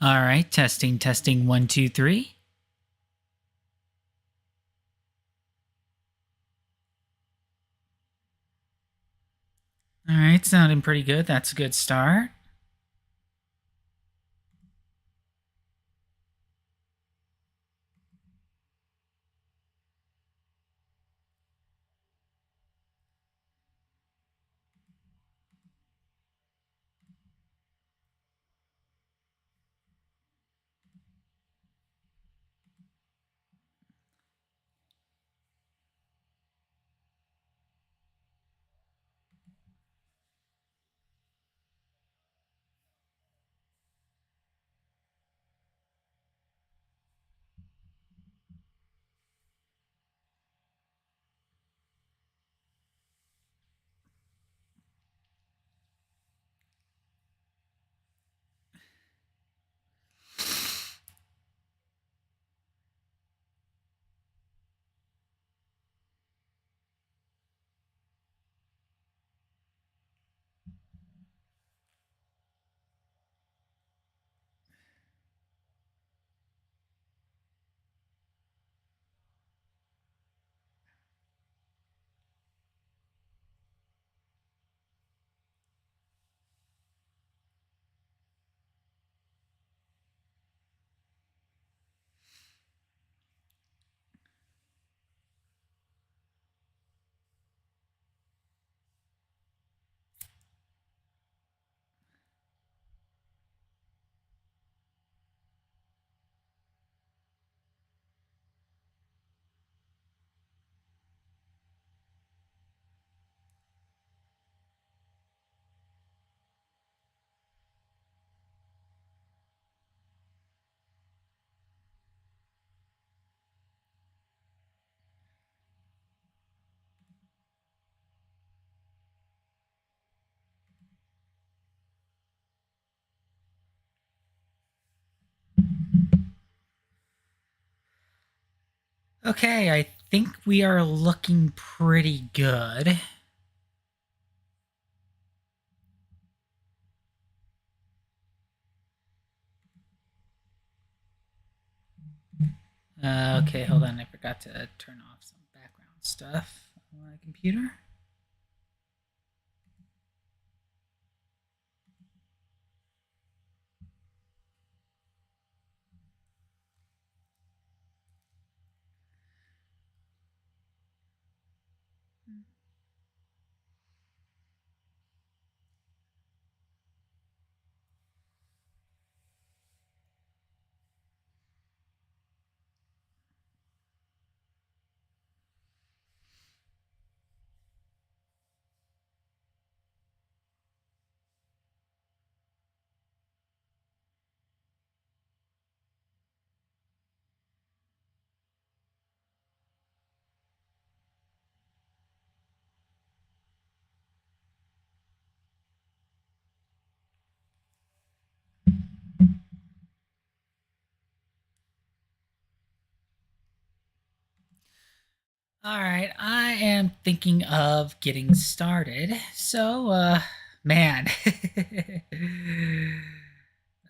All right, testing, testing, one, two, three. All right, sounding pretty good. That's a good start. Okay, I think we are looking pretty good. Okay, hold on. I forgot to turn off some background stuff on my computer. All right, I am thinking of getting started. Man.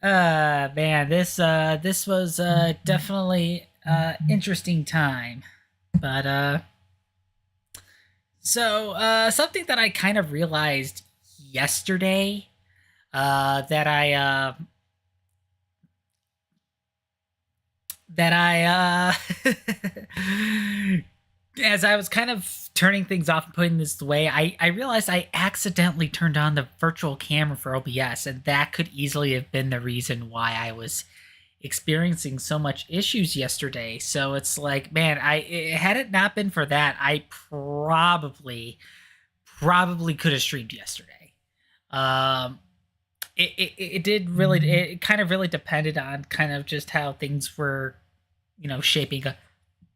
Man, this was definitely interesting time. But something that I kind of realized yesterday that I as I was kind of turning things off and putting this away, I realized I accidentally turned on the virtual camera for OBS, and that could easily have been the reason why I was experiencing so much issues yesterday. So it's like, man, had it not been for that, I probably could have streamed yesterday. Um, it did really, it kind of really depended on kind of just how things were, shaping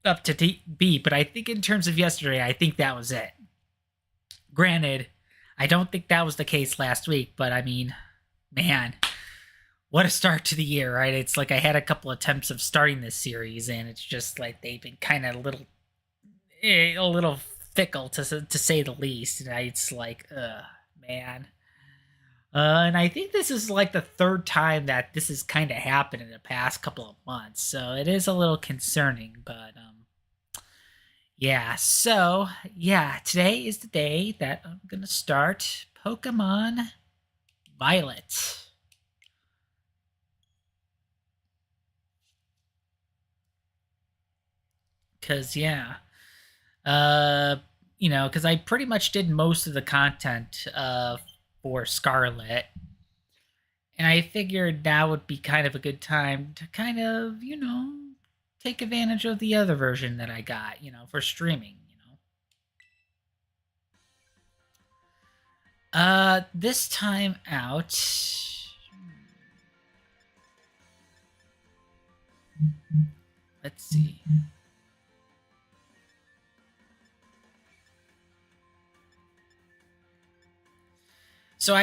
up to be. But I think in terms of yesterday, I think that was it. Granted, I don't think that was the case last week, but I mean, man, what a start to the year, right? It's like I had a couple attempts of starting this series, and it's just like they've been kind of a little fickle to say the least. And it's like, man. And I think this is like the third time that this has kind of happened in the past couple of months. So it is a little concerning, but yeah. So yeah, today is the day that I'm gonna start Pokemon Violet. Cause yeah, uh, cause I pretty much did most of the content for Scarlet, and I figured now would be kind of a good time to kind of take advantage of the other version that I got, for streaming. This time out, let's see. So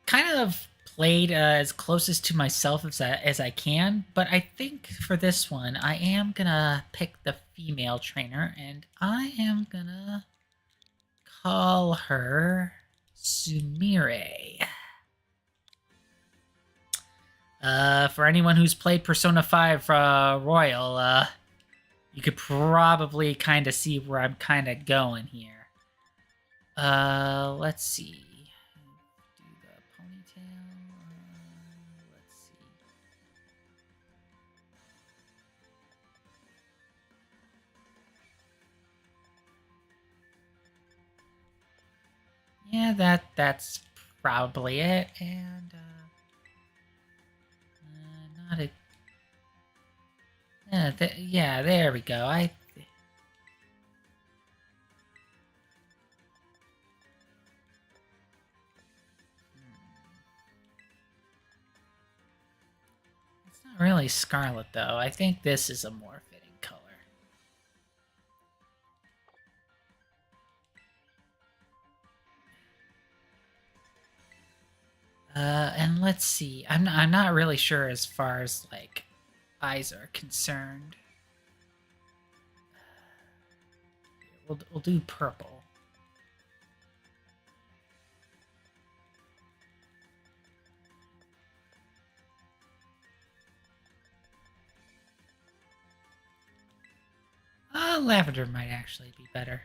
kind of played as closest to myself as I can, but I think for this one, I am gonna pick the female trainer, and I am gonna call her Sumire. For anyone who's played Persona 5 Royal, you could probably kind of see where I'm kind of going here. Let's see. Do the ponytail. Let's see. Yeah, that's probably it. And not a. Yeah, there we go. It's not really Scarlet though. I think this is a more fitting color. And let's see. I'm not really sure as far as like eyes are concerned. We'll do purple. Lavender might actually be better.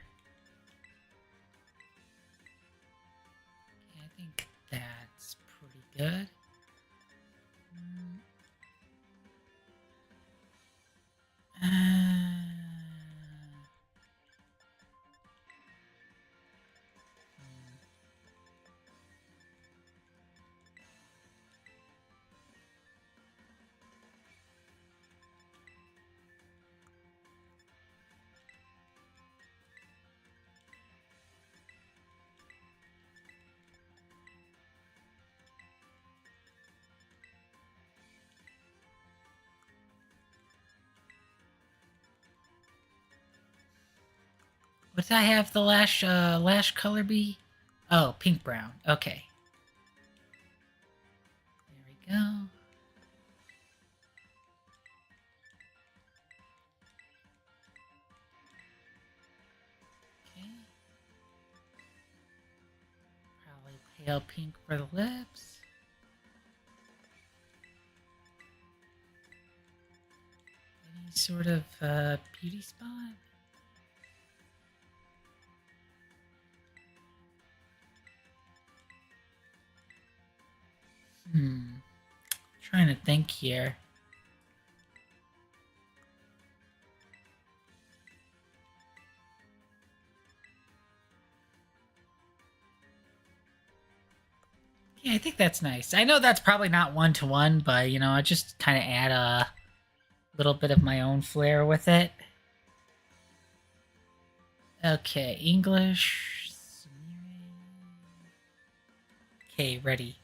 Yeah, I think that's pretty good. Uh, what did I have the lash color be? Oh, pink brown. Okay. There we go. Okay. Probably pale pink for the lips. Any sort of beauty spot? Trying to think here. Yeah, I think that's nice. I know that's probably not one to one, but I just kind of add a little bit of my own flair with it. Okay, English. Okay, ready.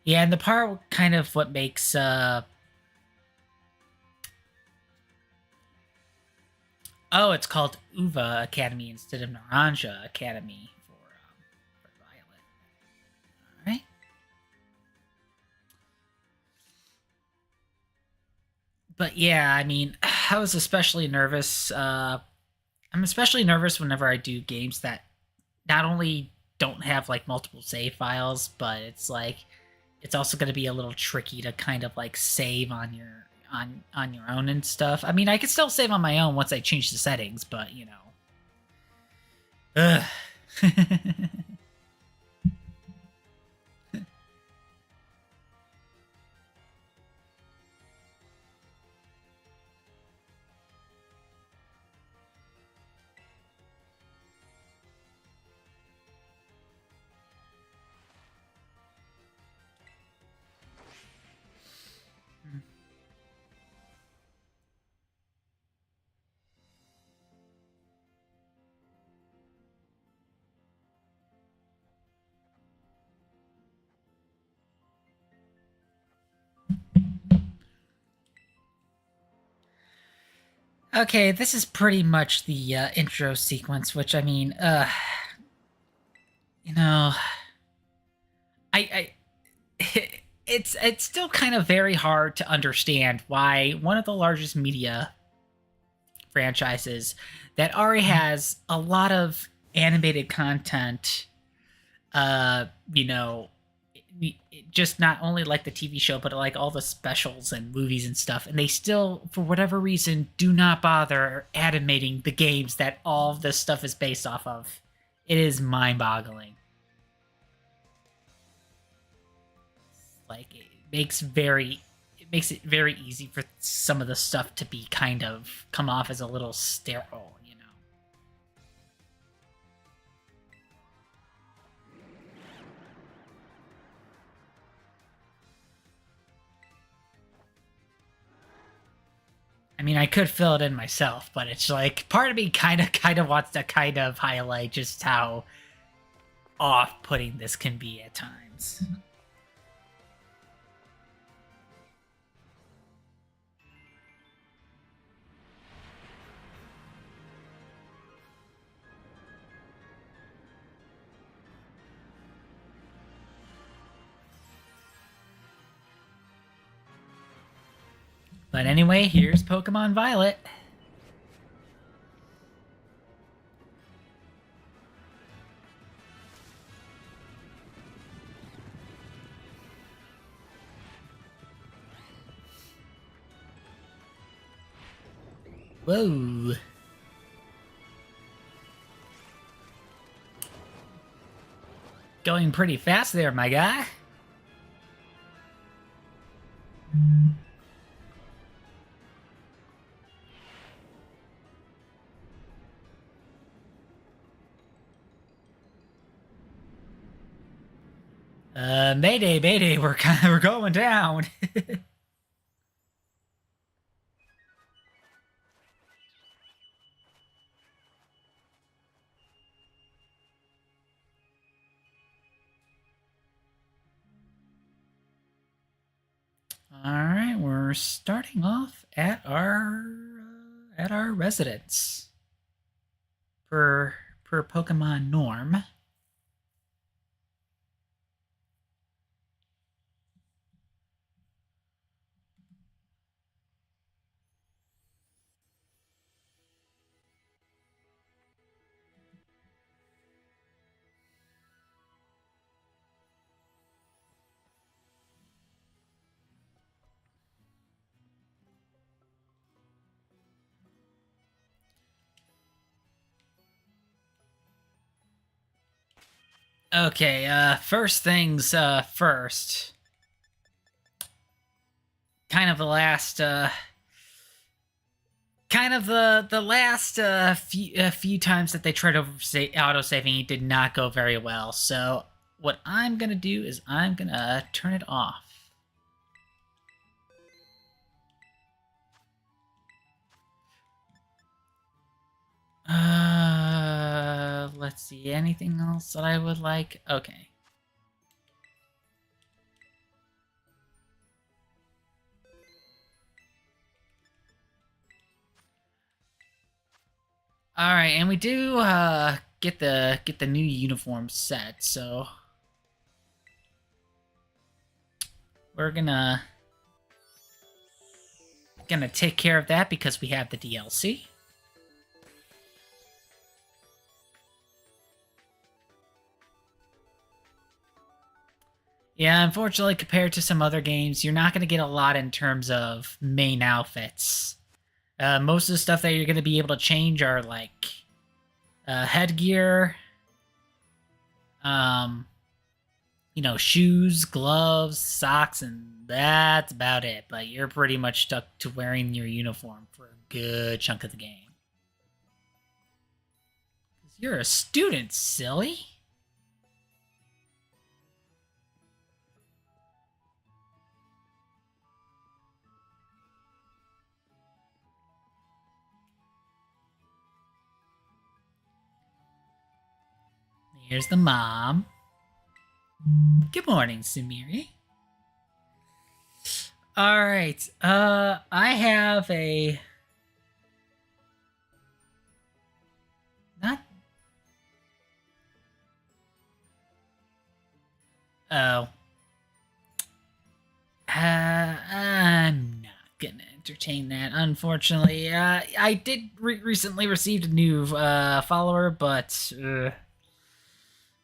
Yeah, and the part kind of what makes oh, it's called Uva Academy instead of Naranja Academy for Violet. All right. But yeah, I mean, I was especially nervous. I'm especially nervous whenever I do games that not only don't have like multiple save files, but it's like it's also going to be a little tricky to kind of like save on your own and stuff. I mean, I could still save on my own once I change the settings, but you know. Ugh. Okay, this is pretty much the intro sequence, which I mean, you know, I it's still kind of very hard to understand why one of the largest media franchises that already has a lot of animated content, you know, just not only like the TV show, but like all the specials and movies and stuff, and they still, for whatever reason, do not bother animating the games that all of this stuff is based off of. It is mind-boggling. Like it makes it very easy for some of the stuff to be kind of come off as a little sterile, you know. I mean, I could fill it in myself, but it's like part of me kind of wants to kind of highlight just how off-putting this can be at times. But anyway, here's Pokemon Violet. Whoa. Going pretty fast there, my guy. Mayday, mayday, we're going down. All right, we're starting off at our residence per Pokemon norm. Okay, first things first. Kind of the last kind of the last few times that they tried to auto saving, it did not go very well. So what I'm gonna do is I'm gonna turn it off. Let's see. Anything else that I would like? Okay. All right, and we do get the new uniform set, so we're gonna take care of that because we have the DLC. Yeah, unfortunately, compared to some other games, you're not going to get a lot in terms of main outfits. Most of the stuff that you're going to be able to change are like headgear, um, shoes, gloves, socks, and that's about it. But you're pretty much stuck to wearing your uniform for a good chunk of the game. 'Cause you're a student, silly. Here's the mom. Good morning, Sumiri. All right. I have a not. Oh. I'm not gonna entertain that. Unfortunately, I did recently received a new follower, but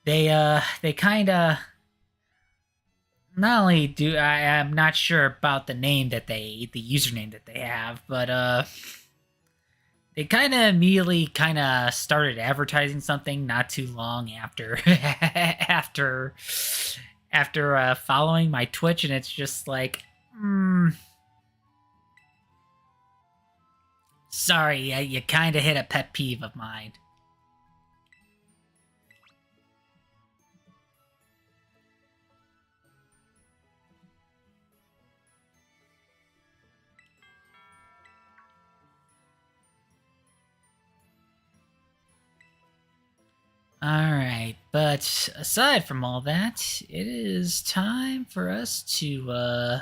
they kind of not only do I'm not sure about the username that they have, but they kind of immediately kind of started advertising something not too long after after following my Twitch, and it's just like, sorry, you kind of hit a pet peeve of mine. Alright, but aside from all that, it is time for us to,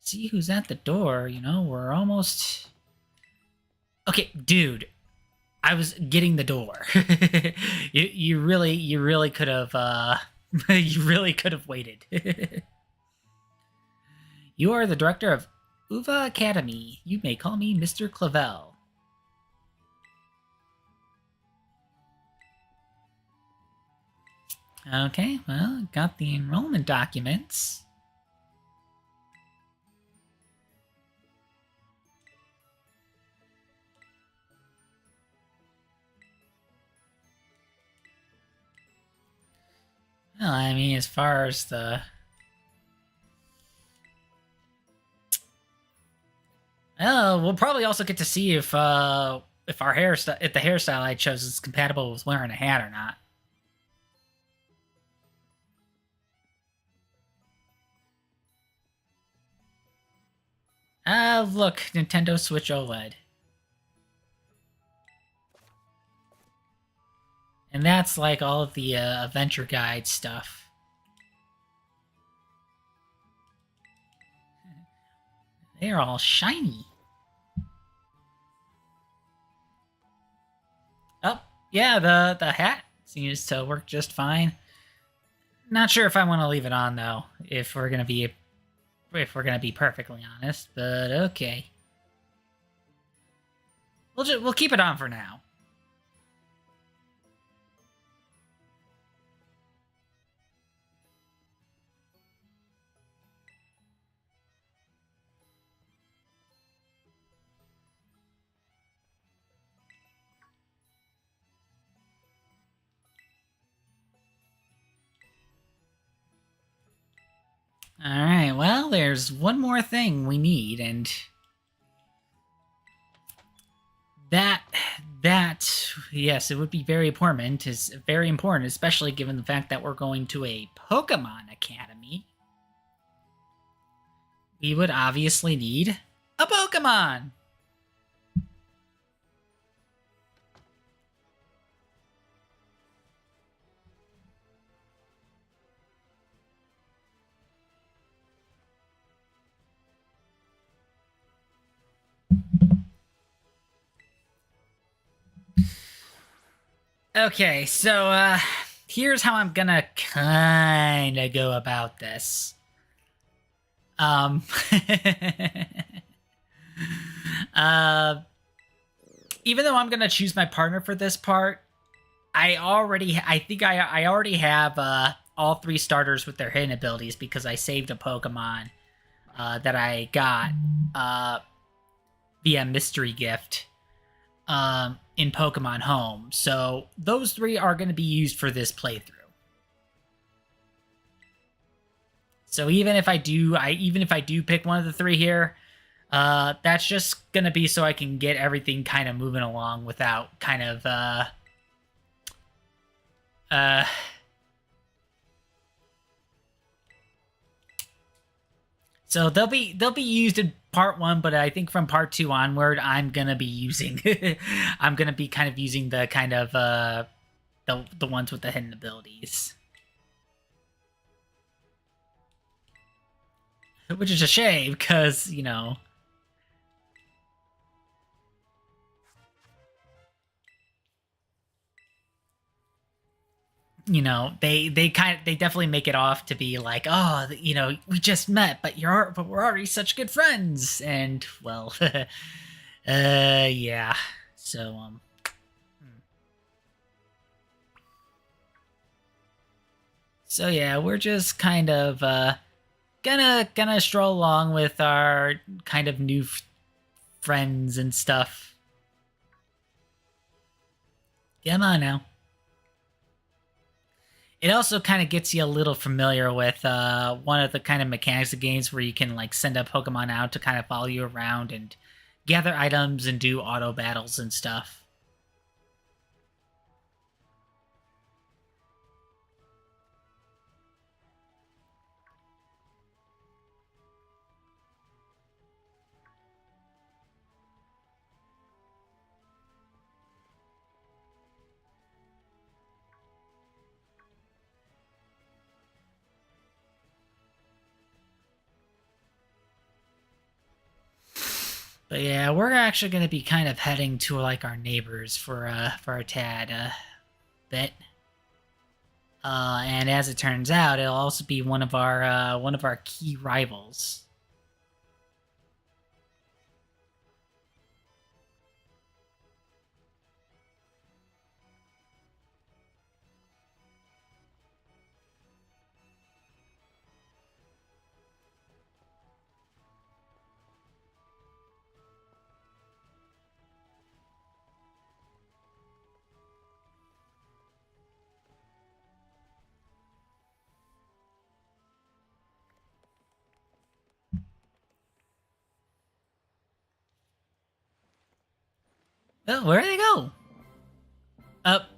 see who's at the door. We're almost... Okay, dude, I was getting the door. you really could have, you really could have waited. You are the director of Uva Academy. You may call me Mr. Clavel. Okay, well, got the enrollment documents. Well, I mean, as far as the... Well, we'll probably also get to see if the hairstyle I chose is compatible with wearing a hat or not. Look, Nintendo Switch OLED. And that's like all of the adventure guide stuff. They're all shiny. Oh, yeah, the hat seems to work just fine. Not sure if I want to leave it on though, if we're gonna be perfectly honest, but okay. We'll keep it on for now. Alright, well, there's one more thing we need, and that, yes, it would be very important. Is very important, especially given the fact that we're going to a Pokemon Academy. We would obviously need a Pokemon! Okay, so here's how I'm gonna kinda go about this. uh, Even though I'm gonna choose my partner for this part, I think I already have all 3 starters with their hidden abilities because I saved a Pokemon that I got via mystery gift in Pokemon Home. So those 3 are going to be used for this playthrough. So even if I do pick one of the 3 here, that's just gonna be so I can get everything kind of moving along without kind of so they'll be used in part 1, but I think from part 2 onward, I'm gonna be using I'm gonna be kind of using the kind of the ones with the hidden abilities. Which is a shame, because, you know, they definitely make it off to be like, oh, you know, we just met, but we're already such good friends, and well, yeah. So so yeah, we're just kind of gonna stroll along with our kind of new friends and stuff. Come on now. It also kind of gets you a little familiar with one of the kind of mechanics of games where you can like send a Pokemon out to kind of follow you around and gather items and do auto battles and stuff. But yeah, we're actually going to be kind of heading to like our neighbors for a tad bit. And as it turns out, it'll also be one of our key rivals. Oh, where do they go? Up.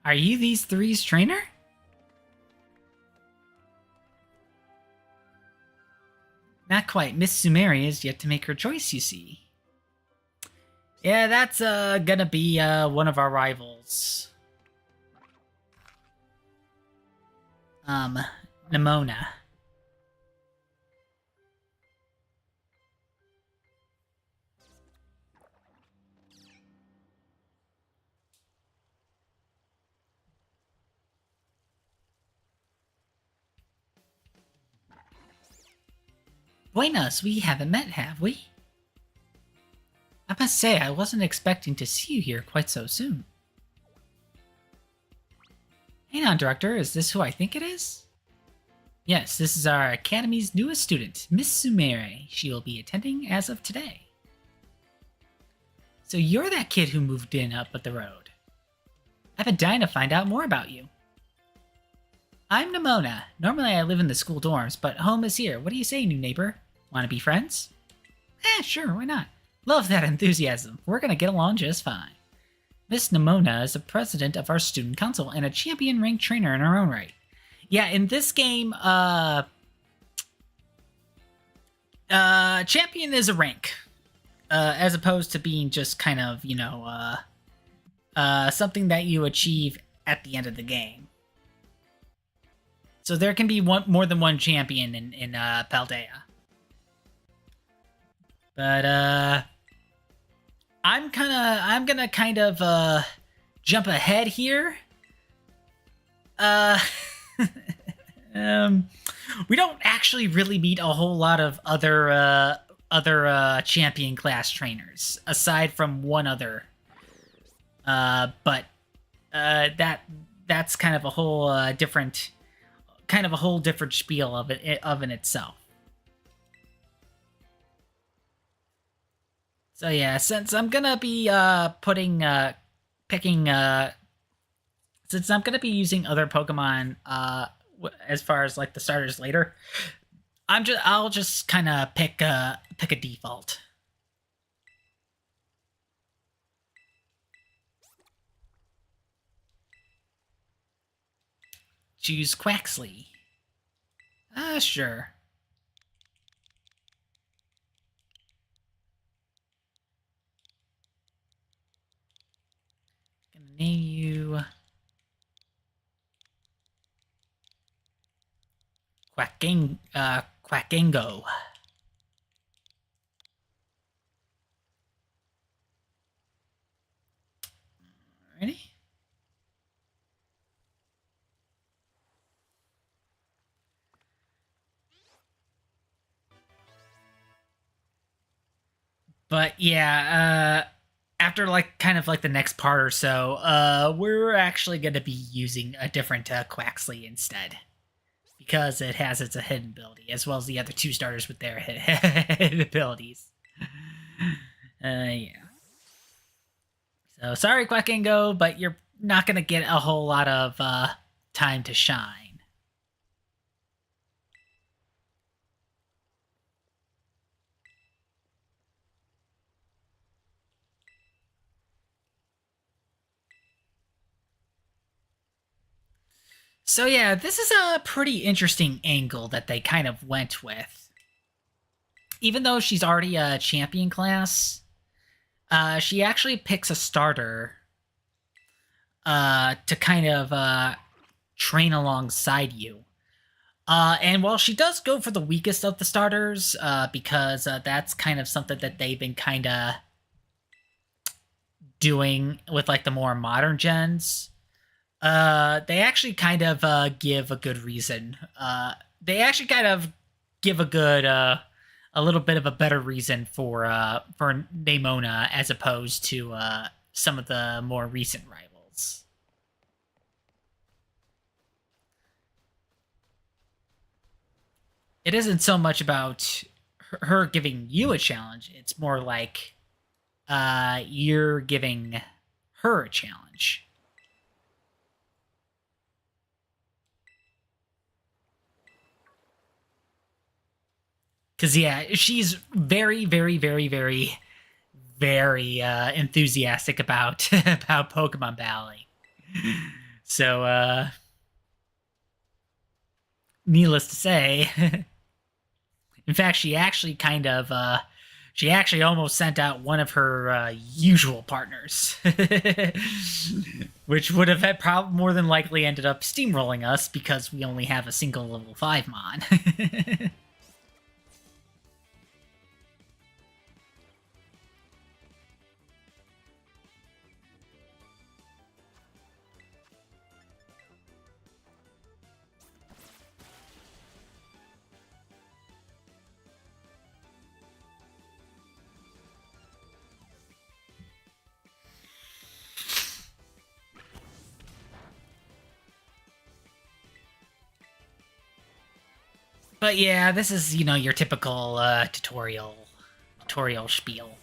Are you these three's trainer? Not quite. Miss Sumeri is yet to make her choice, you see. Yeah, that's gonna be one of our rivals. Nimona. Buenos, we haven't met, have we? I must say, I wasn't expecting to see you here quite so soon. Hang on, Director, is this who I think it is? Yes, this is our Academy's newest student, Miss Sumere. She will be attending as of today. So you're that kid who moved in up at the road. I've been dying to find out more about you. I'm Nimona. Normally I live in the school dorms, but home is here. What do you say, new neighbor? Want to be friends? Sure, why not? Love that enthusiasm. We're gonna get along just fine. Miss Nimona is the president of our student council and a champion ranked trainer in her own right. Yeah, in this game, champion is a rank, as opposed to being just kind of, you know, something that you achieve at the end of the game. So there can be more than one champion in Paldea. But I'm gonna kind of jump ahead here. We don't actually really meet a whole lot of other champion class trainers aside from one other. But that's kind of a whole different spiel of in itself. So yeah, since I'm gonna be since I'm gonna be using other Pokemon as far as like the starters later, I'll just kind of pick a default. Choose Quaxley. Sure. Gonna name you Quackango. Ready? But yeah, after like kind of like the next part or so, we're actually going to be using a different Quaxley instead, because it has its hidden ability as well as the other two starters with their hidden abilities. Yeah. So sorry, Quackango, but you're not going to get a whole lot of time to shine. So yeah, this is a pretty interesting angle that they kind of went with. Even though she's already a champion class, she actually picks a starter to kind of train alongside you. And while she does go for the weakest of the starters, because that's kind of something that they've been kind of doing with like the more modern gens, they actually kind of give a good reason. They actually kind of give a little bit of a better reason for Namona as opposed to some of the more recent rivals. It isn't so much about her giving you a challenge. It's more like you're giving her a challenge. Because yeah, she's very, very, very, very, very enthusiastic about about Pokemon battling. So, needless to say, in fact, she actually almost sent out one of her usual partners, which would have more than likely ended up steamrolling us because we only have a single level 5 mon. But yeah, this is, your typical tutorial spiel.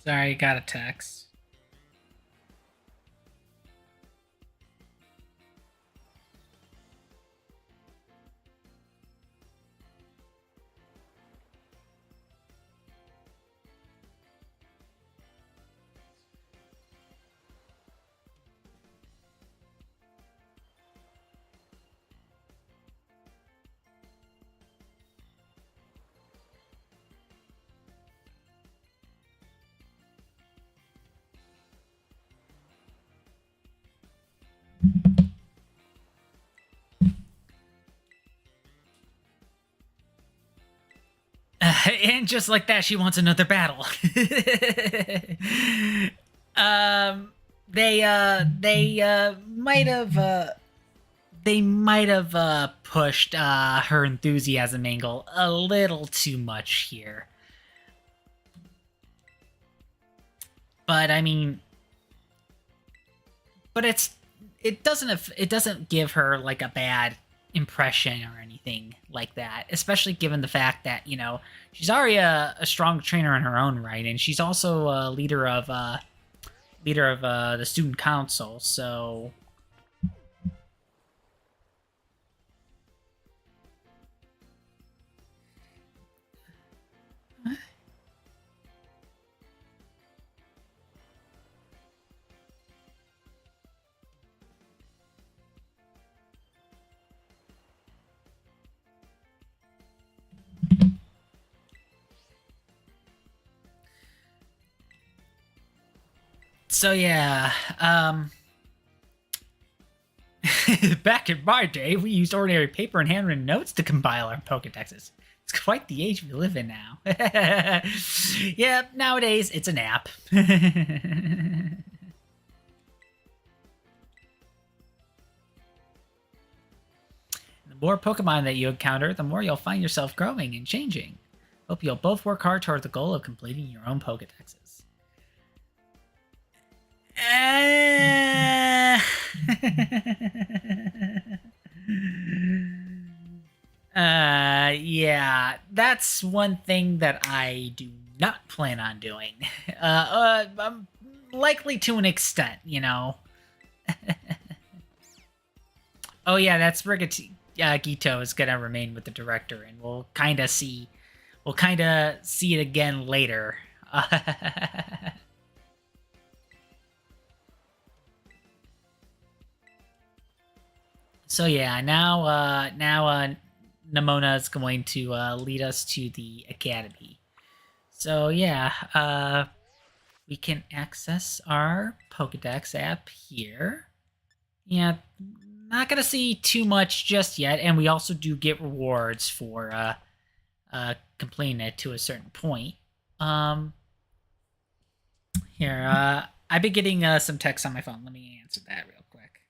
Sorry, got a text. And just like that, she wants another battle. um, they might have pushed her enthusiasm angle a little too much here. But I mean, but it doesn't give her like a bad impression or anything like that, especially given the fact that she's already a strong trainer in her own right, and she's also a leader of the student council. So yeah, back in my day, we used ordinary paper and handwritten notes to compile our Pokédexes. It's quite the age we live in now. Yeah, nowadays it's an app. The more Pokemon that you encounter, the more you'll find yourself growing and changing. Hope you'll both work hard toward the goal of completing your own Pokédexes. Yeah, that's one thing that I do not plan on doing. Likely to an extent. Oh yeah, that's Gito is gonna remain with the director, and we'll kind of see it again later. So yeah, now Nimona is going to lead us to the academy. So yeah, we can access our Pokedex app here. Yeah, not gonna see too much just yet, and we also do get rewards for completing it to a certain point. Here, I've been getting some text on my phone. Let me answer that real quick.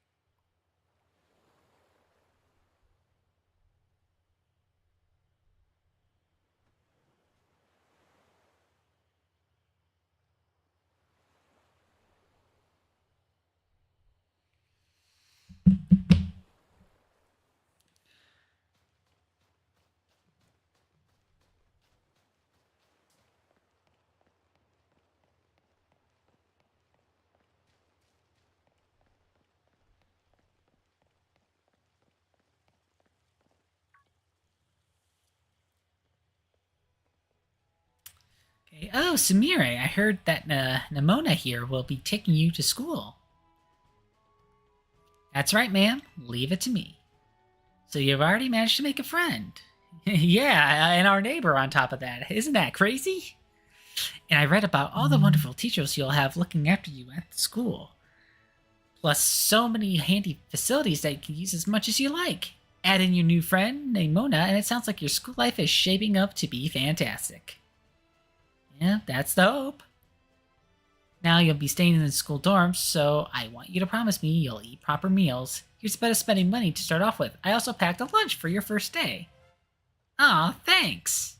Okay. Oh, Sumire, I heard that Nimona here will be taking you to school. That's right, ma'am. Leave it to me. So you've already managed to make a friend. Yeah, and our neighbor on top of that. Isn't that crazy? And I read about all the wonderful teachers you'll have looking after you at the school. Plus, so many handy facilities that you can use as much as you like. Add in your new friend, Nimona, and it sounds like your school life is shaping up to be fantastic. Yeah, that's the hope. Now you'll be staying in the school dorms, so I want you to promise me you'll eat proper meals. Here's a bit of spending money to start off with. I also packed a lunch for your first day. Aw, thanks.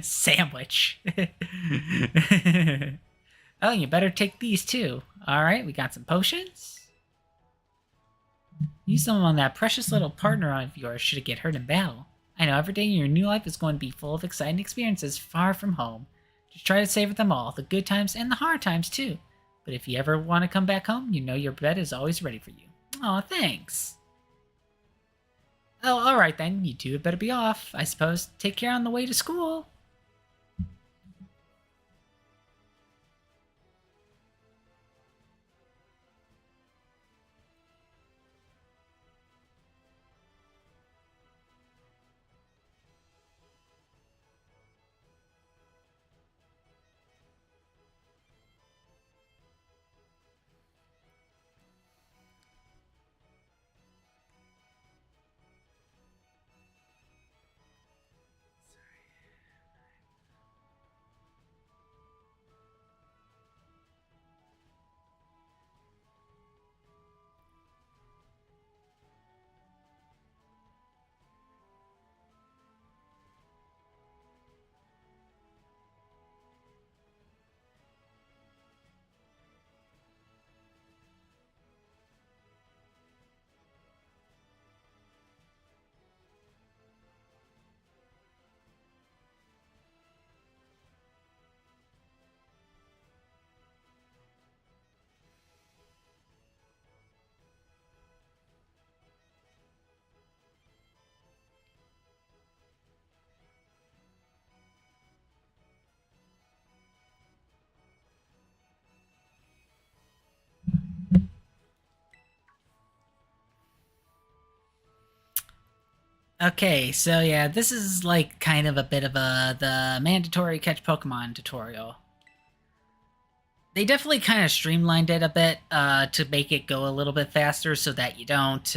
Sandwich. Oh, you better take these too. Alright, we got some potions. Use them on that precious little partner of yours should it get hurt in battle. I know every day in your new life is going to be full of exciting experiences far from home. Just try to savor them all, the good times and the hard times too. But if you ever want to come back home, you know your bed is always ready for you. Aw, thanks. Oh, alright then, you two had better be off, I suppose. Take care on the way to school. Okay, so yeah, this is like kind of a bit of the mandatory catch Pokemon tutorial. They definitely kind of streamlined it a bit to make it go a little bit faster, so that you don't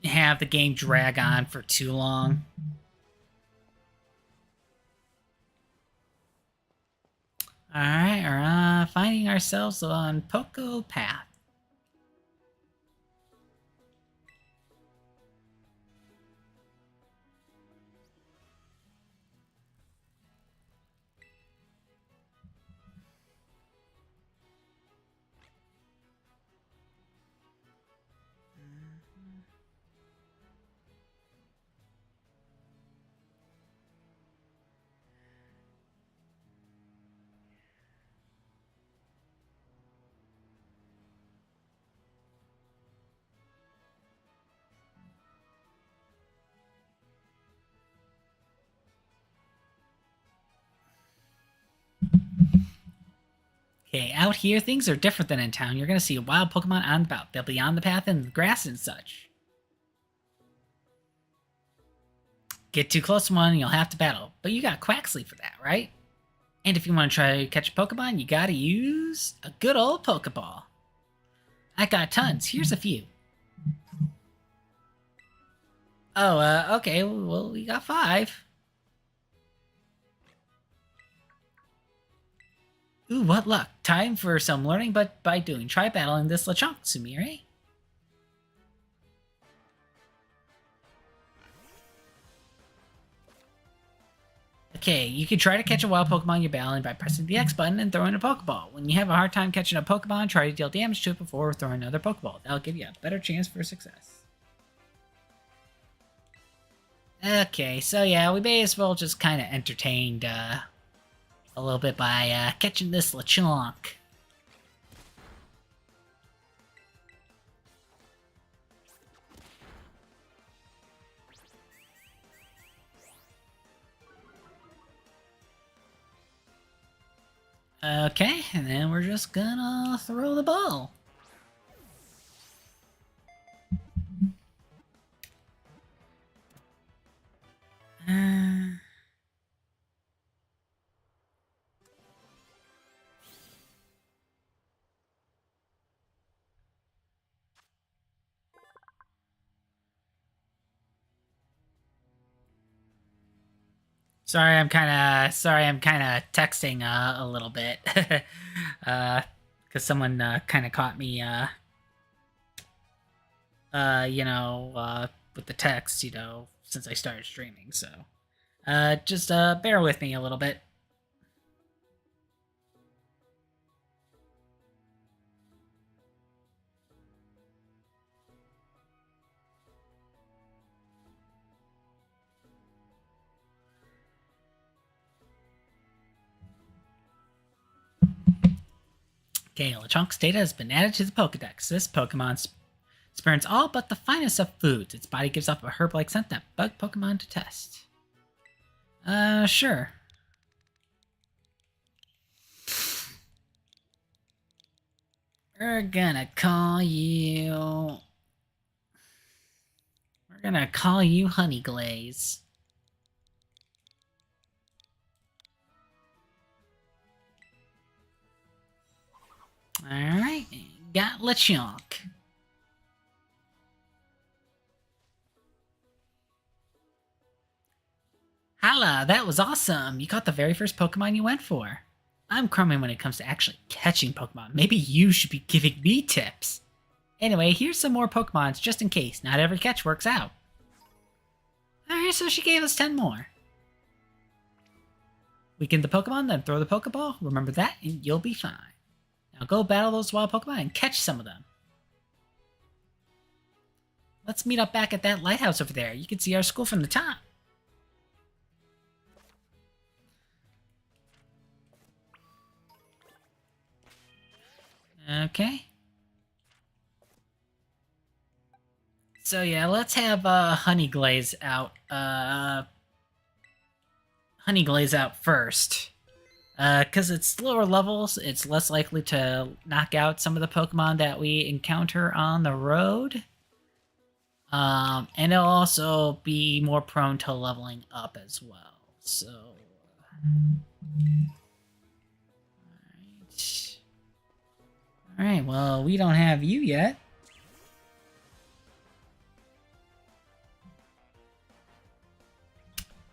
have the game drag on for too long. All right, we're finding ourselves on Poco Path. Okay, out here things are different than in town. You're gonna see wild Pokemon on the bout. They'll be on the path in the grass and such. Get too close to one, and you'll have to battle. But you got Quaxley for that, right? And if you want to try to catch a Pokemon, you gotta use a good old Pokeball. I got tons. Here's a few. Oh, okay. Well, we got 5. Ooh, what luck. Time for some learning, but by doing. Try battling this Lechonk, Sumire. Okay, you can try to catch a wild Pokemon you're battling by pressing the X button and throwing a Pokeball. When you have a hard time catching a Pokemon, try to deal damage to it before throwing another Pokeball. That'll give you a better chance for success. Okay, so yeah, we may as well just kind of entertained a little bit by catching this Lechonk. Okay, and then we're just gonna throw the ball. Sorry, I'm kind of texting a little bit, because someone kind of caught me, with the text, since I started streaming. So, just bear with me a little bit. Okay, Lechonk's data has been added to the Pokedex. This Pokemon spurns all but the finest of foods. Its body gives off a herb-like scent that bug Pokemon to test. Sure. We're gonna call you Honey Glaze. Alright, got Lechonk. Hala, that was awesome! You caught the very first Pokemon you went for. I'm crummy when it comes to actually catching Pokemon. Maybe you should be giving me tips. Anyway, here's some more Pokemons just in case. Not every catch works out. Alright, so she gave us 10 more. Weaken the Pokemon, then throw the Pokeball. Remember that, and you'll be fine. Now go battle those wild Pokemon and catch some of them. Let's meet up back at that lighthouse over there. You can see our school from the top. Okay. So yeah, let's have Honey Glaze out. Honey Glaze out first. Because it's lower levels, it's less likely to knock out some of the Pokemon that we encounter on the road. And it'll also be more prone to leveling up as well. So, all right. Well, we don't have you yet.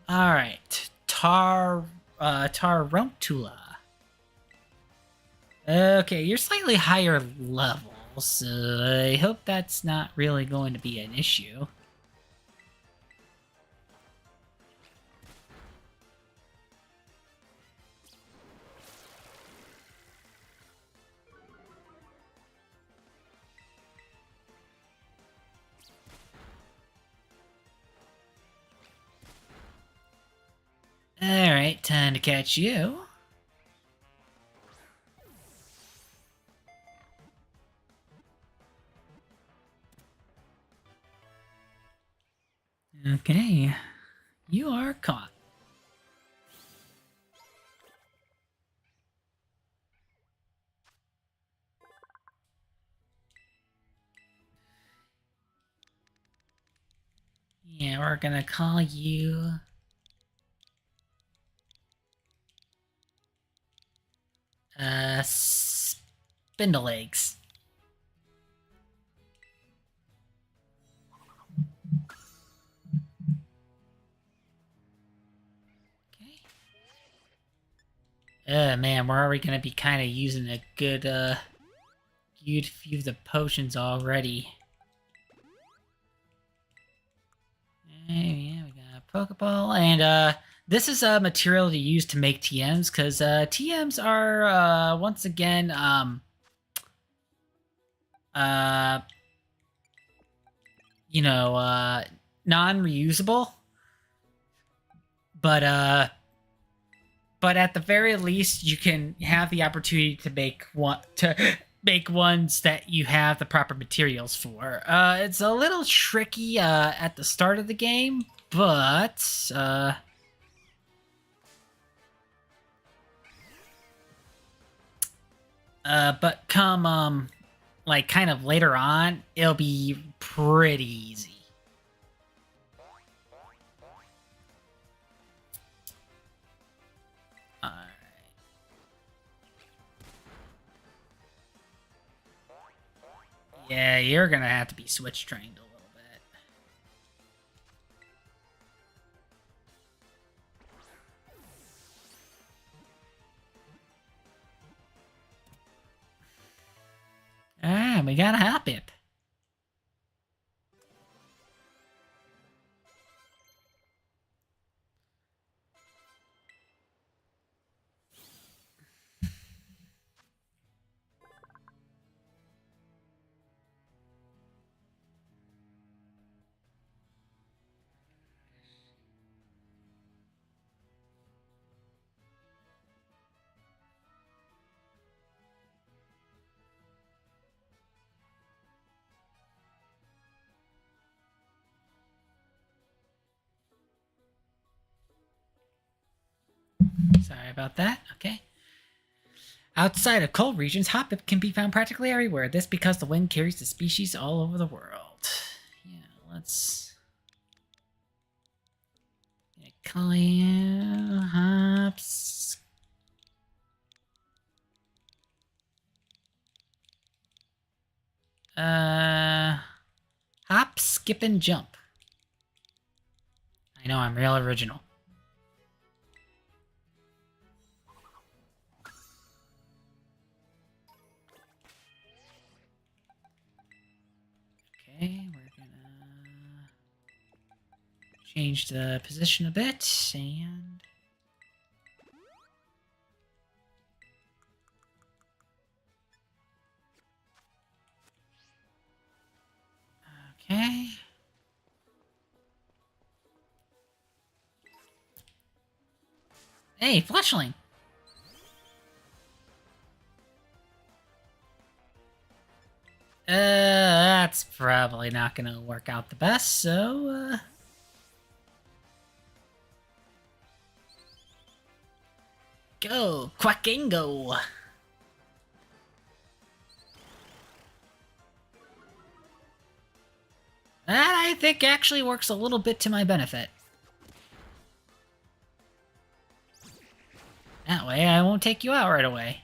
All right, Tarantula. Okay, you're slightly higher level, so I hope that's not really going to be an issue. Alright, time to catch you. Okay, you are caught. Yeah, we're gonna call you... Spindle Eggs. Okay. Man, we're already gonna be kind of using a good, few of the potions already. Yeah, we got a Pokeball, and, this is a material to use to make TMs, because, TMs are, once again, you know, non-reusable, but at the very least, you can have the opportunity to make ones that you have the proper materials for. It's a little tricky at the start of the game, but come like kind of later on, it'll be pretty easy. Yeah, you're gonna have to be switch trained a little bit. Ah, we got a Hoppip. Sorry about that. Okay. Outside of cold regions, Hoppip can be found practically everywhere. This because the wind carries the species all over the world. Yeah, let's... call you Hops. Hop, skip, and jump. I know, I'm real original. Okay, we're gonna change the position a bit, and... okay. Hey, Fletchling! That's probably not gonna work out the best, so, Go, Quackingo! That, I think, actually works a little bit to my benefit. That way, I won't take you out right away.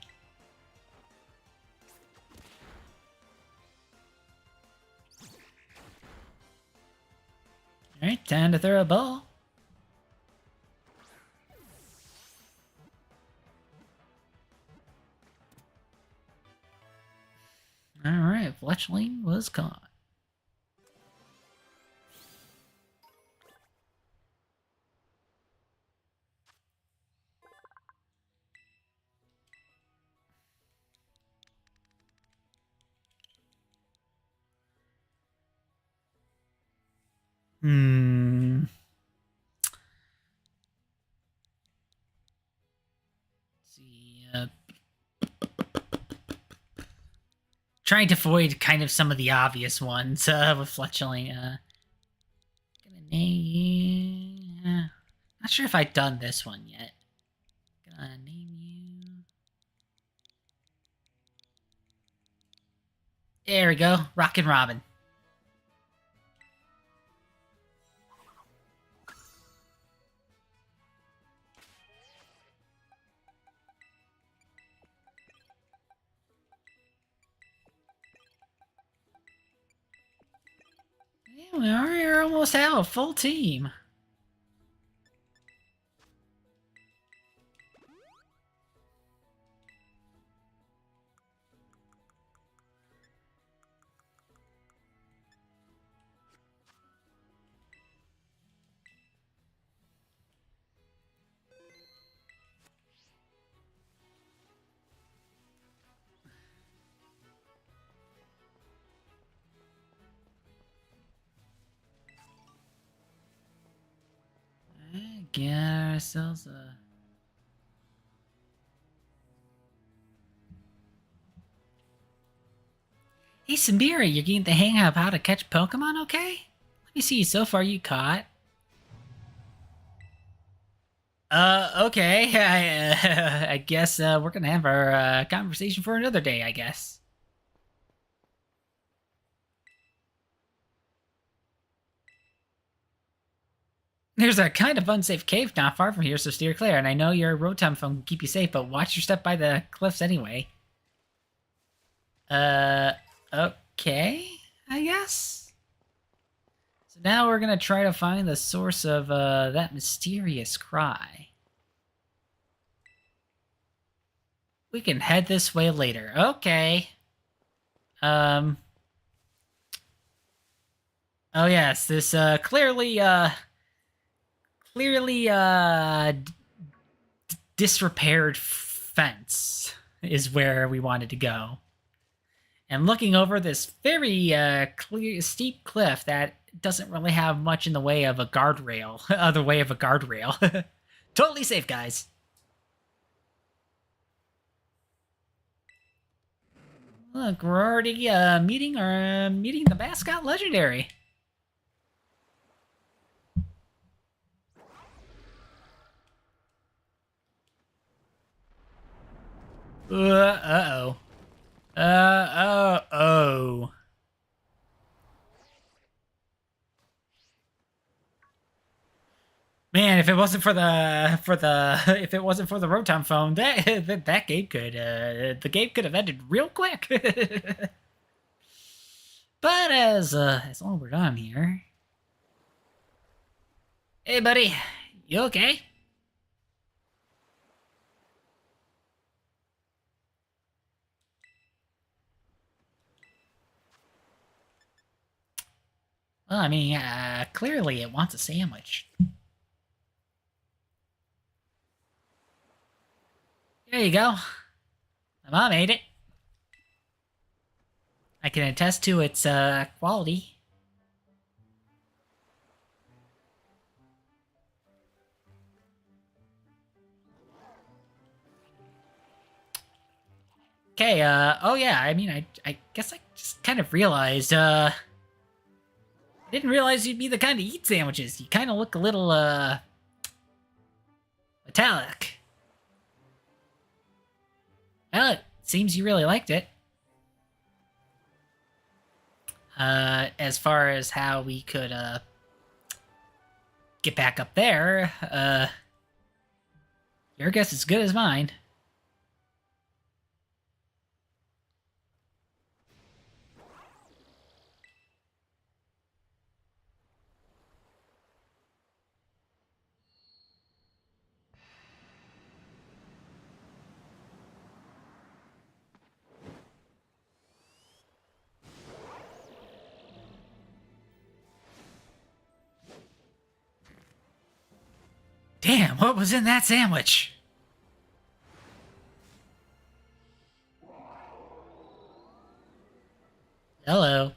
Alright, time to throw a ball. Alright, Fletchling was caught. Let's see, trying to avoid kind of some of the obvious ones with Fletchling. Gonna name you. Not sure if I've done this one yet. Gonna name you. There we go, Rockin' Robin. Yeah, we almost have a full team. Get ourselves a... Hey, Samira, you're getting the hang of how to catch Pokemon, okay? Let me see, so far you caught. Okay. I guess, we're gonna have our, conversation for another day, I guess. There's a kind of unsafe cave not far from here, so steer clear. And I know your Rotom phone can keep you safe, but watch your step by the cliffs anyway. Okay, I guess? So now we're gonna try to find the source of, that mysterious cry. We can head this way later. Okay. Oh yes, this, clearly disrepaired fence is where we wanted to go. And looking over this very steep cliff that doesn't really have much in the way of a guardrail. Other way of a guardrail. Totally safe, guys. Look, we're already meeting the mascot legendary. Uh-oh. Uh-oh. Man, if it wasn't for the if it wasn't for the Rotom phone, that game could the game could have ended real quick. But as long as we're done here. Hey buddy, you okay? Well, I mean, clearly it wants a sandwich. There you go. My mom ate it. I can attest to its quality. Okay, oh yeah, I mean, I guess I just kind of realized, I didn't realize you'd be the kind to eat sandwiches. You kind of look a little, metallic. Well, it seems you really liked it. As far as how we could get back up there, your guess is as good as mine. Damn, what was in that sandwich? Hello.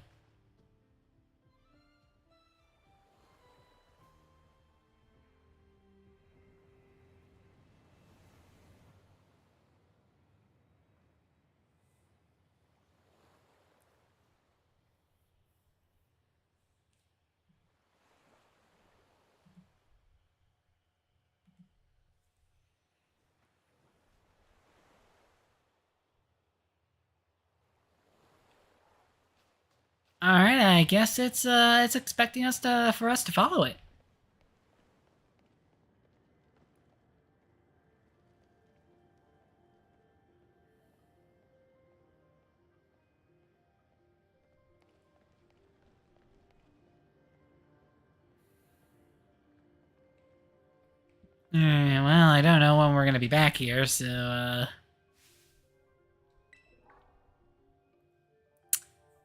All right, I guess it's expecting us to for us to follow it. Well, I don't know when we're gonna be back here, so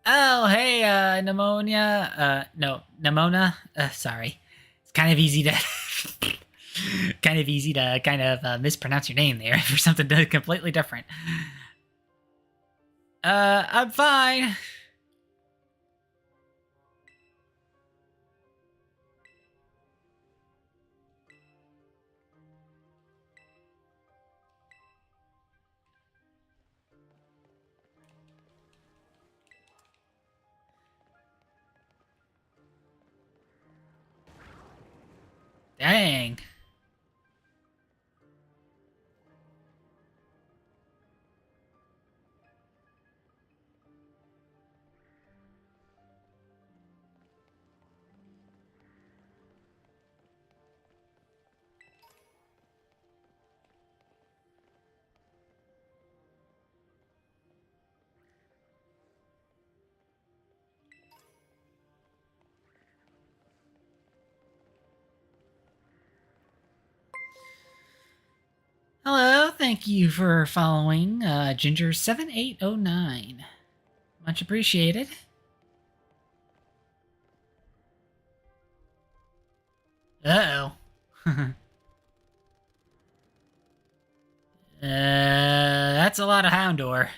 Oh, hey, pneumonia. No, pneumonia. Sorry. It's kind of easy to, kind of mispronounce your name there for something completely different. I'm fine. Dang. Hello, thank you for following Ginger7809. Much appreciated. Uh-oh. That's a lot of Houndor.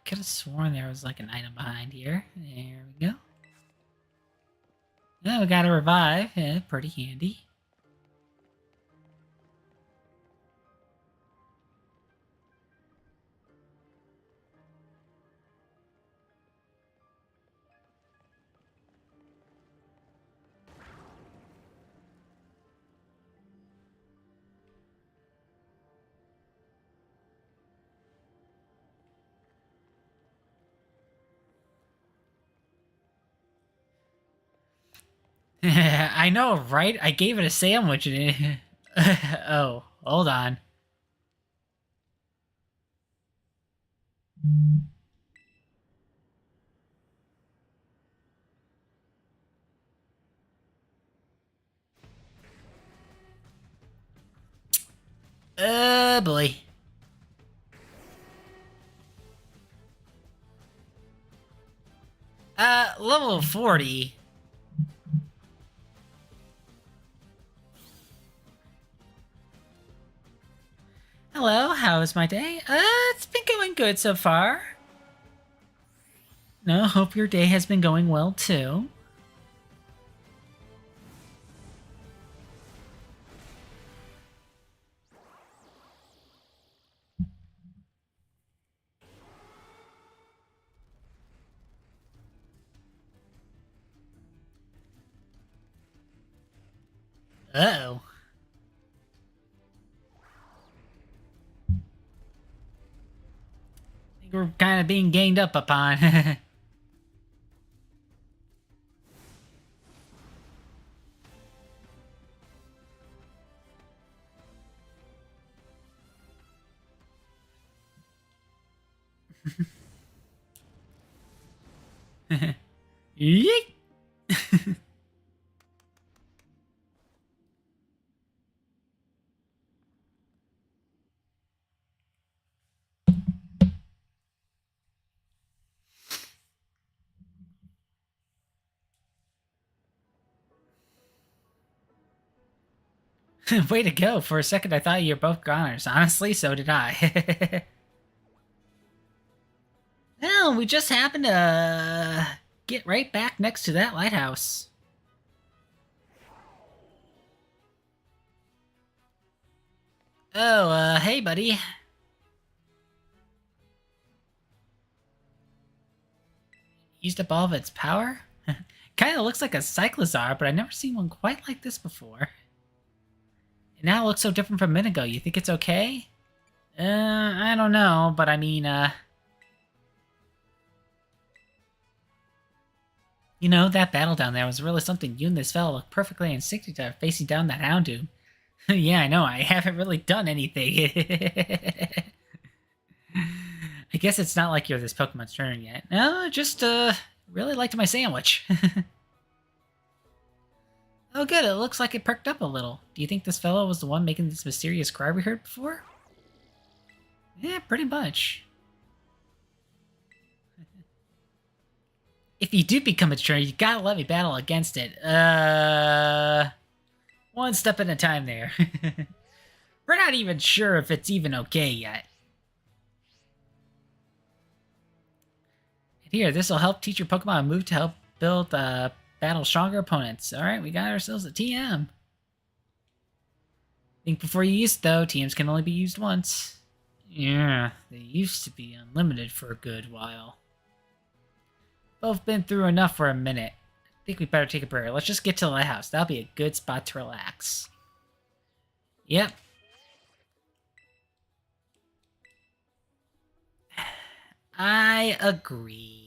I could have sworn there was like an item behind here. There we go. Yeah, we got a revive. Yeah, pretty handy. I know, right? I gave it a sandwich and it... Oh, hold on. Boy. Level 40. Hello, how's my day? It's been going good so far. No, hope your day has been going well too. Uh-oh. I think we're kind of being ganged up upon. Yeet! Way to go. For a second, I thought you were both goners. Honestly, so did I. Well, we just happened to get right back next to that lighthouse. Oh, hey, buddy. Used up all of its power? Kinda looks like a Cyclizar, but I've never seen one quite like this before. And now it looks so different from a minute ago. You think it's okay? I don't know, but I mean, you know, that battle down there was really something. You and this fellow look perfectly instinctive facing down that Houndoom. Yeah, I know, I haven't really done anything. I guess it's not like you're this Pokemon's trainer yet. No, just, really liked my sandwich. Oh good, it looks like it perked up a little. Do you think this fellow was the one making this mysterious cry we heard before? Yeah, pretty much. If you do become a trainer, you gotta let me battle against it. One step at a time there. We're not even sure if it's even okay yet. Here, this will help teach your Pokemon a move to help build battle stronger opponents. Alright, we got ourselves a TM. Think before you use it, though. TMs can only be used once. Yeah, they used to be unlimited for a good while. Both been through enough for a minute. I think we better take a break. Let's just get to the lighthouse. That'll be a good spot to relax. Yep. I agree.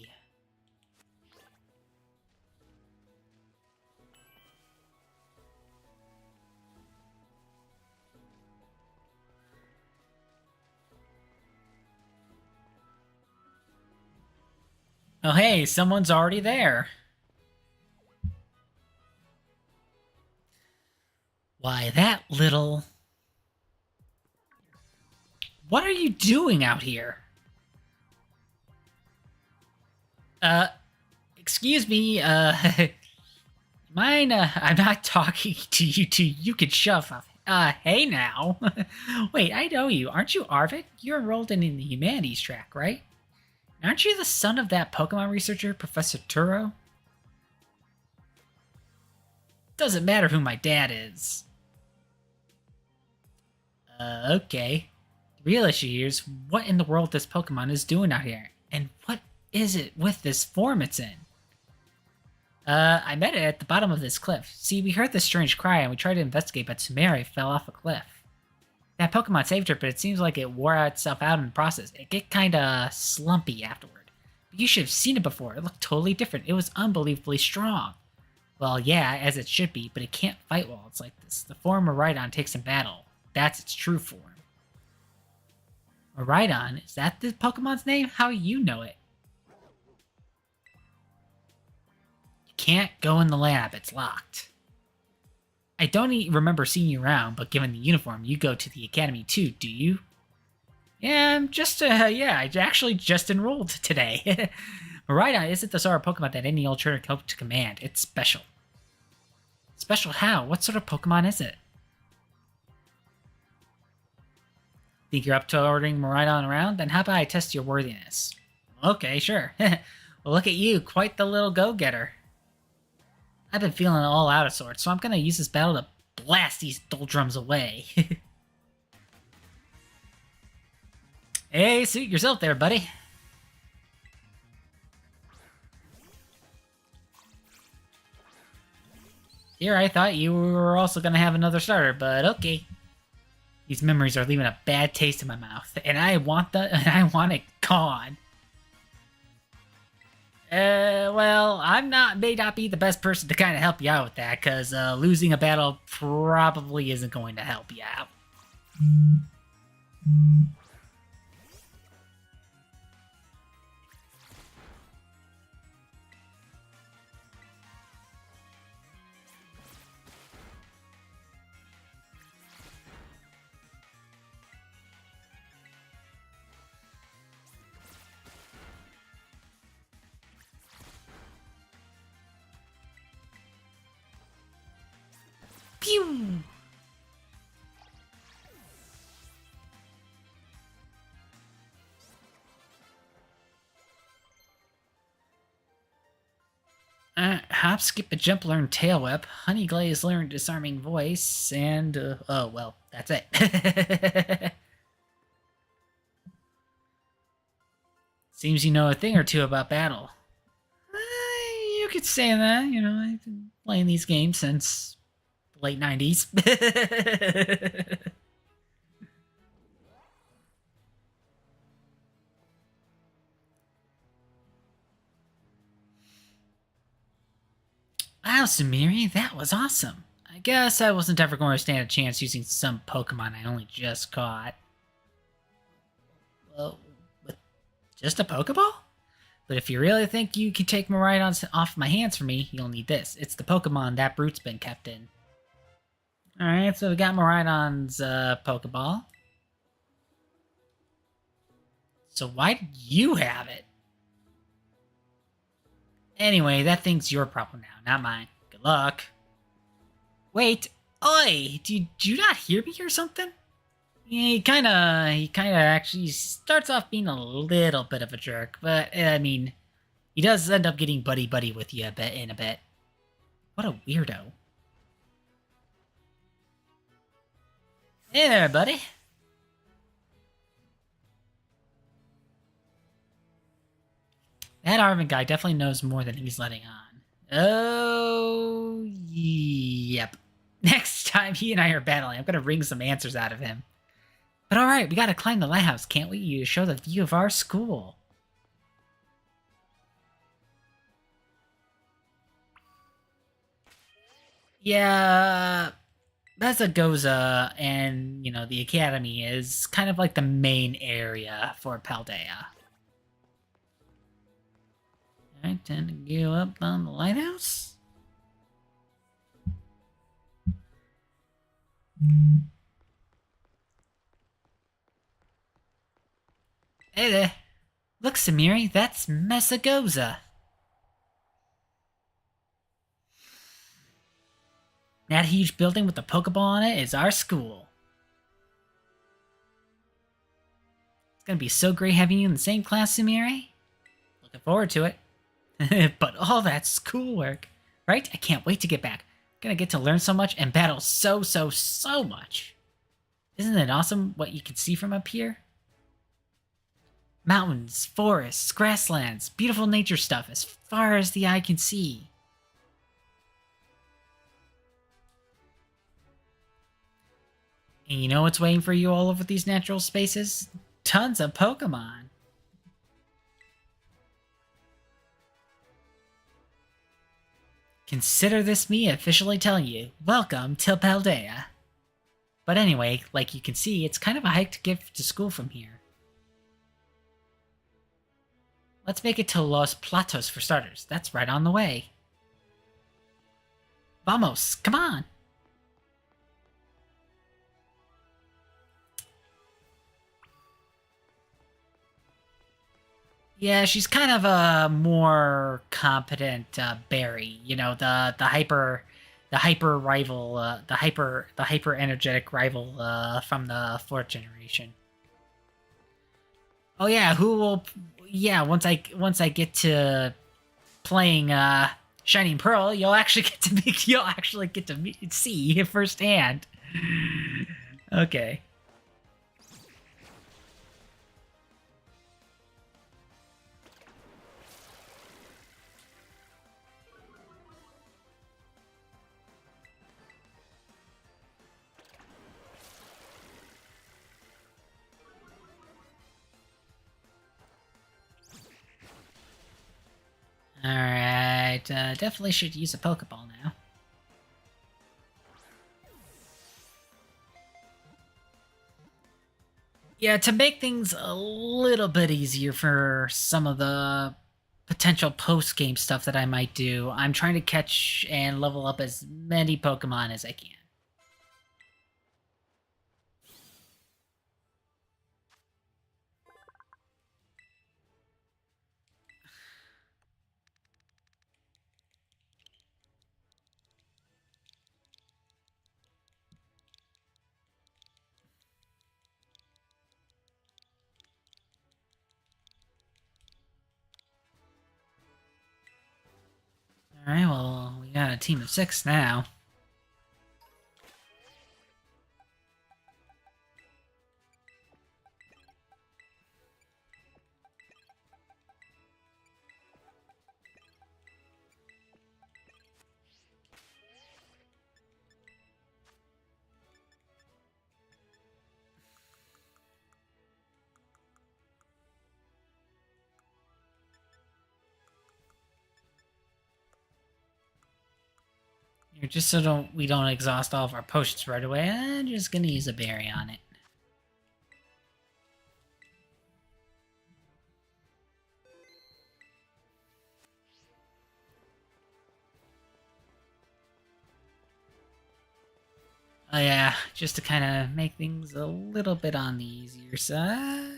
Oh hey, someone's already there. Why, that little... What are you doing out here? Excuse me, mind, I'm not talking to you two. You can shove off. Hey now. Wait, I know you. Aren't you Arvid? You're enrolled in the humanities track, right? Aren't you the son of that Pokemon researcher, Professor Turo? Doesn't matter who my dad is. Okay. The real issue here is what in the world this Pokemon is doing out here, and what is it with this form it's in? I met it at the bottom of this cliff. See, we heard this strange cry and we tried to investigate, but Sumeri fell off a cliff. That Pokemon saved her, but it seems like it wore itself out in the process. It get kinda slumpy afterward. But you should have seen it before. It looked totally different. It was unbelievably strong. Well, yeah, as it should be, but it can't fight while it's like this. The form Miraidon takes in battle. That's its true form. Miraidon? Is that the Pokemon's name? How do you know it? You can't go in the lab. It's locked. I don't remember seeing you around, but given the uniform, you go to the academy too, do you? Yeah, I'm just, yeah, I actually just enrolled today. Miraidon isn't the sort of Pokemon that any old trainer can hope to command. It's special. Special how? What sort of Pokemon is it? Think you're up to ordering Miraidon around? Then how about I test your worthiness? Okay, sure. Well, look at you, quite the little go-getter. I've been feeling all out of sorts, so I'm gonna use this battle to blast these doldrums away. Hey, suit yourself there, buddy. Here, I thought you were also gonna have another starter, but okay. These memories are leaving a bad taste in my mouth, and I want it gone. Well, may not be the best person to kind of help you out with that, because losing a battle probably isn't going to help you out. Pew! Hop, skip, a jump, learn tail whip. Honey Glaze learn disarming voice, and oh well, that's it. Seems you know a thing or two about battle. You could say that. You know, I've been playing these games since the late '90s. Wow, Sumiri, that was awesome. I guess I wasn't ever going to stand a chance using some Pokemon I only just caught. Well, with just a Pokeball? But if you really think you can take Miraidons off my hands for me, you'll need this. It's the Pokemon that Brute's been kept in. Alright, so we got Miraidon's Pokeball. So why did you have it? Anyway, that thing's your problem now, not mine. Good luck. Wait, oi! Did you not hear me or something? He kinda actually starts off being a little bit of a jerk, but, I mean, he does end up getting buddy-buddy with you in a bit. What a weirdo. Hey there, buddy. That Arvin guy definitely knows more than he's letting on. Oh, yep. Next time he and I are battling, I'm gonna wring some answers out of him. But alright, we gotta climb the lighthouse, can't we? You show the view of our school. Yeah, Bezagoza and, you know, the academy is kind of like the main area for Paldea. Alright, time to go up on the lighthouse. Hey there. Look, Samiri, that's Mesagoza. That huge building with the Pokeball on it is our school. It's gonna be so great having you in the same class, Samiri. Looking forward to it. But all that schoolwork, right? I can't wait to get back. I'm gonna get to learn so much and battle so much. Isn't it awesome what you can see from up here? Mountains, forests, grasslands, beautiful nature stuff as far as the eye can see. And you know what's waiting for you all over these natural spaces? Tons of Pokemon. Consider this me officially telling you, welcome to Paldea. But anyway, like you can see, it's kind of a hike to get to school from here. Let's make it to Los Platos for starters. That's right on the way. Vamos, come on! Yeah, she's kind of a more competent Barry. You know, the hyper rival, the hyper energetic rival from the fourth generation. Oh yeah, who will? Yeah, once I get to playing Shining Pearl, you'll actually get to see firsthand. Okay. Alright, definitely should use a Pokeball now. Yeah, to make things a little bit easier for some of the potential post-game stuff that I might do, I'm trying to catch and level up as many Pokemon as I can. Alright, well, we got a team of 6 now. Here, just so we don't exhaust all of our potions right away, I'm just gonna use a berry on it. Oh yeah, just to kind of make things a little bit on the easier side.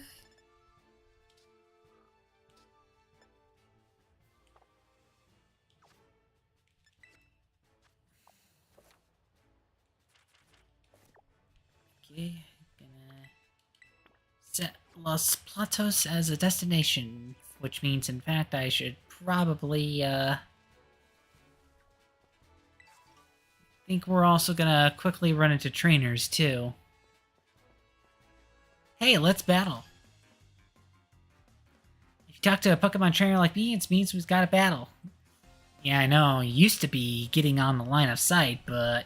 Okay, gonna set Los Platos as a destination, which means, in fact, I should probably, think we're also gonna quickly run into trainers, too. Hey, let's battle. If you talk to a Pokemon trainer like me, it means we've got a battle. Yeah, I know, used to be getting on the line of sight, but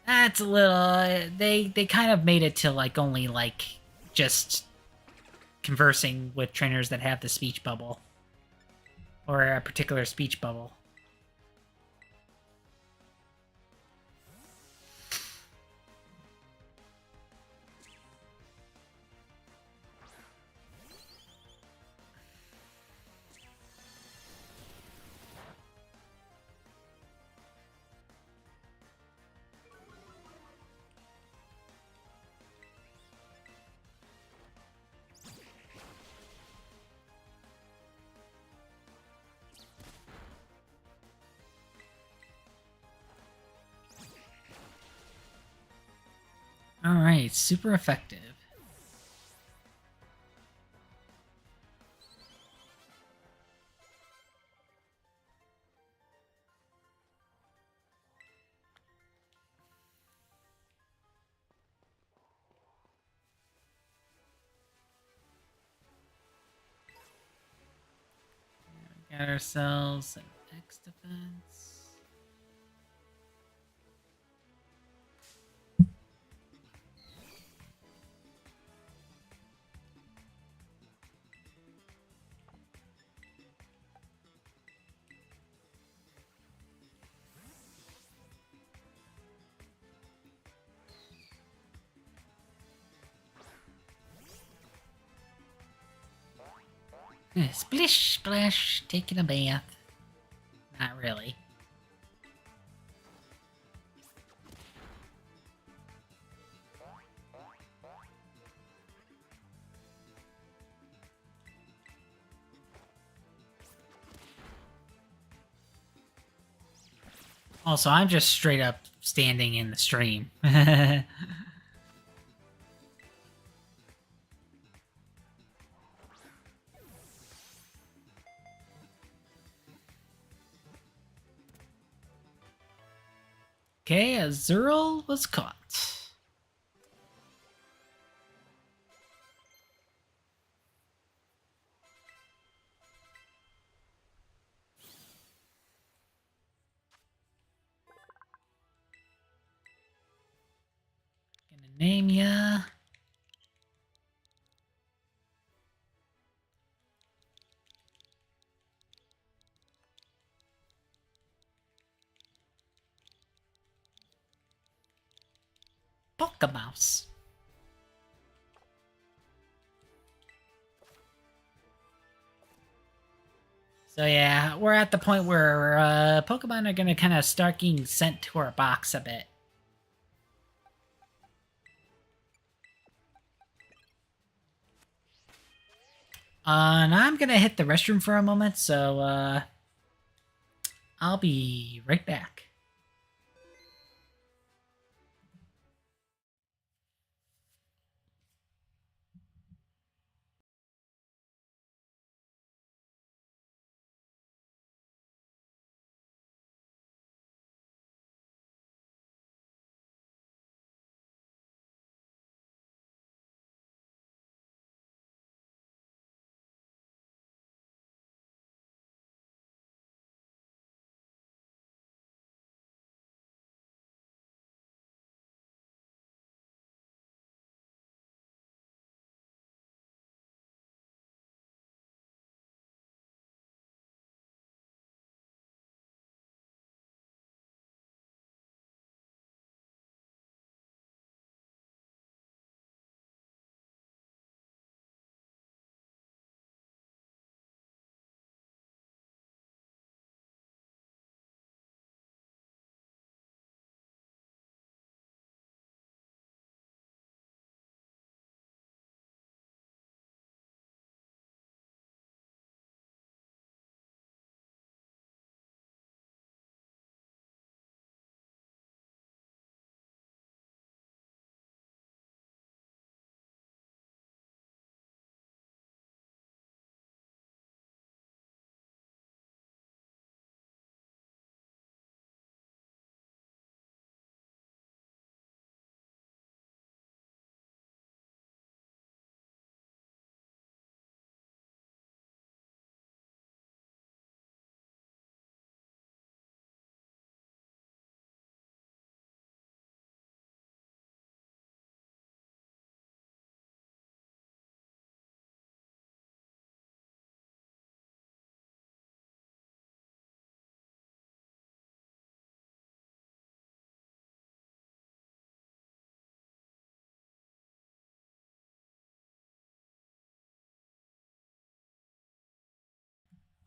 that's a little... They kind of made it to, like, only, like, just conversing with trainers that have the speech bubble. Or a particular speech bubble. Alright, super effective. We got ourselves an X defense. Splish splash, taking a bath. Not really. Also, I'm just straight up standing in the stream. Okay, Azurill was caught. Gonna name ya. Pokemouse. So yeah, we're at the point where Pokemon are gonna kind of start getting sent to our box a bit. And I'm gonna hit the restroom for a moment, so I'll be right back.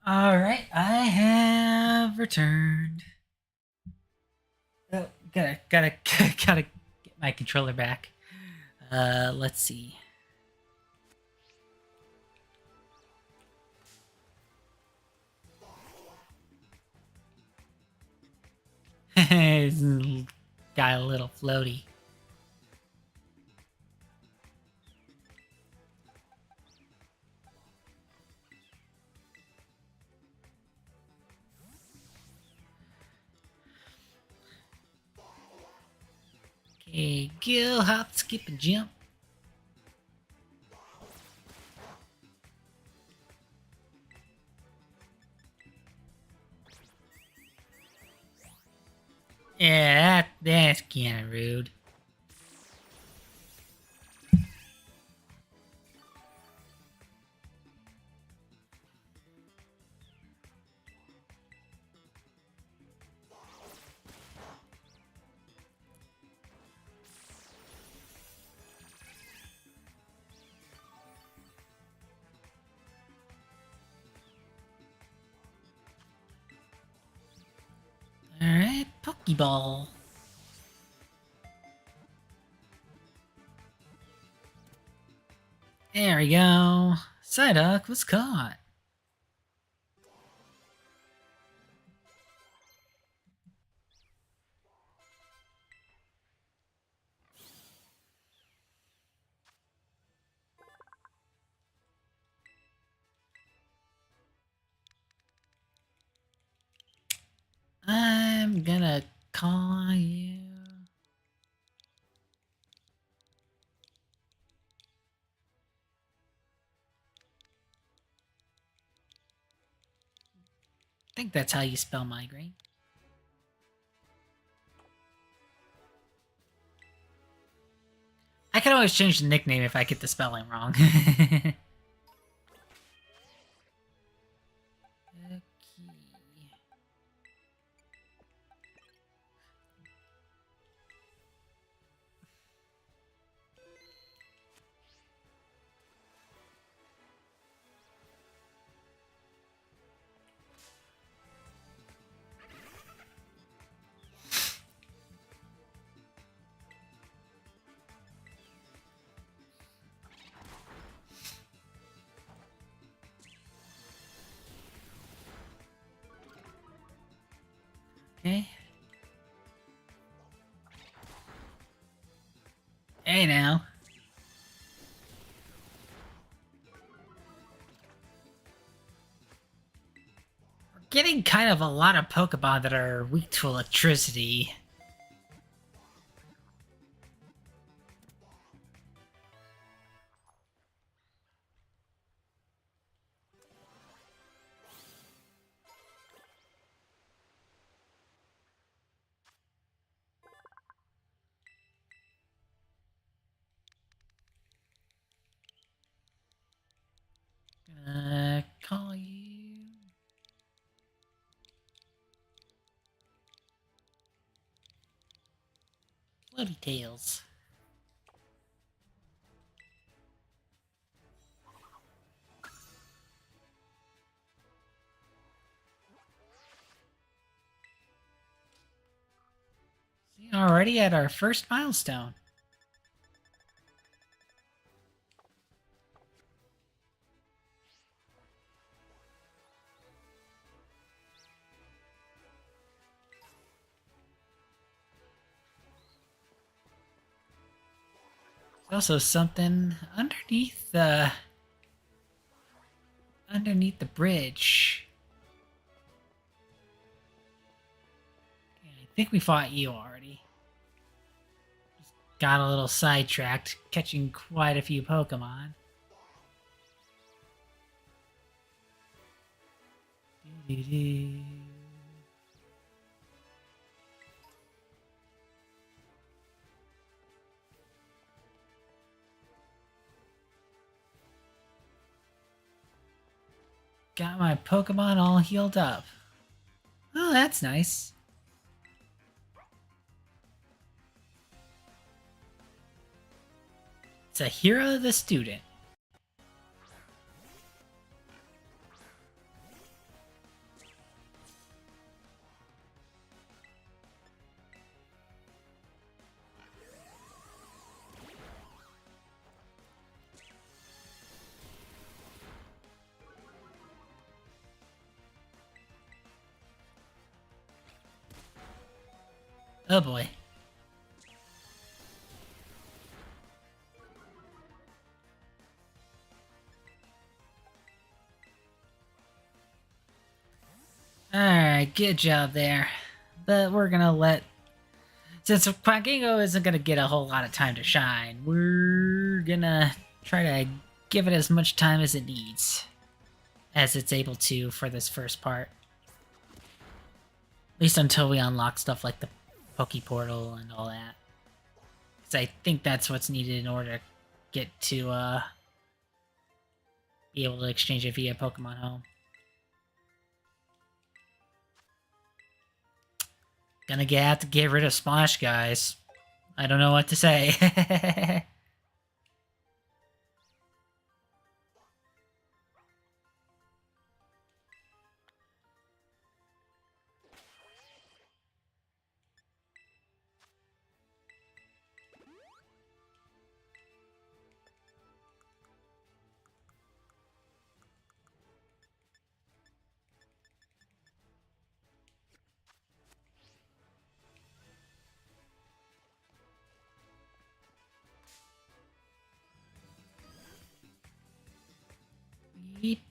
All right, I have returned. Oh, gotta get my controller back. Let's see. Got a little floaty. Okay, go, hop, skip, and jump. Yeah, that's kind of rude. Alright, Pokeball. There we go. Psyduck was caught. I'm gonna call you. I think that's how you spell migraine. I can always change the nickname if I get the spelling wrong. Okay. Okay. Hey now. We're getting kind of a lot of Pokemon that are weak to electricity. Gonna call you Floaty Tails. See, already at our first milestone. There's also something underneath the bridge. Okay, I think we fought you already. Just got a little sidetracked, catching quite a few Pokemon. Doo-doo-doo. Got my Pokemon all healed up. Oh, that's nice. It's a hero the student. Oh boy. Alright, good job there. But we're gonna let... Since Quagingo isn't gonna get a whole lot of time to shine, we're gonna try to give it as much time as it needs. As it's able to for this first part. At least until we unlock stuff like the Poke Portal and all that. Because I think that's what's needed in order to get to, be able to exchange it via Pokemon Home. Have to get rid of Splash, guys. I don't know what to say.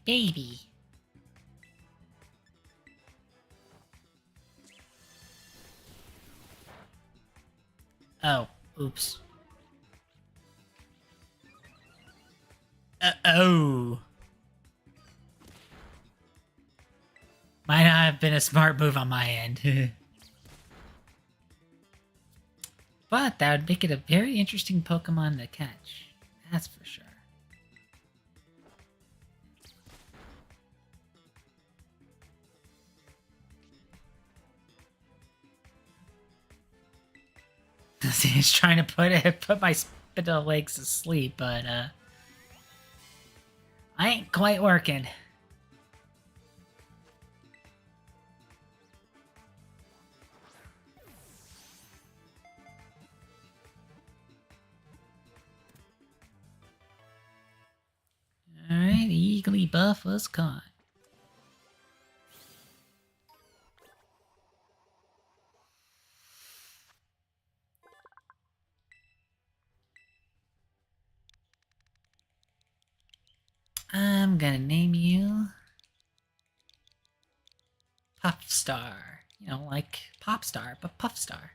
Baby. Oh, oops. Oh. Might not have been a smart move on my end. But that would make it a very interesting Pokemon to catch. That's for sure. He's trying to put my spindle legs to sleep, but I ain't quite working. Alright, the Eagly buff was caught. I'm gonna name you Puff Star. You know, like Pop Star, but Puff Star.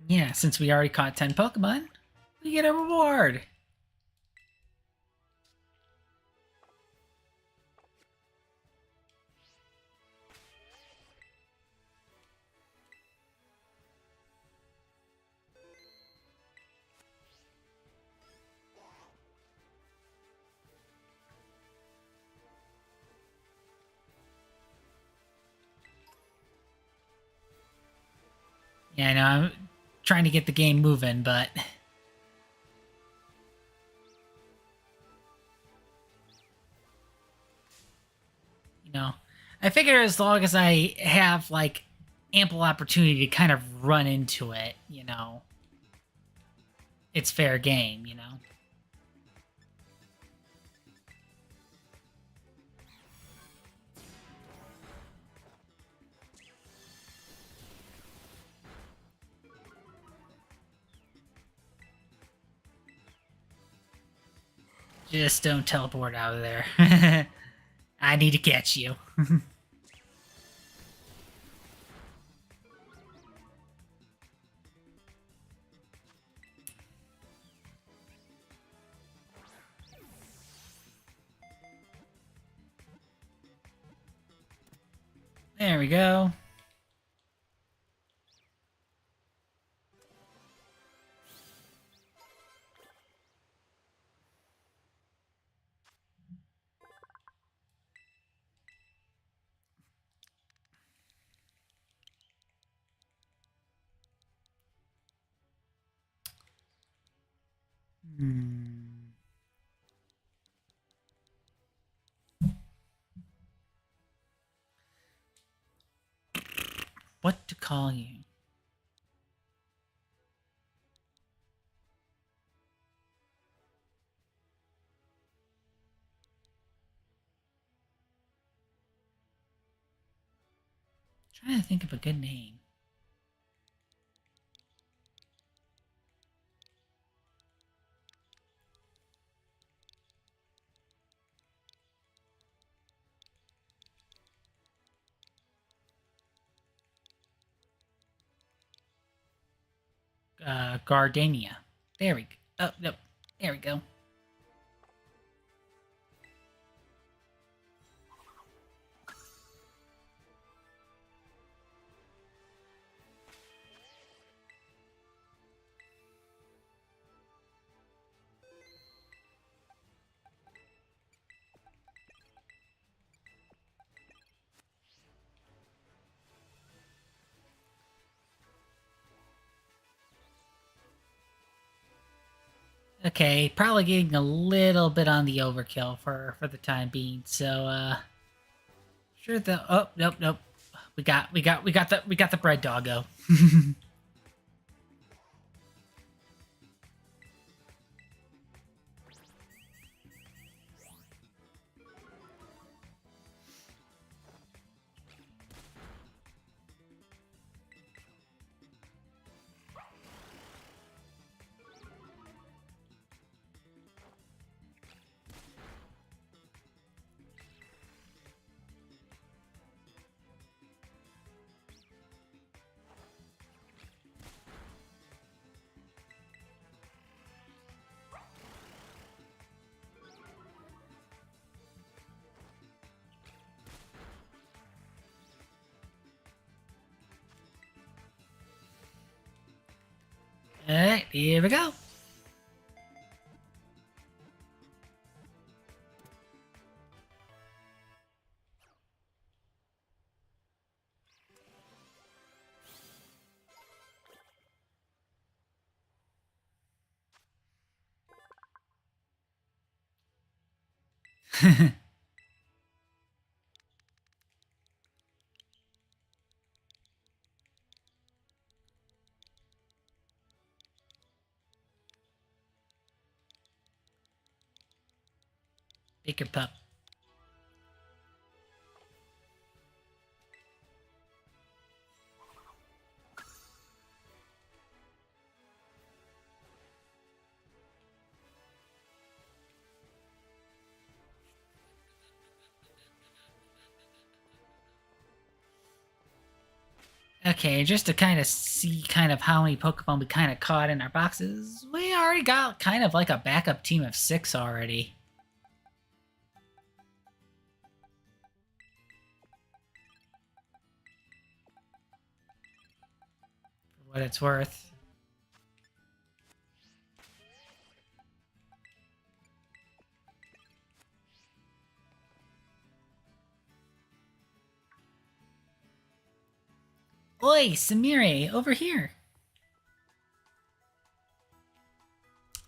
Yeah, since we already caught 10 Pokemon, we get a reward. Yeah, I know, I'm trying to get the game moving, but... You know, I figure as long as I have, like, ample opportunity to kind of run into it, you know, it's fair game, you know? Just don't teleport out of there. I need to catch you. There we go. Hmm. What to call you? Trying to think of a good name. Gardenia. There we go. Oh, no. There we go. Okay, probably getting a little bit on the overkill for the time being. So sure the oh nope. We got the bread doggo. Alright, here we go. Pick a pup. Okay, just to kind of see kind of how many Pokemon we kind of caught in our boxes, we already got kind of like a backup team of 6 already. For what it's worth. Oi, Samire, over here.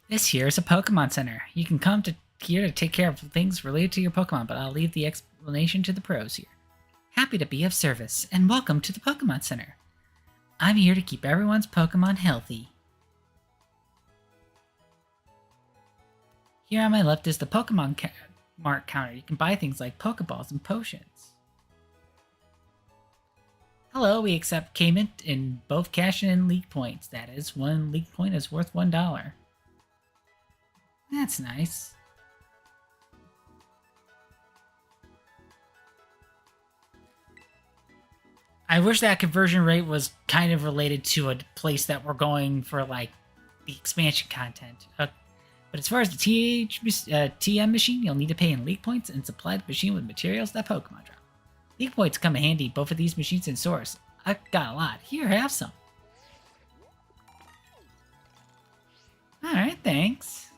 This here is a Pokemon Center. You can come to here to take care of things related to your Pokemon, but I'll leave the explanation to the pros here. Happy to be of service, and welcome to the Pokemon Center. I'm here to keep everyone's Pokemon healthy. Here on my left is the Pokemon Mart counter. You can buy things like Pokeballs and potions. Hello, we accept payment in both cash and league points. That is, 1 league point is worth $1. That's nice. I wish that conversion rate was kind of related to a place that we're going for, like, the expansion content. But as far as the TM machine, you'll need to pay in league points and supply the machine with materials that Pokemon drop. League points come in handy both of these machines and stores. I've got a lot. Here, have some. Alright, thanks.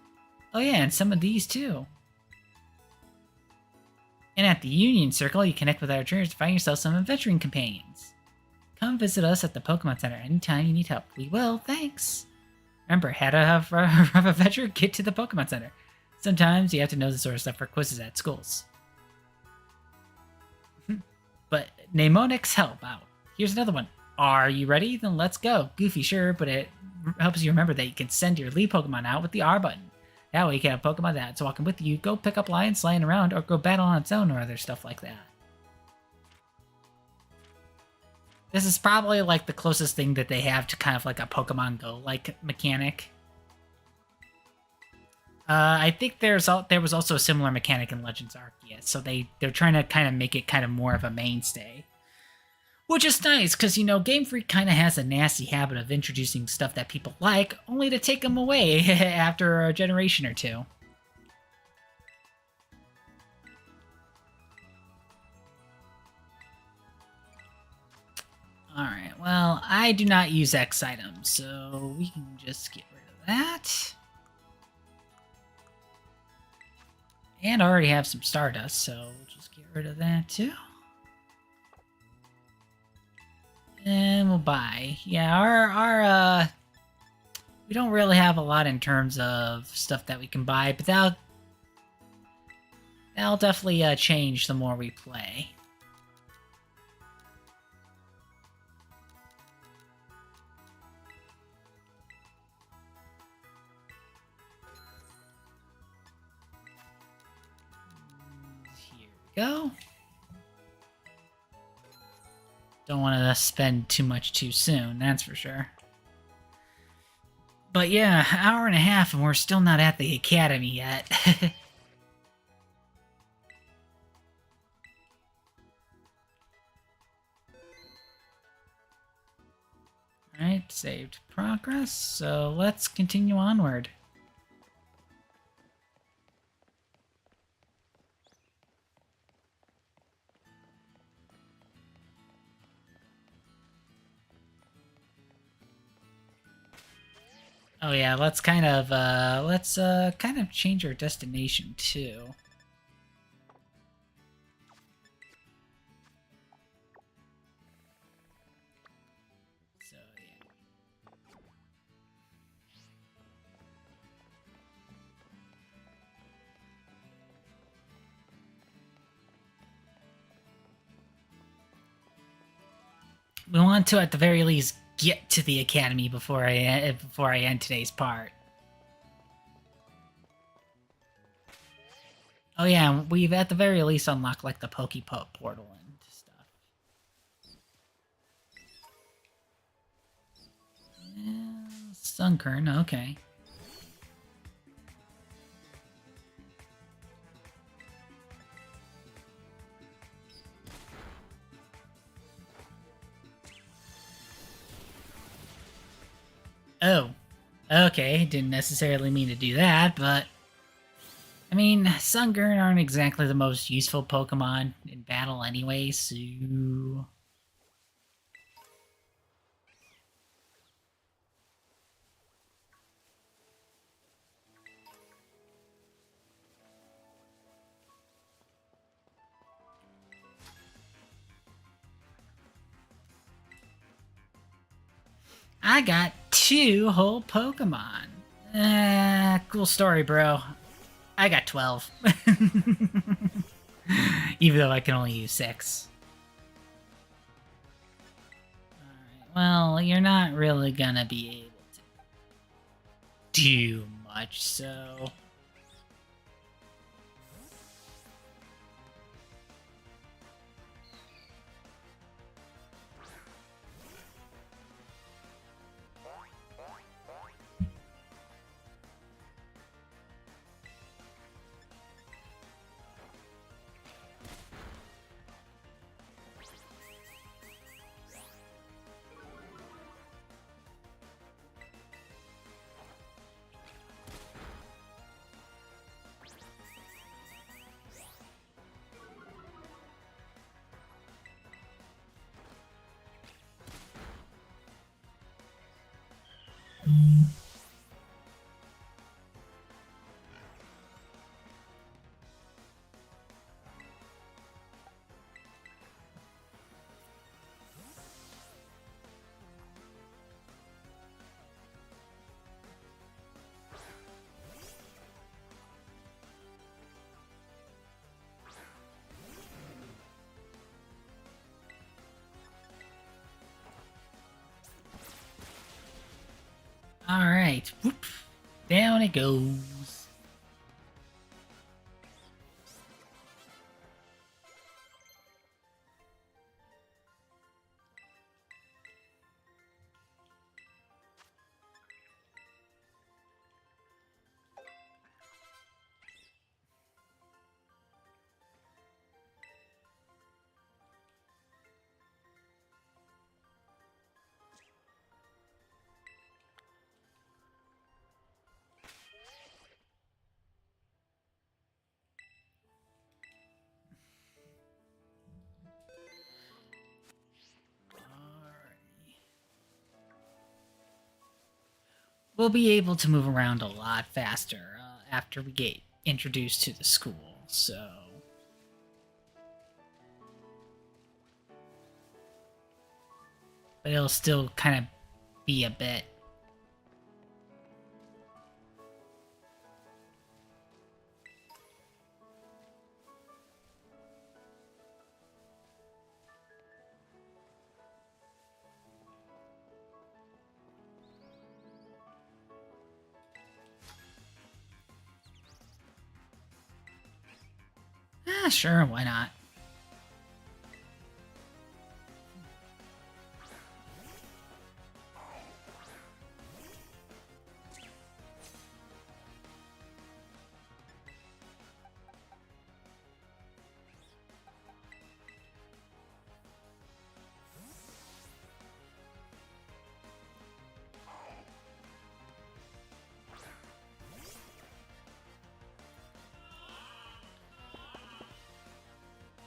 Oh yeah, and some of these too. And at the Union Circle, you connect with our trainers to find yourself some adventuring companions. Come visit us at the Pokemon Center anytime you need help. We will, thanks. Remember, how to have rough adventure? Get to the Pokemon Center. Sometimes you have to know the sort of stuff for quizzes at schools. But mnemonics help out. Here's another one. Are you ready? Then let's go. Goofy, sure, but it helps you remember that you can send your lead Pokemon out with the R button. That way you can have Pokemon that's walking with you, go pick up lions lying around, or go battle on its own, or other stuff like that. This is probably like the closest thing that they have to kind of like a Pokemon Go like mechanic. I think there was also a similar mechanic in Legends Arceus, so they're trying to kind of make it kind of more of a mainstay. Which is nice, because, you know, Game Freak kind of has a nasty habit of introducing stuff that people like, only to take them away after a generation or two. Alright, well, I do not use X items, so we can just get rid of that. And I already have some Stardust, so we'll just get rid of that too. And we'll buy. Yeah, we don't really have a lot in terms of stuff that we can buy, but that'll definitely change the more we play. Here we go. Don't want to spend too much too soon, that's for sure. But yeah, hour and a half and we're still not at the academy yet. Alright, saved progress, so let's continue onward. Oh yeah, let's kind of change our destination too. So yeah. We want to, at the very least, get to the academy before I end today's part. Oh yeah, we've at the very least unlocked like the Pokepop portal and stuff. Sunkern, okay. Oh, okay. Didn't necessarily mean to do that, but I mean, Sungurn aren't exactly the most useful Pokemon in battle anyway, so I got 2 whole Pokemon. Cool story, bro. I got 12. Even though I can only use 6. Alright, well, you're not really gonna be able to do much, so... Alright, whoop. Down it goes. We'll be able to move around a lot faster after we get introduced to the school, so... But it'll still kind of be a bit... sure, why not?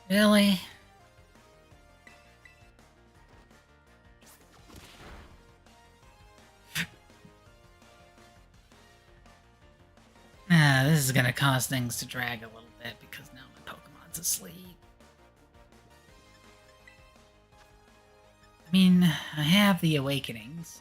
Really? This is gonna cause things to drag a little bit because now my Pokemon's asleep. I mean, I have the Awakenings.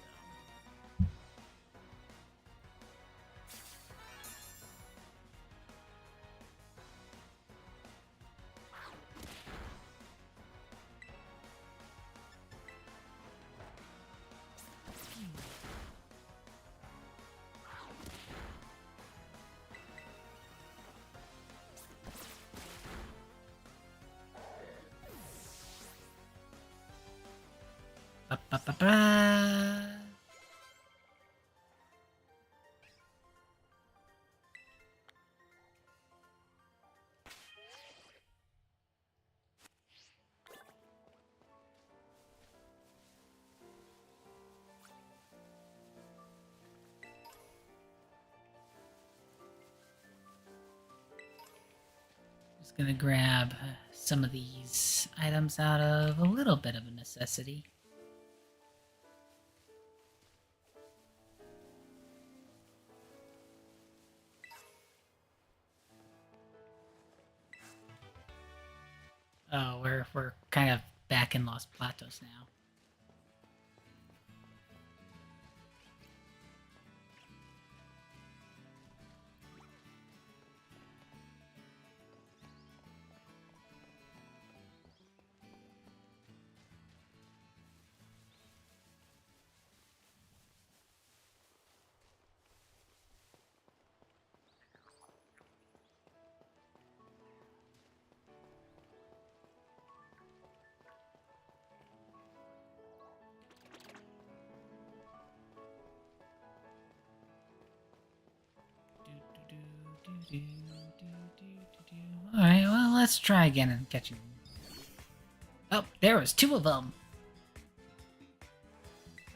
Ba, ba, ba, ba. gonna grab some of these items out of a little bit of a necessity. Oh, we're kind of back in Lost Plateaus now. Alright, well, let's try again and catch him. Oh, there was two of them.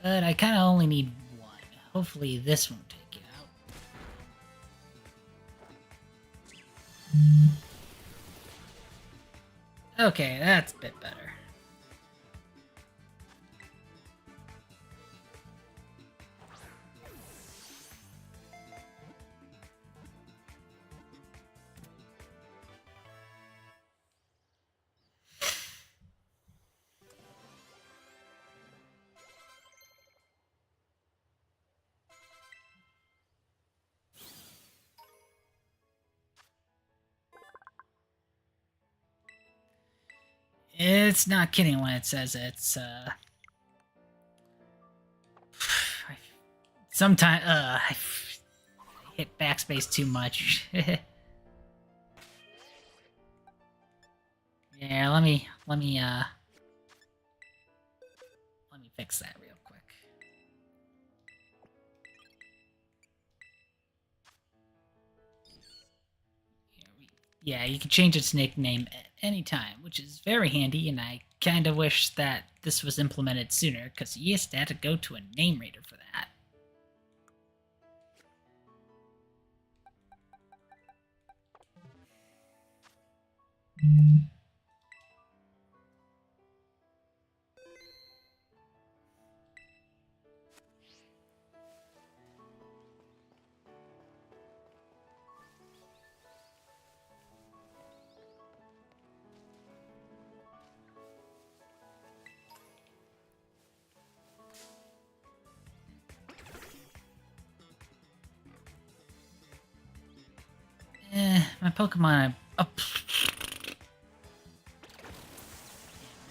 But I kind of only need one. Hopefully this won't take it out. Okay, that's a bit better. It's not kidding when it says it's, sometimes, I hit backspace too much. Yeah, let me fix that real quick. Yeah, you can change its nickname at any time, which is very handy, and I kind of wish that this was implemented sooner, because you used to have to go to a name rater for that. My Pokemon... Oh.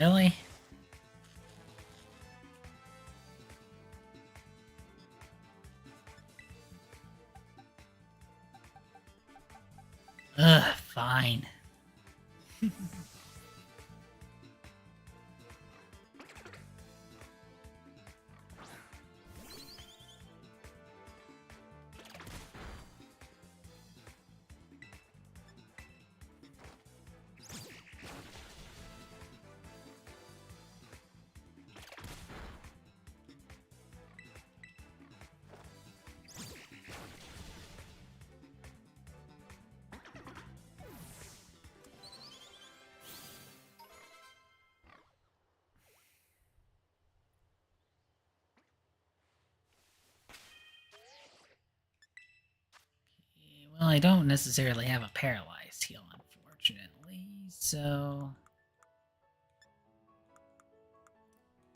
Really? Ugh, fine. Well, I don't necessarily have a paralyzed heal, unfortunately, so...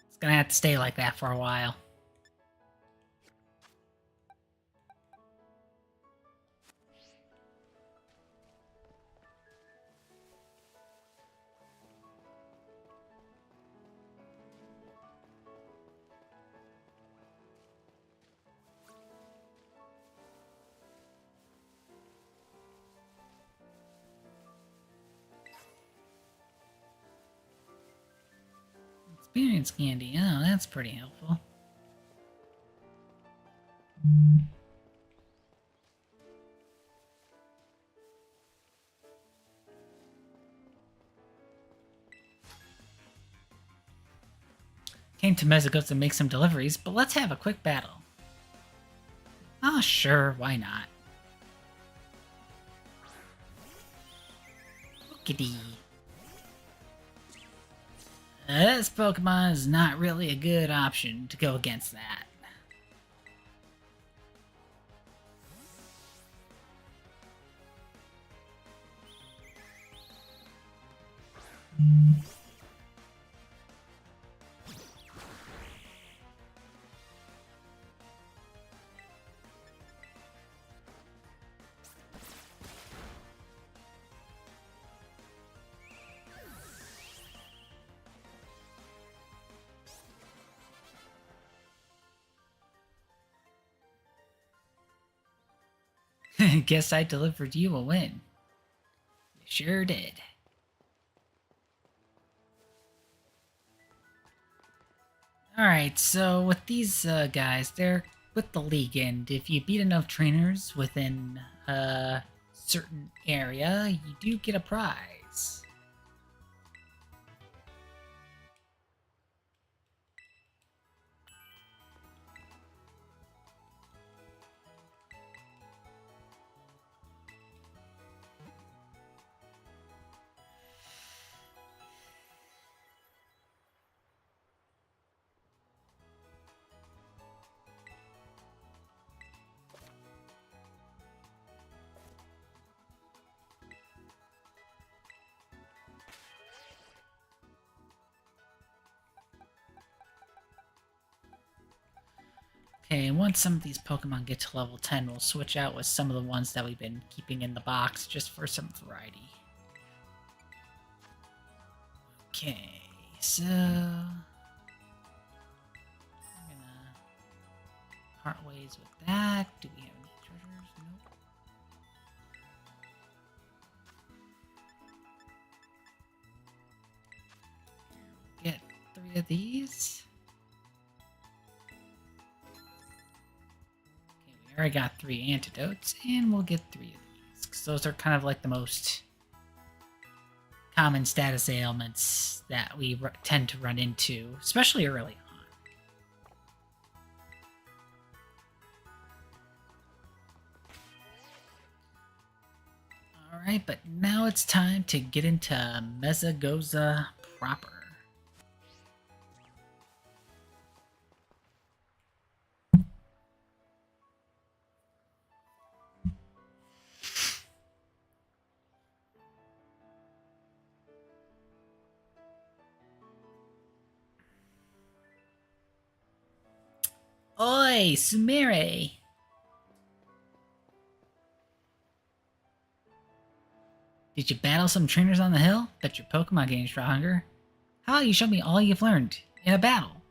It's gonna have to stay like that for a while. Experience candy. Oh, that's pretty helpful. Came to Mexico to make some deliveries, but let's have a quick battle. Oh, sure, why not? Rockety. This Pokemon is not really a good option to go against that. Guess I delivered you a win. You sure did. Alright, so with these guys, they're with the league, and if you beat enough trainers within a certain area, you do get a prize. Okay, and once some of these Pokemon get to level 10, we'll switch out with some of the ones that we've been keeping in the box just for some variety. Okay, so I'm gonna part ways with that. Do we have any treasures? Nope. Get 3 of these. Okay, we already got 3 antidotes, and we'll get 3 of these, because those are kind of like the most common status ailments that we tend to run into, especially early on. Alright, but now it's time to get into Mesagoza proper. Oi, Sumire! Did you battle some trainers on the hill? Bet your Pokemon getting stronger. How about you show me all you've learned in a battle?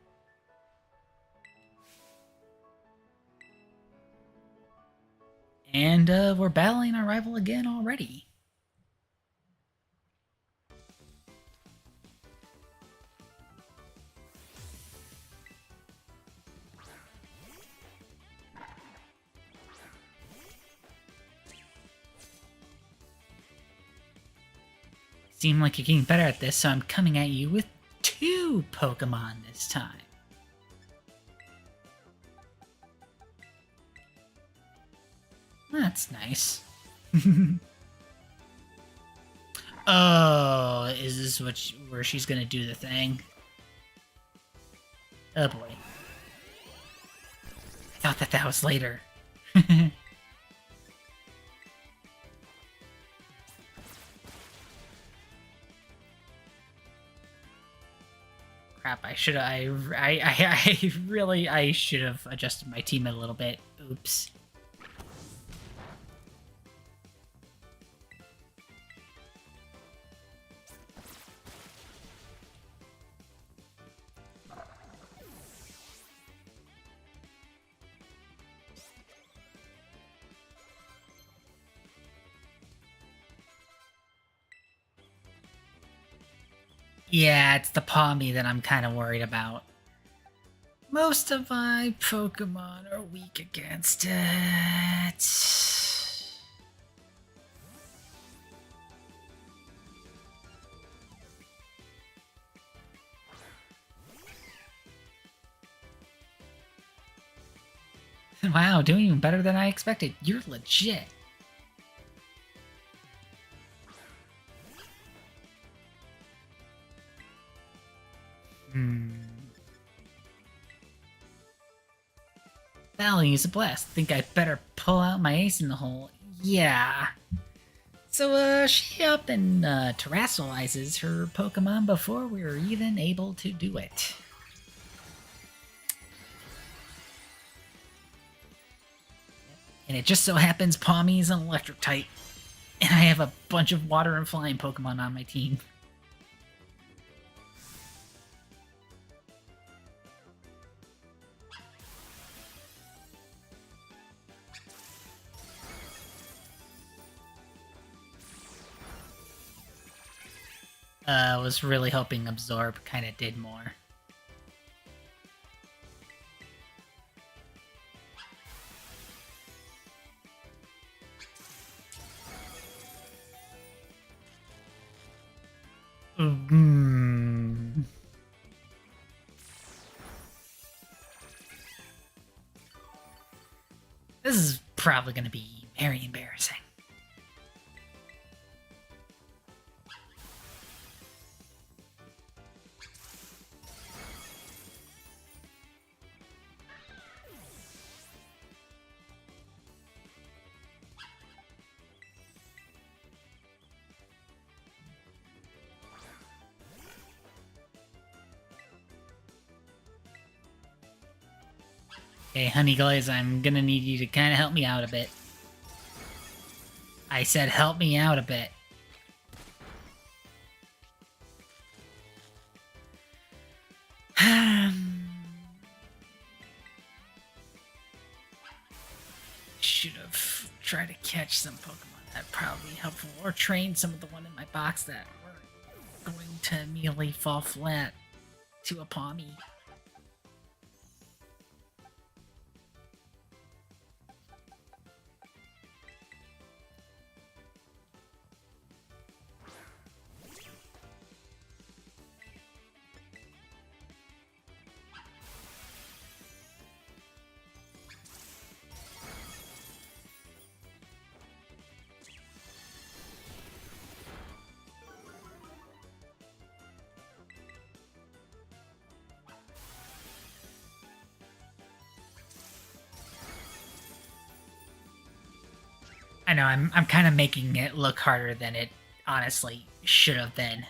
And we're battling our rival again already. Seem like you're getting better at this, so I'm coming at you with 2 Pokemon this time. That's nice. Oh, is this where she's gonna do the thing? Oh boy. I thought that was later. Crap, I should have, I should have adjusted my team a little bit. Oops. Yeah, it's the Palmy that I'm kind of worried about. Most of my Pokemon are weak against it. Wow, doing even better than I expected. You're legit. Hmm. Battling is a blast. Think I better pull out my ace in the hole. Yeah. So, she up and terrestrializes her Pokemon before we were even able to do it. And it just so happens Pawmi is an electric type. And I have a bunch of water and flying Pokemon on my team. Was really hoping Absorb kind of did more. Mm. This is probably going to be very embarrassing. Okay, Honey Glaze, I'm gonna need you to kind of help me out a bit. I said help me out a bit. Should have tried to catch some Pokemon. That'd probably be helpful. Or train some of the one in my box that weren't going to immediately fall flat to a Pawmi. I know, I'm kind of making it look harder than it honestly should have been.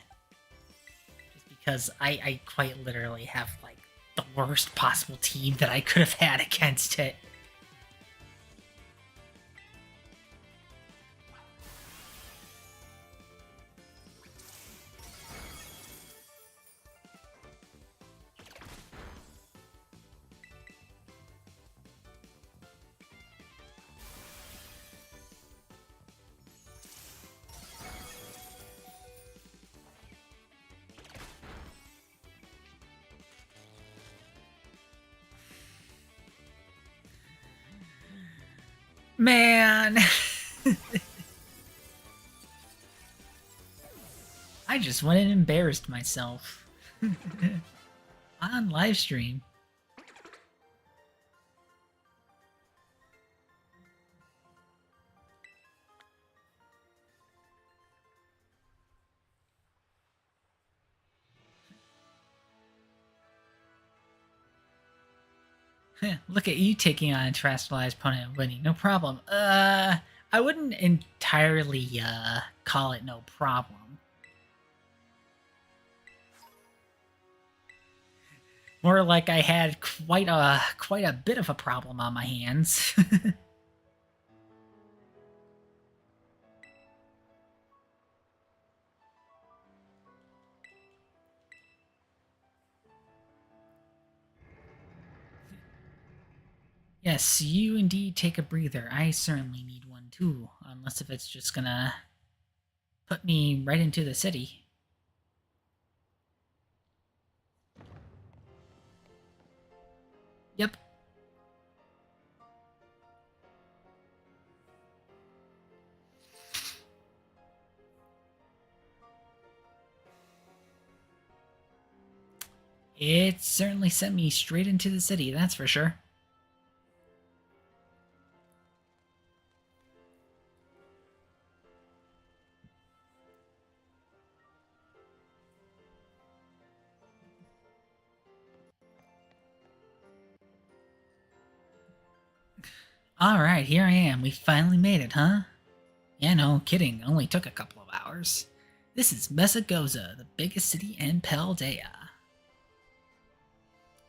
Just because I quite literally have, like, the worst possible team that I could have had against it. Man! I just went and embarrassed myself. On live stream. Look at you taking on a terrestrialized opponent and winning. No problem. I wouldn't entirely, call it no problem. More like I had quite a bit of a problem on my hands. Yes, you indeed take a breather. I certainly need one too, unless if it's just gonna put me right into the city. Yep. It certainly sent me straight into the city, that's for sure. Alright, here I am. We finally made it, huh? Yeah, no kidding. Only took a couple of hours. This is Mesagoza, the biggest city in Paldea.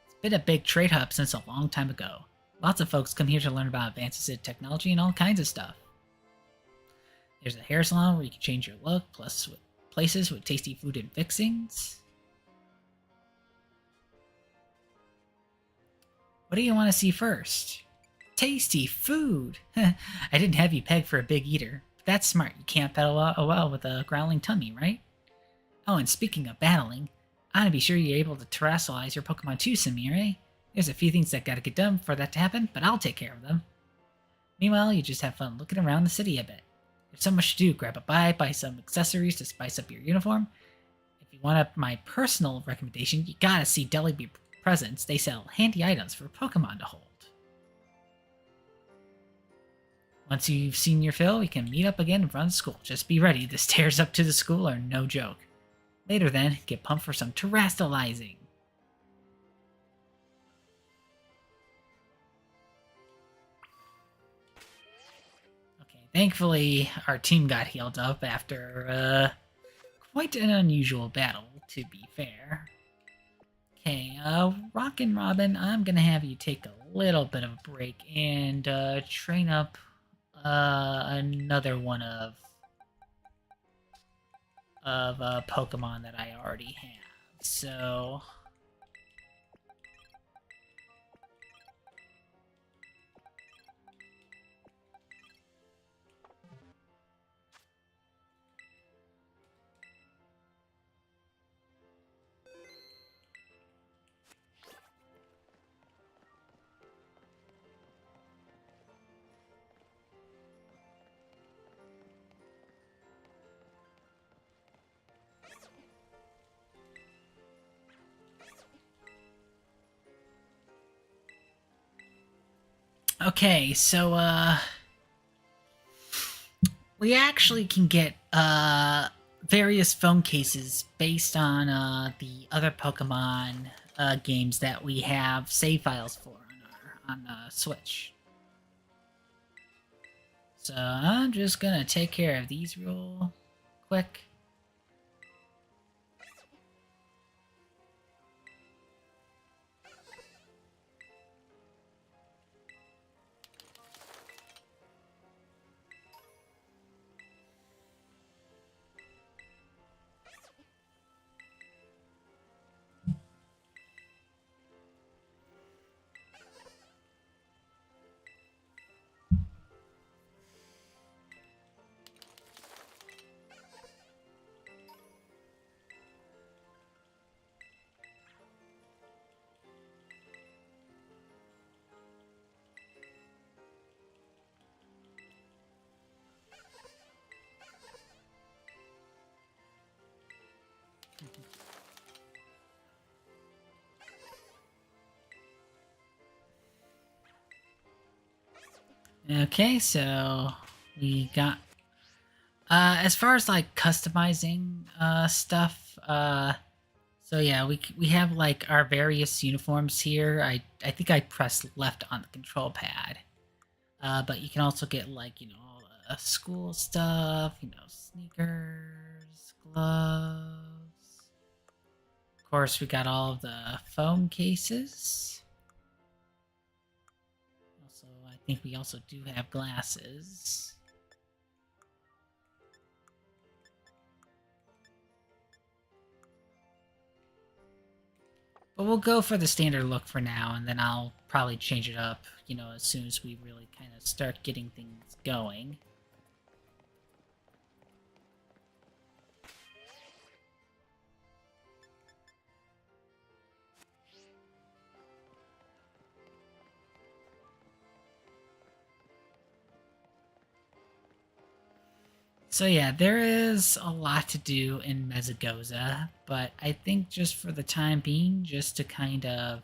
It's been a big trade hub since a long time ago. Lots of folks come here to learn about advances in technology and all kinds of stuff. There's a hair salon where you can change your look, plus with places with tasty food and fixings. What do you want to see first? Tasty food! I didn't have you pegged for a big eater. But that's smart. You can't battle well with a growling tummy, right? Oh, and speaking of battling, I want to be sure you're able to terrestrialize your Pokemon too, Samire. There's a few things that gotta get done for that to happen, but I'll take care of them. Meanwhile, you just have fun looking around the city a bit. There's so much to do. Grab a bite, buy some accessories to spice up your uniform. If you want my personal recommendation, you gotta see Delibee Presents. They sell handy items for Pokemon to hold. Once you've seen your fill, we can meet up again in front of the school. Just be ready. The stairs up to the school are no joke. Later then, get pumped for some terrestrializing. Okay, thankfully our team got healed up after quite an unusual battle, to be fair. Okay, Rockin' Robin, I'm gonna have you take a little bit of a break and train up another one of Pokemon that I already have. So okay, so we actually can get various phone cases based on the other Pokemon games that we have save files for on Switch. So I'm just gonna take care of these real quick. Okay, so we got as far as like customizing stuff, so yeah, we have like our various uniforms here. I think I pressed left on the control pad. But you can also get like, you know, all the school stuff, you know, sneakers, gloves. Of course, we got all of the phone cases. Also, I think we also do have glasses. But we'll go for the standard look for now, and then I'll probably change it up, you know, as soon as we really kind of start getting things going. So yeah, there is a lot to do in Mesagoza, but I think just for the time being, just to kind of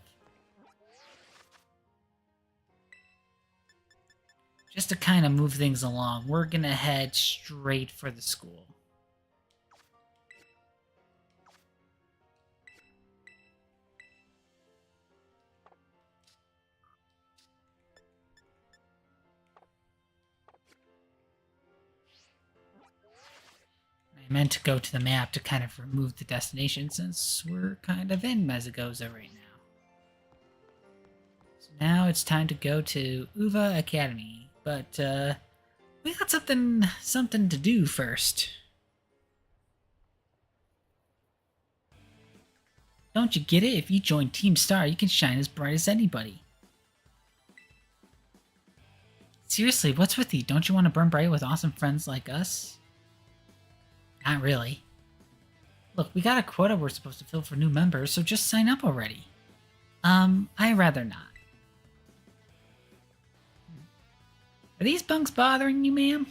move things along, we're gonna head straight for the school. I meant to go to the map to kind of remove the destination since we're kind of in Mezagoza right now. So now it's time to go to Uva Academy, but we got something to do first. Don't you get it? If you join Team Star, you can shine as bright as anybody. Seriously, what's with you? Don't you want to burn bright with awesome friends like us? Not really. Look, we got a quota we're supposed to fill for new members, so just sign up already. I'd rather not. Are these bunks bothering you, ma'am?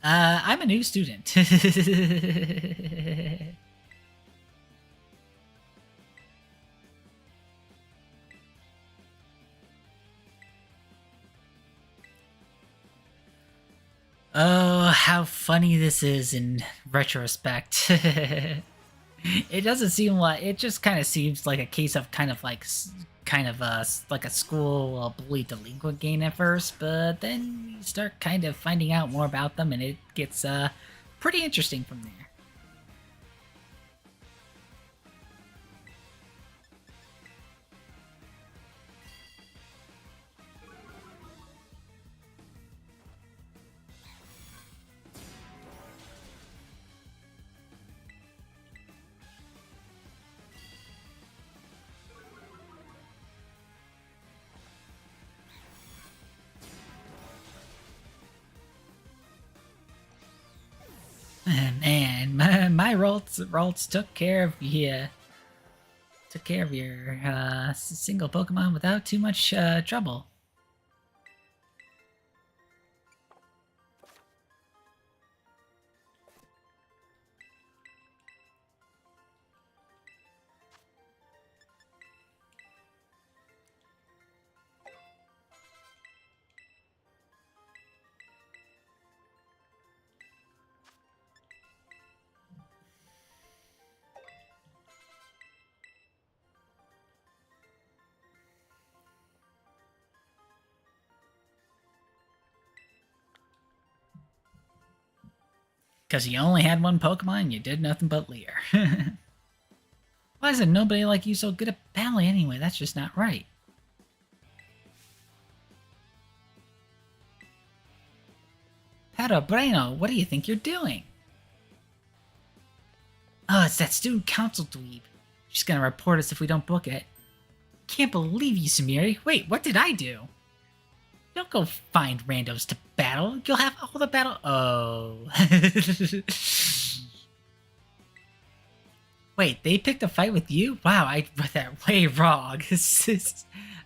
I'm a new student. Oh, how funny this is in retrospect. It doesn't seem like it just kind of seems like a case of kind of like like a school bully delinquent game at first, but then you start kind of finding out more about them, and it gets pretty interesting from there. Man, my Ralts took care of you. Took care of your single Pokemon without too much trouble. Because you only had one Pokemon and you did nothing but leer. Why is it nobody like you so good at battling anyway? That's just not right. Pato Breno, what do you think you're doing? Oh, it's that student council dweeb. She's gonna report us if we don't book it. Can't believe you, Samiri. Wait, what did I do? Don't go find randos to battle. You'll have all the battle. Oh. Wait, they picked a fight with you? Wow, I read that way wrong.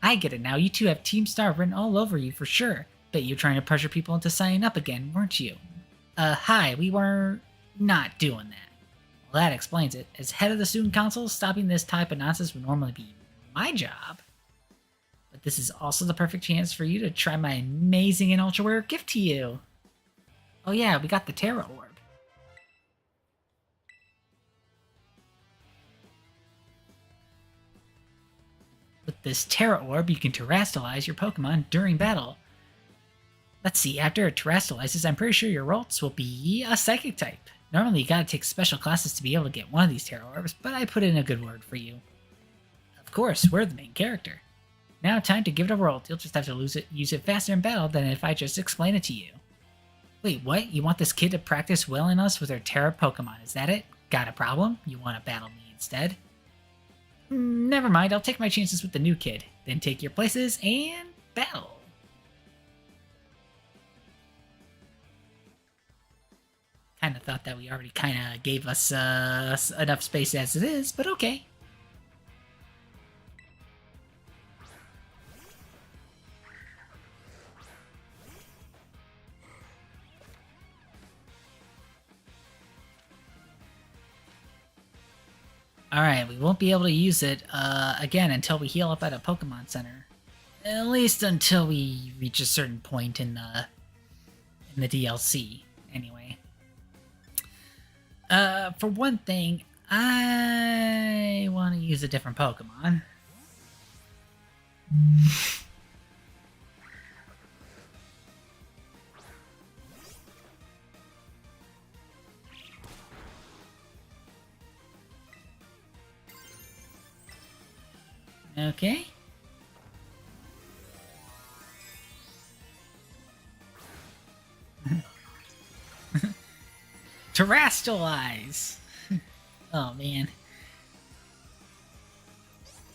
I get it now. You two have Team Star written all over you for sure. Bet you're trying to pressure people into signing up again, weren't you? Hi, we were not doing that. Well, that explains it. As head of the student council, stopping this type of nonsense would normally be my job. But this is also the perfect chance for you to try my amazing and ultra rare gift to you. Oh yeah, we got the Terra Orb. With this Terra Orb, you can terrestrialize your Pokemon during battle. Let's see, after it terrestrializes, I'm pretty sure your Ralts will be a Psychic type. Normally you gotta take special classes to be able to get one of these Terra Orbs, but I put in a good word for you. Of course, we're the main character. Now time to give it a Ralt. You'll just have to use it faster in battle than if I just explain it to you. Wait, what? You want this kid to practice wailing us with her Terra Pokemon, is that it? Got a problem? You want to battle me instead? Never mind, I'll take my chances with the new kid. Then take your places and battle. Kinda thought that we already kinda gave us enough space as it is, but okay. Alright, we won't be able to use it again until we heal up at a Pokemon Center. At least until we reach a certain point in the DLC, anyway. For one thing, I want to use a different Pokemon. Okay. Terrestrialize! Oh, man.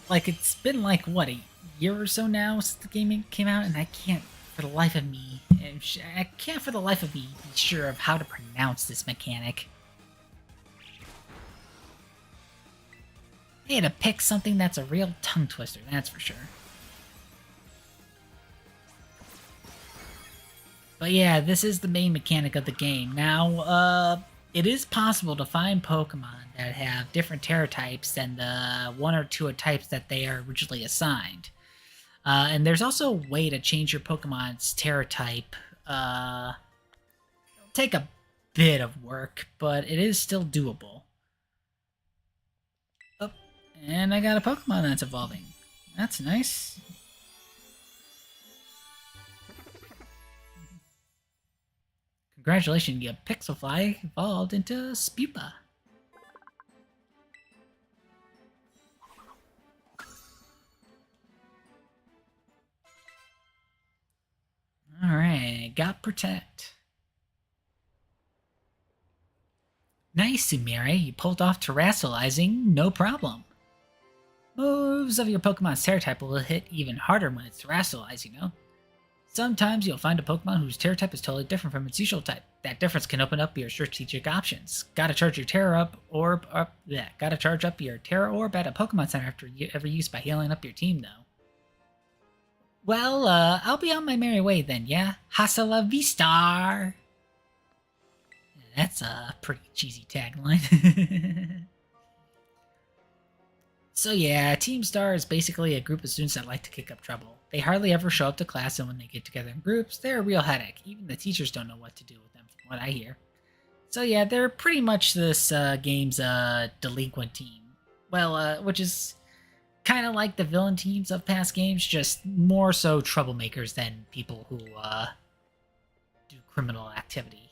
Like, it's been like, what, a year or so now since the game came out, and I can't for the life of me, I can't for the life of me be sure of how to pronounce this mechanic. They had to pick something that's a real tongue twister, that's for sure. But yeah, this is the main mechanic of the game. Now, it is possible to find Pokemon that have different Terra types than the one or two types that they are originally assigned. And there's also a way to change your Pokemon's Terra type. It'll take a bit of work, but it is still doable. Oh, and I got a Pokemon that's evolving. That's nice. Congratulations, your Pixelfly evolved into Spupa. Alright, got Protect. Nice, Sumire. You pulled off Terrestrializing, no problem. Moves of your Pokemon's Terra type will hit even harder when it's Terrestrialized, you know? Sometimes you'll find a Pokemon whose Terra type is totally different from its usual type. That difference can open up your strategic options. Gotta charge your Terra Orb up. Yeah, gotta charge up your Terra Orb at a Pokemon Center after every use by healing up your team, though. Well, I'll be on my merry way then, yeah? Hasta la vista! That's a pretty cheesy tagline. So yeah, Team Star is basically a group of students that like to kick up trouble. They hardly ever show up to class, and when they get together in groups, they're a real headache. Even the teachers don't know what to do with them, from what I hear. So yeah, they're pretty much this game's delinquent team. Well, which is kind of like the villain teams of past games, just more so troublemakers than people who do criminal activity.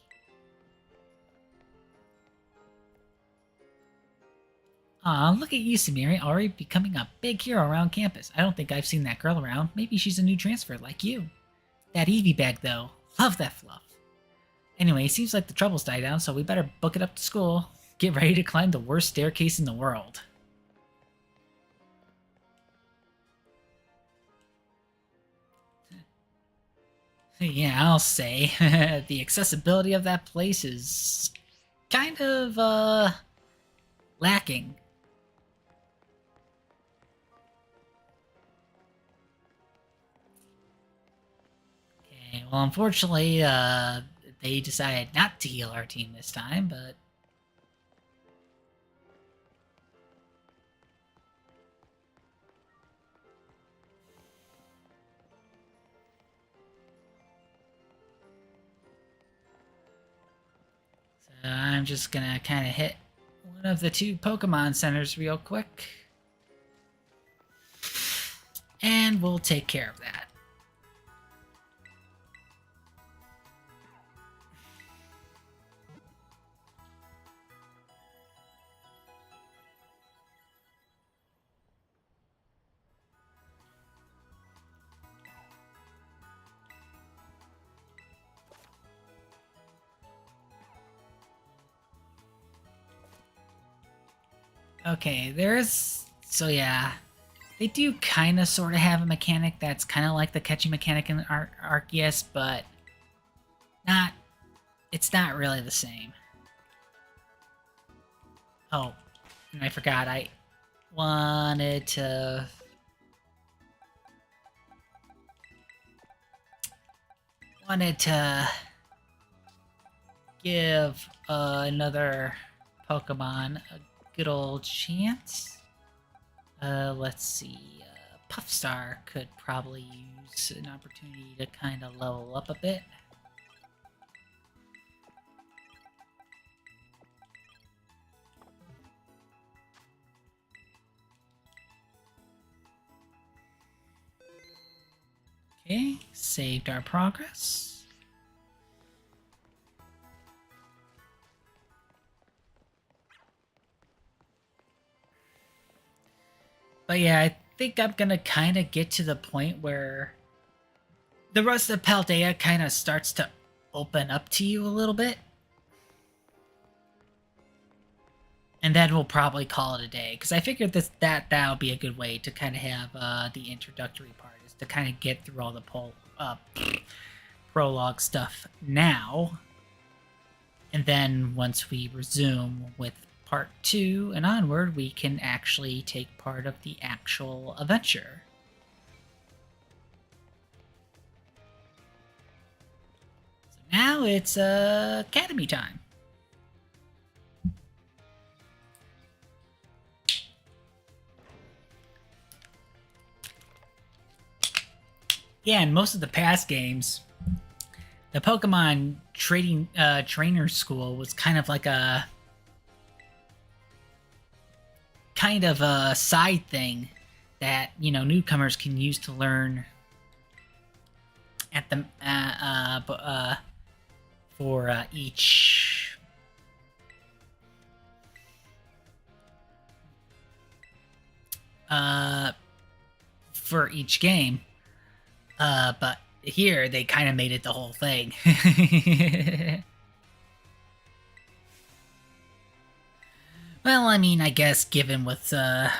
Aw, look at you, Sumire, already becoming a big hero around campus. I don't think I've seen that girl around. Maybe she's a new transfer, like you. That Eevee bag, though. Love that fluff. Anyway, seems like the trouble's died down, so we better book it up to school. Get ready to climb the worst staircase in the world. Yeah, I'll say. The accessibility of that place is kind of, lacking. Okay, well, unfortunately, they decided not to heal our team this time, but... So I'm just gonna kind of hit one of the two Pokemon centers real quick. And we'll take care of that. Okay, there's... So yeah, they do kind of sort of have a mechanic that's kind of like the catching mechanic in Arceus, but not... It's not really the same. Oh, and I forgot, I wanted to... give another Pokemon a good old chance. Let's see. Puffstar could probably use an opportunity to kind of level up a bit. Okay, saved our progress. But yeah, I think I'm gonna kind of get to the point where the rest of Paldea kind of starts to open up to you a little bit. And then we'll probably call it a day, because I figured that would be a good way to kind of have the introductory part, is to kind of get through all the prologue stuff now. And then once we resume with part 2 and onward, we can actually take part of the actual adventure. So now it's Academy time. Yeah, in most of the past games, the Pokemon trainer school was kind of like a side thing that, you know, newcomers can use to learn at the for each game. But here they kind of made it the whole thing. Well, I mean, I guess given with the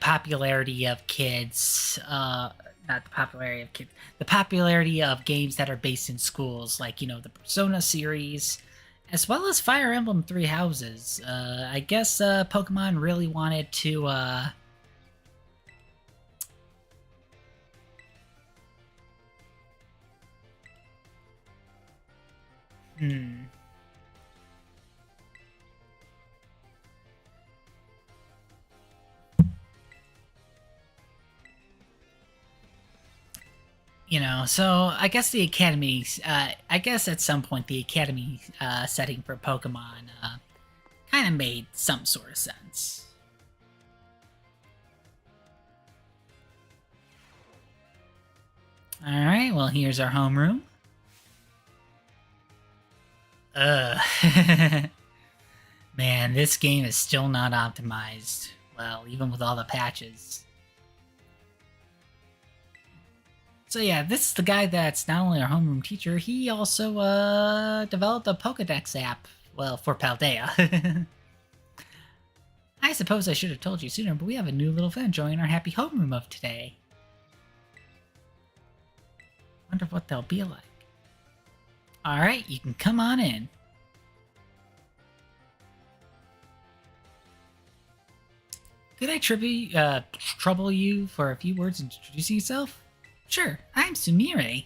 popularity of kids, not the popularity of kids, the popularity of games that are based in schools, like, you know, the Persona series, as well as Fire Emblem Three Houses, I guess Pokemon really wanted to You know, so I guess the Academy, I guess at some point the Academy setting for Pokemon kind of made some sort of sense. Alright, well, here's our homeroom. Man, this game is still not optimized. Well, even with all the patches. So yeah, this is the guy that's not only our homeroom teacher, he also developed a Pokedex app, well, for Paldea. I suppose I should have told you sooner, but we have a new little friend joining our happy homeroom of today. Wonder what they'll be like. Alright, you can come on in. Could I trouble you for a few words introducing yourself? Sure, I'm Sumire.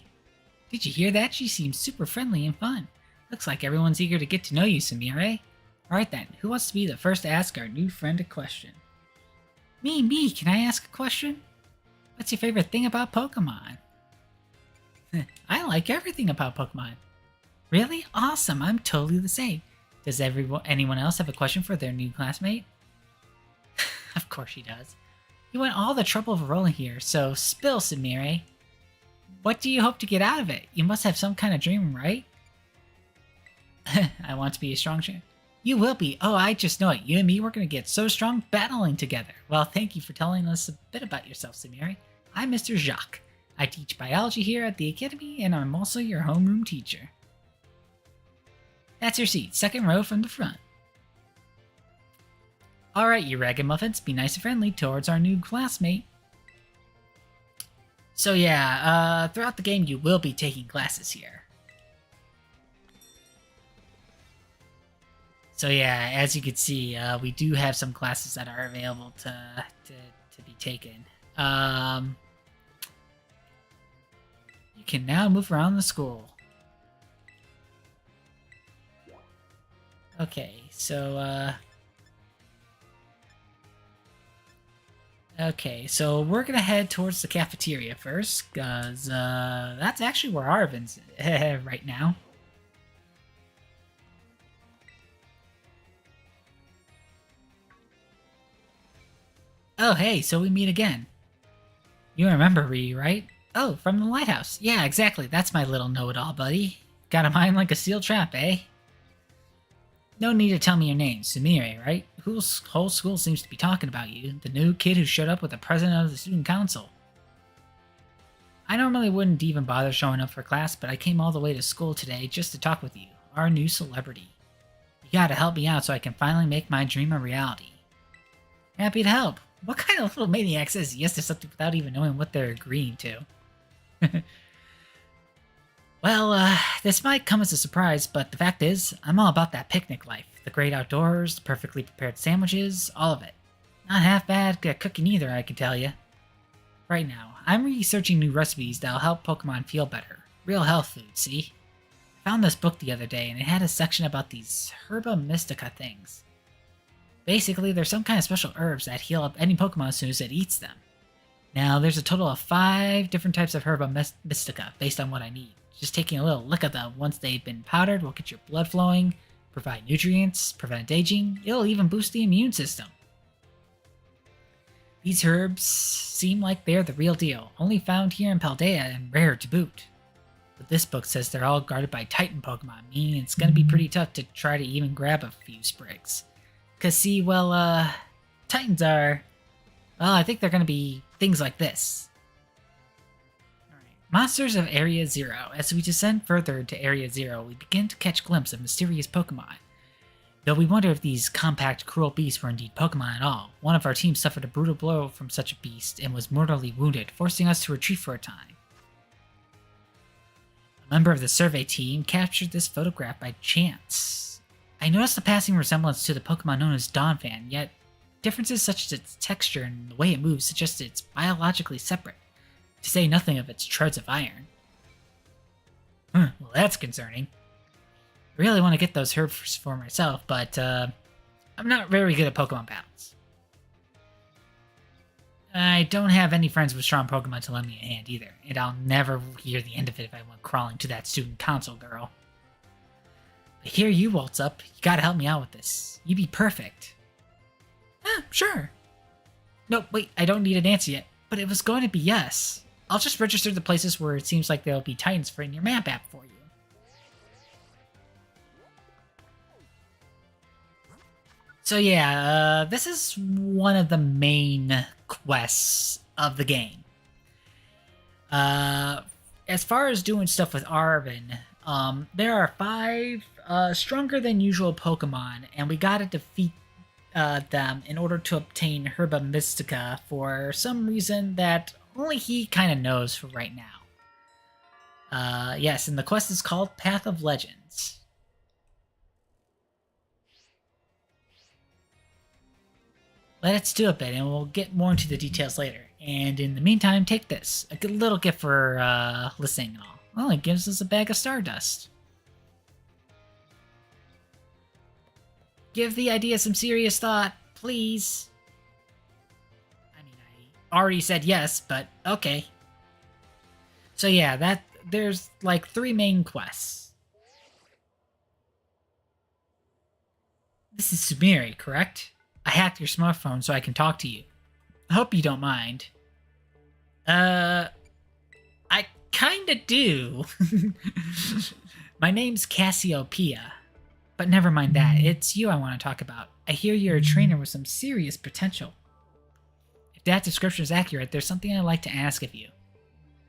Did you hear that? She seems super friendly and fun. Looks like everyone's eager to get to know you, Sumire. Alright then, who wants to be the first to ask our new friend a question? Me, can I ask a question? What's your favorite thing about Pokemon? I like everything about Pokemon. Really? Awesome, I'm totally the same. Does anyone else have a question for their new classmate? Of course she does. You went all the trouble of rolling here, so spill, Sumire. What do you hope to get out of it? You must have some kind of dream, right? I want to be a strong champion. You will be. Oh, I just know it. You and me, we're going to get so strong battling together. Well, thank you for telling us a bit about yourself, Sumire. I'm Mr. Jacques. I teach biology here at the Academy, and I'm also your homeroom teacher. That's your seat, second row from the front. Alright, you ragamuffins, be nice and friendly towards our new classmate. So yeah, throughout the game you will be taking classes here. So yeah, as you can see, we do have some classes that are available to be taken. You can now move around the school. Okay, so we're gonna head towards the cafeteria first, because that's actually where Arvin's right now. Oh, hey, so we meet again. You remember Ree, right? Oh, from the lighthouse. Yeah, exactly. That's my little know-it-all, buddy. Got a mind like a steel trap, eh? No need to tell me your name. Sumire, right? Whole school seems to be talking about you. The new kid who showed up with the president of the student council. I normally wouldn't even bother showing up for class, but I came all the way to school today just to talk with you, our new celebrity. You gotta help me out so I can finally make my dream a reality. Happy to help. What kind of little maniac says yes to something without even knowing what they're agreeing to? Well, this might come as a surprise, but the fact is, I'm all about that picnic life. The great outdoors, the perfectly prepared sandwiches, all of it. Not half bad at cooking either, I can tell you. Right now, I'm researching new recipes that'll help Pokemon feel better. Real health food, see? I found this book the other day, and it had a section about these Herba Mystica things. Basically, they're some kind of special herbs that heal up any Pokemon as soon as it eats them. Now, there's a total of 5 different types of Herba Mystica based on what I need. Just taking a little lick of them once they've been powdered will get your blood flowing, provide nutrients, prevent aging, it'll even boost the immune system. These herbs seem like they're the real deal, only found here in Paldea and rare to boot. But this book says they're all guarded by Titan Pokemon, meaning it's gonna be pretty tough to try to even grab a few sprigs. Cause see, well, Titans are... Well, I think they're gonna be things like this. Monsters of Area Zero. As we descend further into Area Zero, we begin to catch a glimpse of mysterious Pokemon. Though we wonder if these compact, cruel beasts were indeed Pokemon at all, one of our team suffered a brutal blow from such a beast and was mortally wounded, forcing us to retreat for a time. A member of the survey team captured this photograph by chance. I noticed a passing resemblance to the Pokemon known as Donphan, yet differences such as its texture and the way it moves suggest it's biologically separate. To say nothing of its treads of iron. Well, that's concerning. I really want to get those herbs for myself, but I'm not very good at Pokemon battles. I don't have any friends with strong Pokemon to lend me a hand either, and I'll never hear the end of it if I went crawling to that student council girl. But here you waltz up, you gotta help me out with this. You'd be perfect. Sure. No, wait, I don't need an answer yet, but it was going to be yes. I'll just register the places where it seems like there'll be Titans for in your map app for you. So yeah, this is one of the main quests of the game. As far as doing stuff with Arven, there are 5 stronger than usual Pokemon, and we gotta defeat them in order to obtain Herba Mystica for some reason that only he kind of knows for right now. Yes, and the quest is called Path of Legends. Let's do a bit, and we'll get more into the details later. And in the meantime, take this. A good little gift for listening and all. Well, it gives us a bag of Stardust. Give the idea some serious thought, please. I mean, I already said yes, but okay. So yeah, there's like 3 main quests. This is Sumire, correct? I hacked your smartphone so I can talk to you. I hope you don't mind. I kinda do. My name's Cassiopeia. But never mind that, it's you I want to talk about. I hear you're a trainer with some serious potential. If that description is accurate, there's something I'd like to ask of you.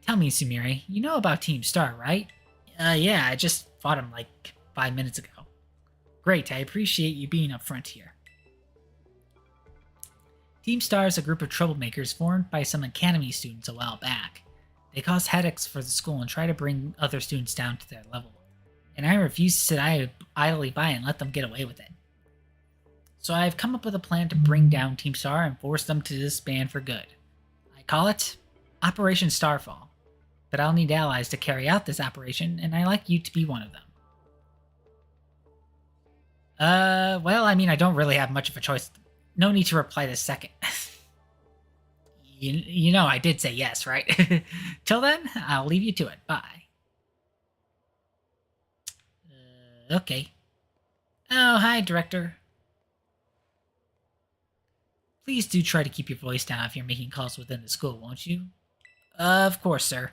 Tell me, Sumire, you know about Team Star, right? Yeah, I just fought him like 5 minutes ago. Great, I appreciate you being upfront here. Team Star is a group of troublemakers formed by some academy students a while back. They cause headaches for the school and try to bring other students down to their level. And I refuse to sit idly by and let them get away with it. So I've come up with a plan to bring down Team Star and force them to disband for good. I call it Operation Starfall. But I'll need allies to carry out this operation, and I'd like you to be one of them. Well, I mean, I don't really have much of a choice. No need to reply this second. you know I did say yes, right? Till then, I'll leave you to it. Bye. Okay. Oh, hi, Director. Please do try to keep your voice down if you're making calls within the school, won't you? Of course, sir.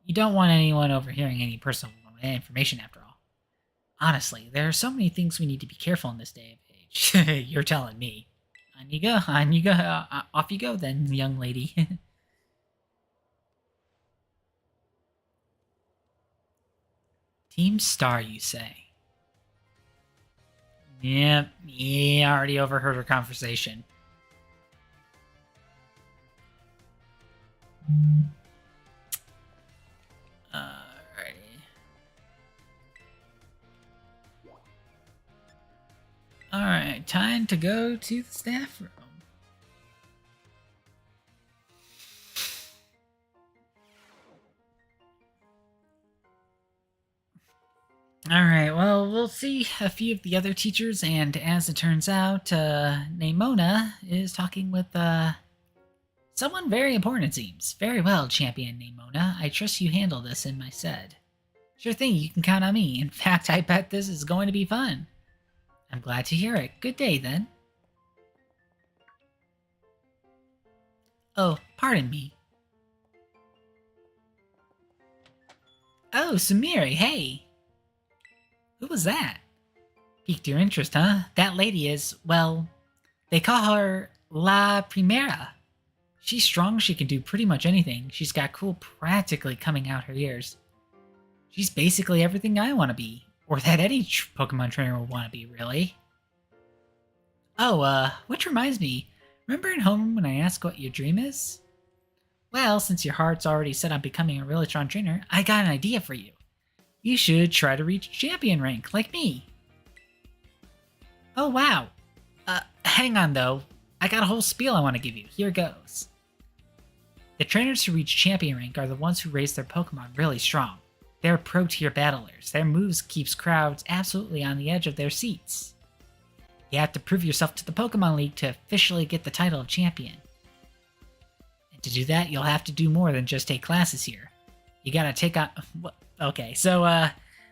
You don't want anyone overhearing any personal information after all. Honestly, there are so many things we need to be careful in this day of age. You're telling me. On you go, off you go then, young lady. Team Star, you say? Yep, yeah, already overheard her conversation. Alrighty. Alright, time to go to the staff room. Alright, well, we'll see a few of the other teachers, and as it turns out, Namona is talking with, someone very important, it seems. Very well, Champion Namona. I trust you handle this in my stead. Sure thing, you can count on me. In fact, I bet this is going to be fun. I'm glad to hear it. Good day, then. Oh, pardon me. Oh, Sumire, hey! Who was that? Piqued your interest, huh? That lady is, well, they call her La Primera. She's strong, she can do pretty much anything. She's got cool practically coming out her ears. She's basically everything I want to be. Or that any Pokemon trainer would want to be, really. Oh, which reminds me, remember at home when I asked what your dream is? Well, since your heart's already set on becoming a really strong trainer, I got an idea for you. You should try to reach champion rank, like me. Oh, wow. Hang on, though. I got a whole spiel I want to give you. Here goes. The trainers who reach champion rank are the ones who raise their Pokemon really strong. They're pro-tier battlers. Their moves keeps crowds absolutely on the edge of their seats. You have to prove yourself to the Pokemon League to officially get the title of champion. And to do that, you'll have to do more than just take classes here. You gotta take on... Okay, so,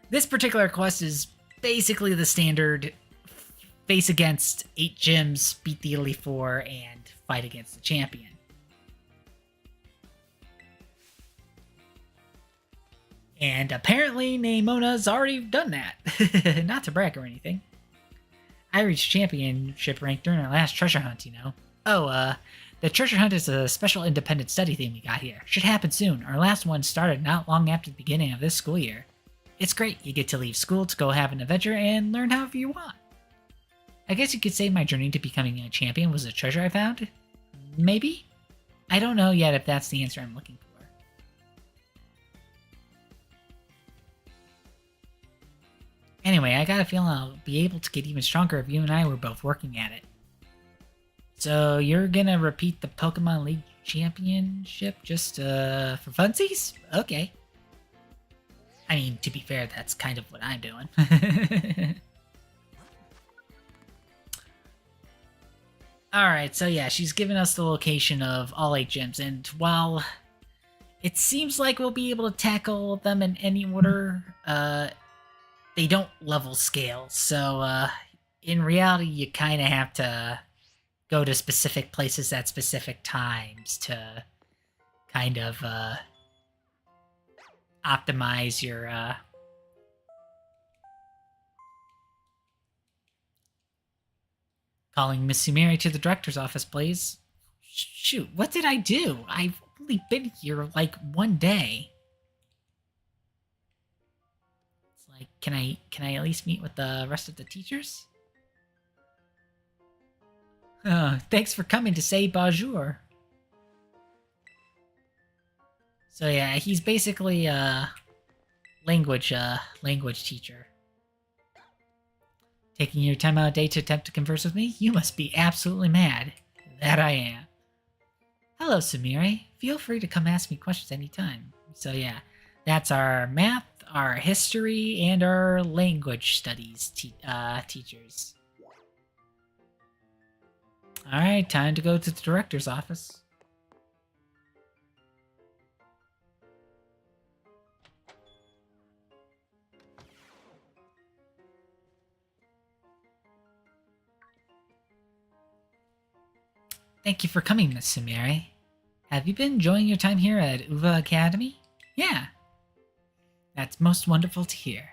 this particular quest is basically the standard face against 8 gyms, beat the Elite Four, and fight against the champion. And apparently Namona's already done that. Not to brag or anything. I reached championship rank during our last treasure hunt, you know. Oh, the treasure hunt is a special independent study thing we got here. Should happen soon. Our last one started not long after the beginning of this school year. It's great. You get to leave school to go have an adventure and learn however you want. I guess you could say my journey to becoming a champion was a treasure I found? Maybe? I don't know yet if that's the answer I'm looking for. Anyway, I got a feeling I'll be able to get even stronger if you and I were both working at it. So you're gonna repeat the Pokemon League Championship just for funsies? Okay. I mean, to be fair, that's kind of what I'm doing. Alright, so yeah, she's given us the location of all 8 gyms, and while it seems like we'll be able to tackle them in any order, they don't level scale, so in reality you kind of have to go to specific places at specific times to kind of optimize your calling Miss Sumire to the director's office, please. Shoot, what did I do? I've only been here like 1 day. It's like, can I at least meet with the rest of the teachers? Thanks for coming to say bonjour. So yeah, he's basically a language teacher. Taking your time out of day to attempt to converse with me? You must be absolutely mad. That I am. Hello, Sumire. Feel free to come ask me questions anytime. So yeah, that's our math, our history, and our language studies teachers. Alright, time to go to the director's office. Thank you for coming, Miss Sumire. Have you been enjoying your time here at Uva Academy? Yeah, That's most wonderful to hear.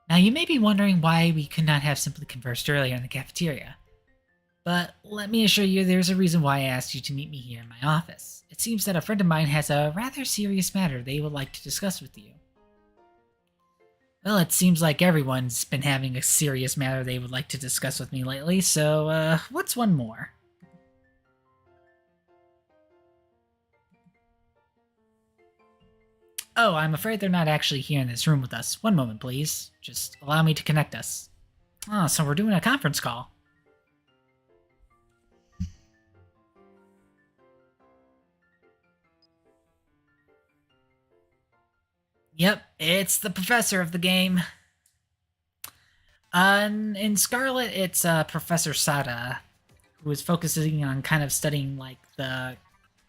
Now, you may be wondering why we could not have simply conversed earlier in the cafeteria. But let me assure you there's a reason why I asked you to meet me here in my office. It seems that a friend of mine has a rather serious matter they would like to discuss with you. Well, it seems like everyone's been having a serious matter they would like to discuss with me lately, so, what's one more? Oh, I'm afraid they're not actually here in this room with us. One moment, please. Just allow me to connect us. Oh, so we're doing a conference call. Yep, it's the professor of the game. In Scarlet, it's Professor Sada, who is focusing on kind of studying like the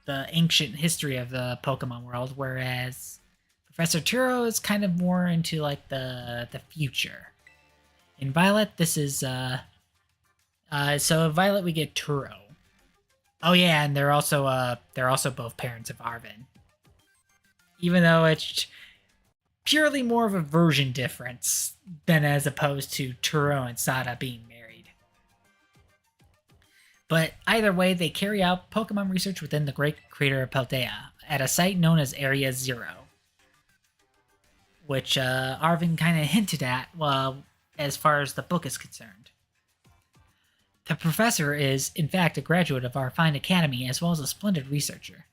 ancient history of the Pokemon world, whereas Professor Turo is kind of more into like the future. In Violet, this is so in Violet we get Turo. Oh yeah, and they're also both parents of Arvin. Even though it's purely more of a version difference than as opposed to Turo and Sada being married. But either way, they carry out Pokemon research within the Great Crater of Paldea at a site known as Area Zero, which Arvin kind of hinted at as far as the book is concerned. The professor is, in fact, a graduate of our fine academy as well as a splendid researcher.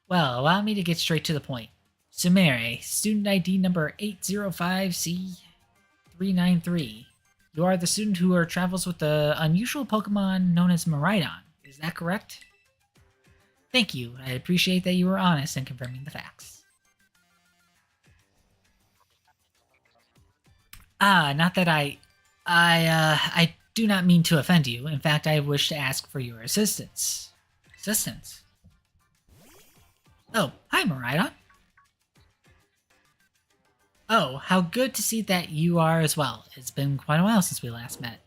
Well, allow me to get straight to the point. Sumere, student ID number 805C393. You are the student who travels with the unusual Pokemon known as Miraidon. Is that correct? Thank you. I appreciate that you were honest in confirming the facts. Not that I do not mean to offend you. In fact, I wish to ask for your assistance. Assistance? Oh, hi, Miraidon. Oh, how good to see that you are as well. It's been quite a while since we last met.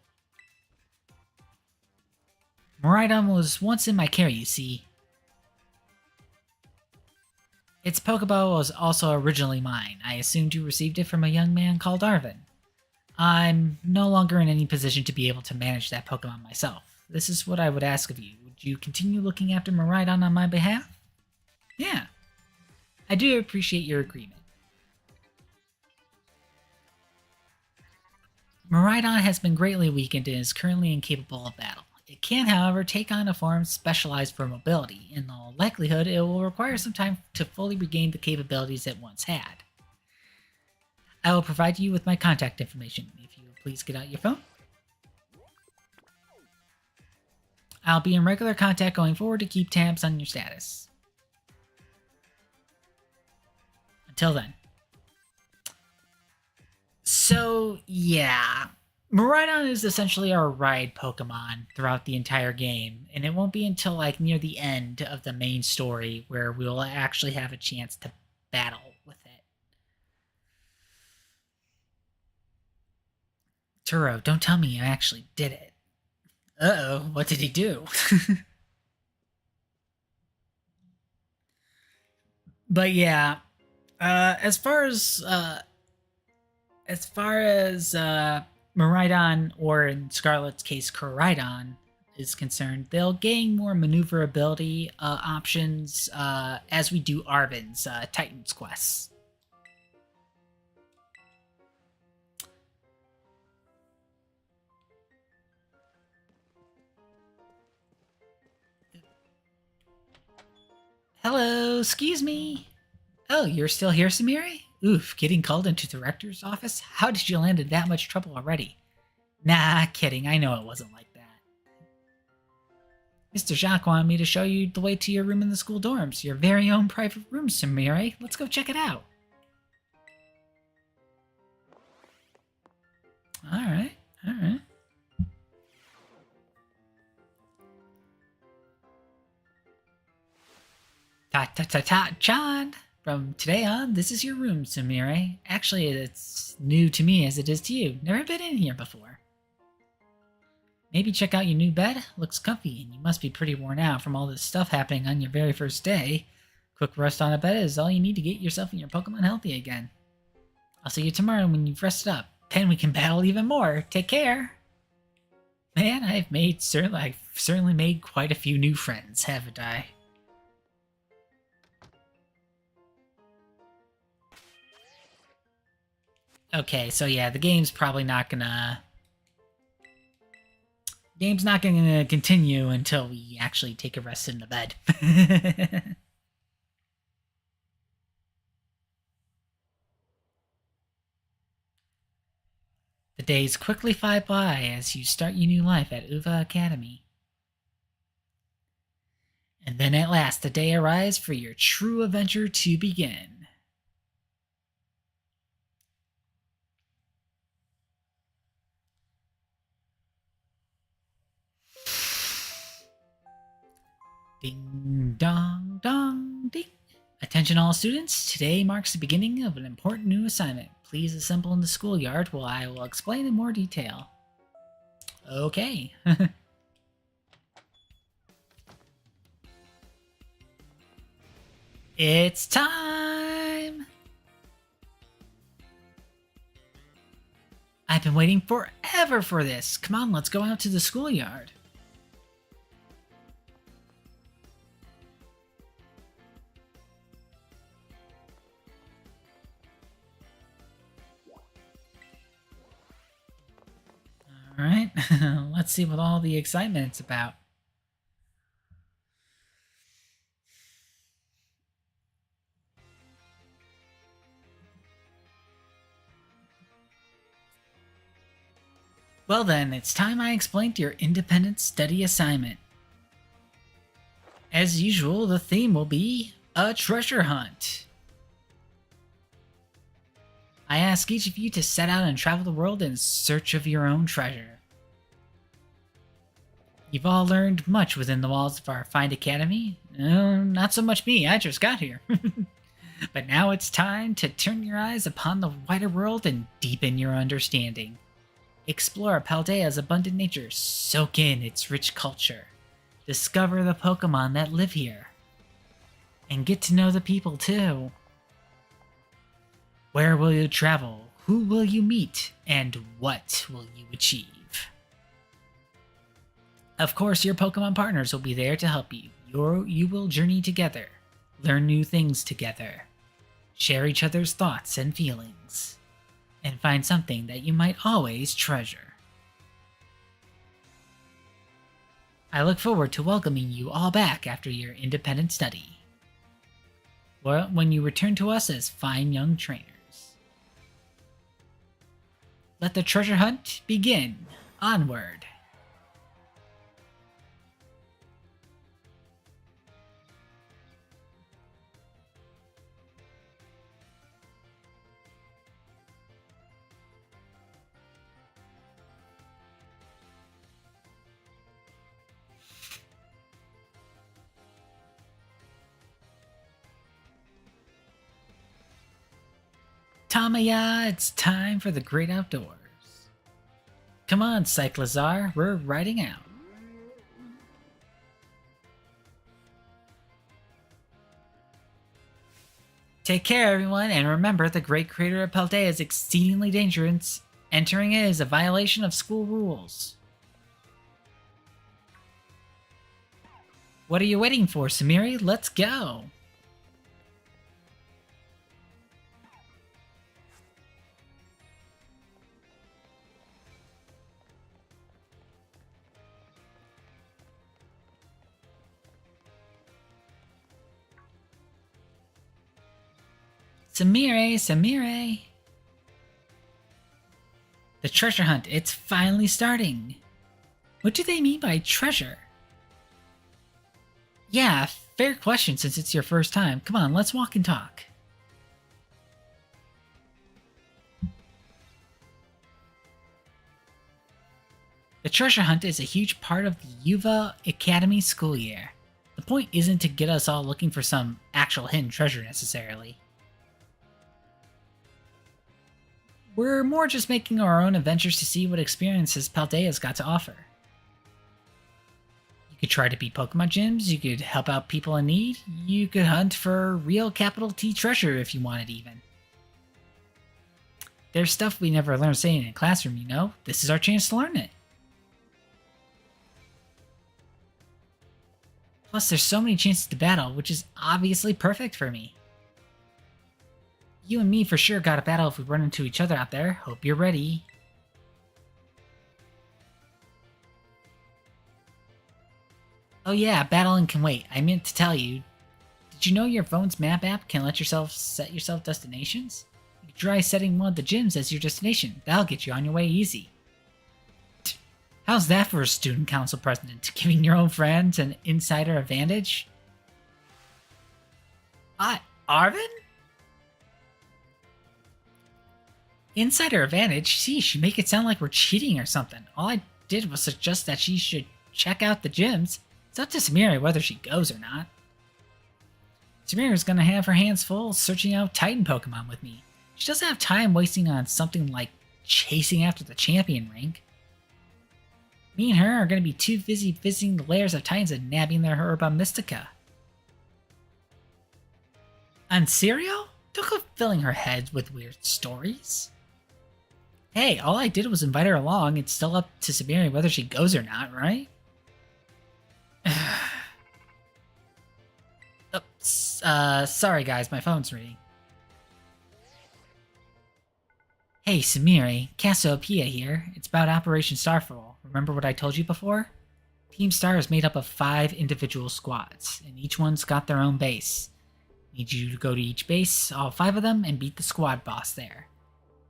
Miraidon was once in my care, you see. Its Pokeball was also originally mine. I assumed you received it from a young man called Arvin. I'm no longer in any position to be able to manage that Pokemon myself. This is what I would ask of you. Would you continue looking after Miraidon on my behalf? Yeah. I do appreciate your agreement. Miraidon has been greatly weakened and is currently incapable of battle. It can, however, take on a form specialized for mobility. In all likelihood, it will require some time to fully regain the capabilities it once had. I will provide you with my contact information. If you will please get out your phone. I'll be in regular contact going forward to keep tabs on your status. Until then. So, yeah. Miraidon is essentially our ride Pokemon throughout the entire game, and it won't be until like near the end of the main story where we'll actually have a chance to battle with it. Turo, don't tell me you actually did it. Uh-oh, what did he do? But yeah, as far as Miraidon, or in Scarlet's case, Koraidon, is concerned, they'll gain more maneuverability options as we do Arvin's Titan's quests. Hello, excuse me. Oh, you're still here, Samiri? Oof, getting called into the director's office? How did you land in that much trouble already? Nah, kidding. I know it wasn't like that. Mr. Jacques wanted me to show you the way to your room in the school dorms. Your very own private room, Samiri. Let's go check it out. Alright, alright. Ta-ta-ta-ta-chan! From today on, this is your room, Samire. Actually, it's new to me as it is to you. Never been in here before. Maybe check out your new bed. Looks comfy, and you must be pretty worn out from all this stuff happening on your very first day. Quick rest on a bed is all you need to get yourself and your Pokemon healthy again. I'll see you tomorrow when you've rested up. Then we can battle even more. Take care. Man, I've certainly made quite a few new friends, haven't I? Okay, so yeah, the game's not gonna continue until we actually take a rest in the bed. The days quickly fly by as you start your new life at Uva Academy. And then at last the day arrives for your true adventure to begin. Ding dong dong ding. Attention all students, today marks the beginning of an important new assignment. Please assemble in the schoolyard while I will explain in more detail. Okay. It's time! I've been waiting forever for this. Come on, let's go out to the schoolyard. Alright, let's see what all the excitement's about. Well then, it's time I explained your independent study assignment. As usual, the theme will be a treasure hunt. I ask each of you to set out and travel the world in search of your own treasure. You've all learned much within the walls of our fine academy. Not so much me, I just got here. But now it's time to turn your eyes upon the wider world and deepen your understanding. Explore Paldea's abundant nature, soak in its rich culture, discover the Pokemon that live here, and get to know the people too. Where will you travel? Who will you meet? And what will you achieve? Of course, your Pokemon partners will be there to help you. You will journey together, learn new things together, share each other's thoughts and feelings, and find something that you might always treasure. I look forward to welcoming you all back after your independent study. Well, when you return to us as fine young trainers. Let the treasure hunt begin. Onward. Tamaya, it's time for the great outdoors. Come on, Cyclizar, we're riding out. Take care, everyone, and remember the Great Crater of Paldea is exceedingly dangerous. Entering it is a violation of school rules. What are you waiting for, Samiri? Let's go! Samire! The treasure hunt, it's finally starting. What do they mean by treasure? Yeah, fair question since it's your first time. Come on, let's walk and talk. The treasure hunt is a huge part of the Uva Academy school year. The point isn't to get us all looking for some actual hidden treasure necessarily. We're more just making our own adventures to see what experiences Paldea's got to offer. You You could try to beat Pokemon gyms, you could help out people in need, you could hunt for real capital T treasure if you wanted even. There's stuff we never learned saying in a classroom, you know? This is our chance to learn it. Plus, there's so many chances to battle, which is obviously perfect for me. You and me for sure got a battle if we run into each other out there. Hope you're ready. Oh yeah, battling can wait. I meant to tell you. Did you know your phone's map app can let yourself set yourself destinations? You can try setting one of the gyms as your destination. That'll get you on your way easy. How's that for a student council president? Giving your own friends an insider advantage? Arvin? Insider advantage? Sheesh, you make it sound like we're cheating or something. All I did was suggest that she should check out the gyms. It's up to Samira whether she goes or not. Samira's gonna have her hands full searching out Titan Pokemon with me. She doesn't have time wasting on something like chasing after the champion rank. Me and her are gonna be too busy visiting the lairs of Titans and nabbing their Herba Mystica. On Serio? Don't go filling her head with weird stories. Hey, all I did was invite her along. It's still up to Samira whether she goes or not, right? Oops. Sorry guys, my phone's ringing. Hey, Samiri, Cassiopeia here. It's about Operation Starfall. Remember what I told you before? Team Star is made up of 5 individual squads, and each one's got their own base. Need you to go to each base, all 5 of them, and beat the squad boss there.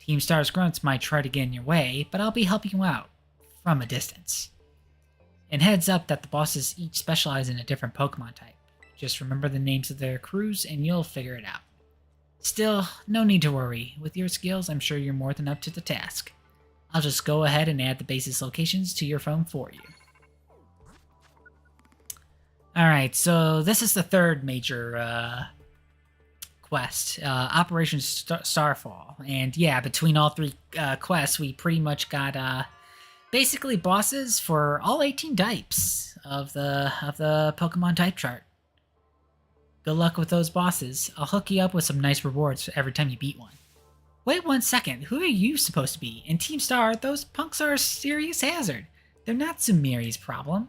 Team Star's grunts might try to get in your way, but I'll be helping you out, from a distance. And heads up that the bosses each specialize in a different Pokemon type. Just remember the names of their crews and you'll figure it out. Still, no need to worry. With your skills, I'm sure you're more than up to the task. I'll just go ahead and add the base's locations to your phone for you. Alright, so this is the third major quest, Operation Starfall. And yeah, between all 3 quests, we pretty much got basically bosses for all 18 types of the Pokemon type chart. Good luck with those bosses. I'll hook you up with some nice rewards every time you beat one. Wait 1 second, who are you supposed to be? In Team Star, those punks are a serious hazard. They're not Sumeri's problem.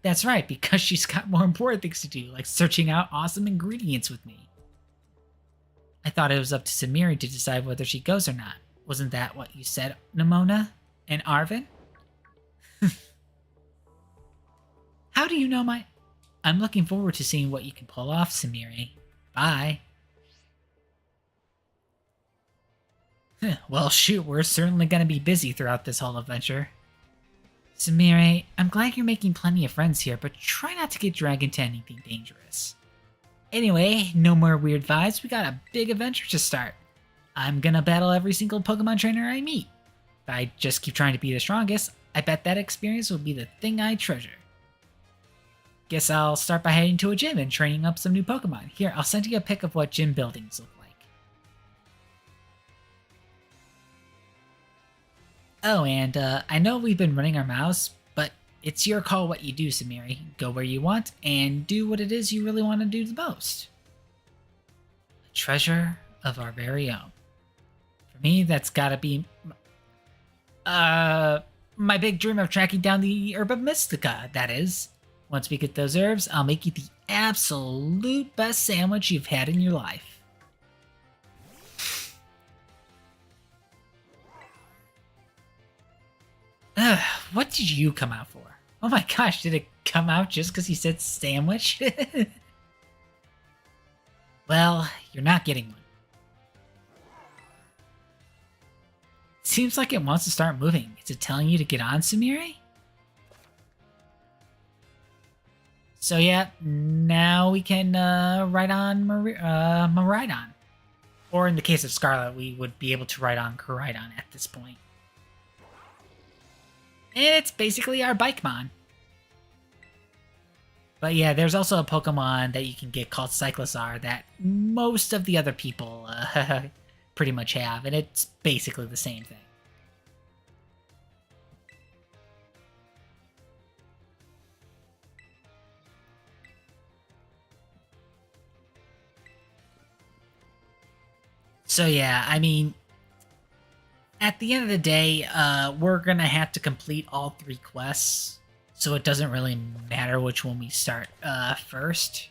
That's right, because she's got more important things to do, like searching out awesome ingredients with me. I thought it was up to Samiri to decide whether she goes or not. Wasn't that what you said, Nimona? And Arvin? How do you know my... I'm looking forward to seeing what you can pull off, Samiri. Bye. Well, shoot, we're certainly going to be busy throughout this whole adventure. Samiri, I'm glad you're making plenty of friends here, but try not to get dragged into anything dangerous. Anyway, no more weird vibes, we got a big adventure to start. I'm gonna battle every single Pokemon trainer I meet. If I just keep trying to be the strongest, I bet that experience will be the thing I treasure. Guess I'll start by heading to a gym and training up some new Pokemon. Here, I'll send you a pic of what gym buildings look like. Oh, and I know we've been running our mouths, but it's your call what you do, Samiri. Go where you want, and do what it is you really want to do the most. A treasure of our very own. For me, that's gotta be... my big dream of tracking down the Herba Mystica, that is. Once we get those herbs, I'll make you the absolute best sandwich you've had in your life. Ugh, what did you come out for? Oh my gosh, did it come out just because he said sandwich? Well, you're not getting one. Seems like it wants to start moving. Is it telling you to get on, Samiri? So yeah, now we can ride on Maridon. Or in the case of Scarlet, we would be able to ride on Koraidon at this point. And it's basically our Bikemon. But yeah, there's also a Pokemon that you can get called Cyclizar that most of the other people pretty much have, and it's basically the same thing. So yeah, I mean, at the end of the day, we're gonna have to complete all 3 quests, so it doesn't really matter which one we start first.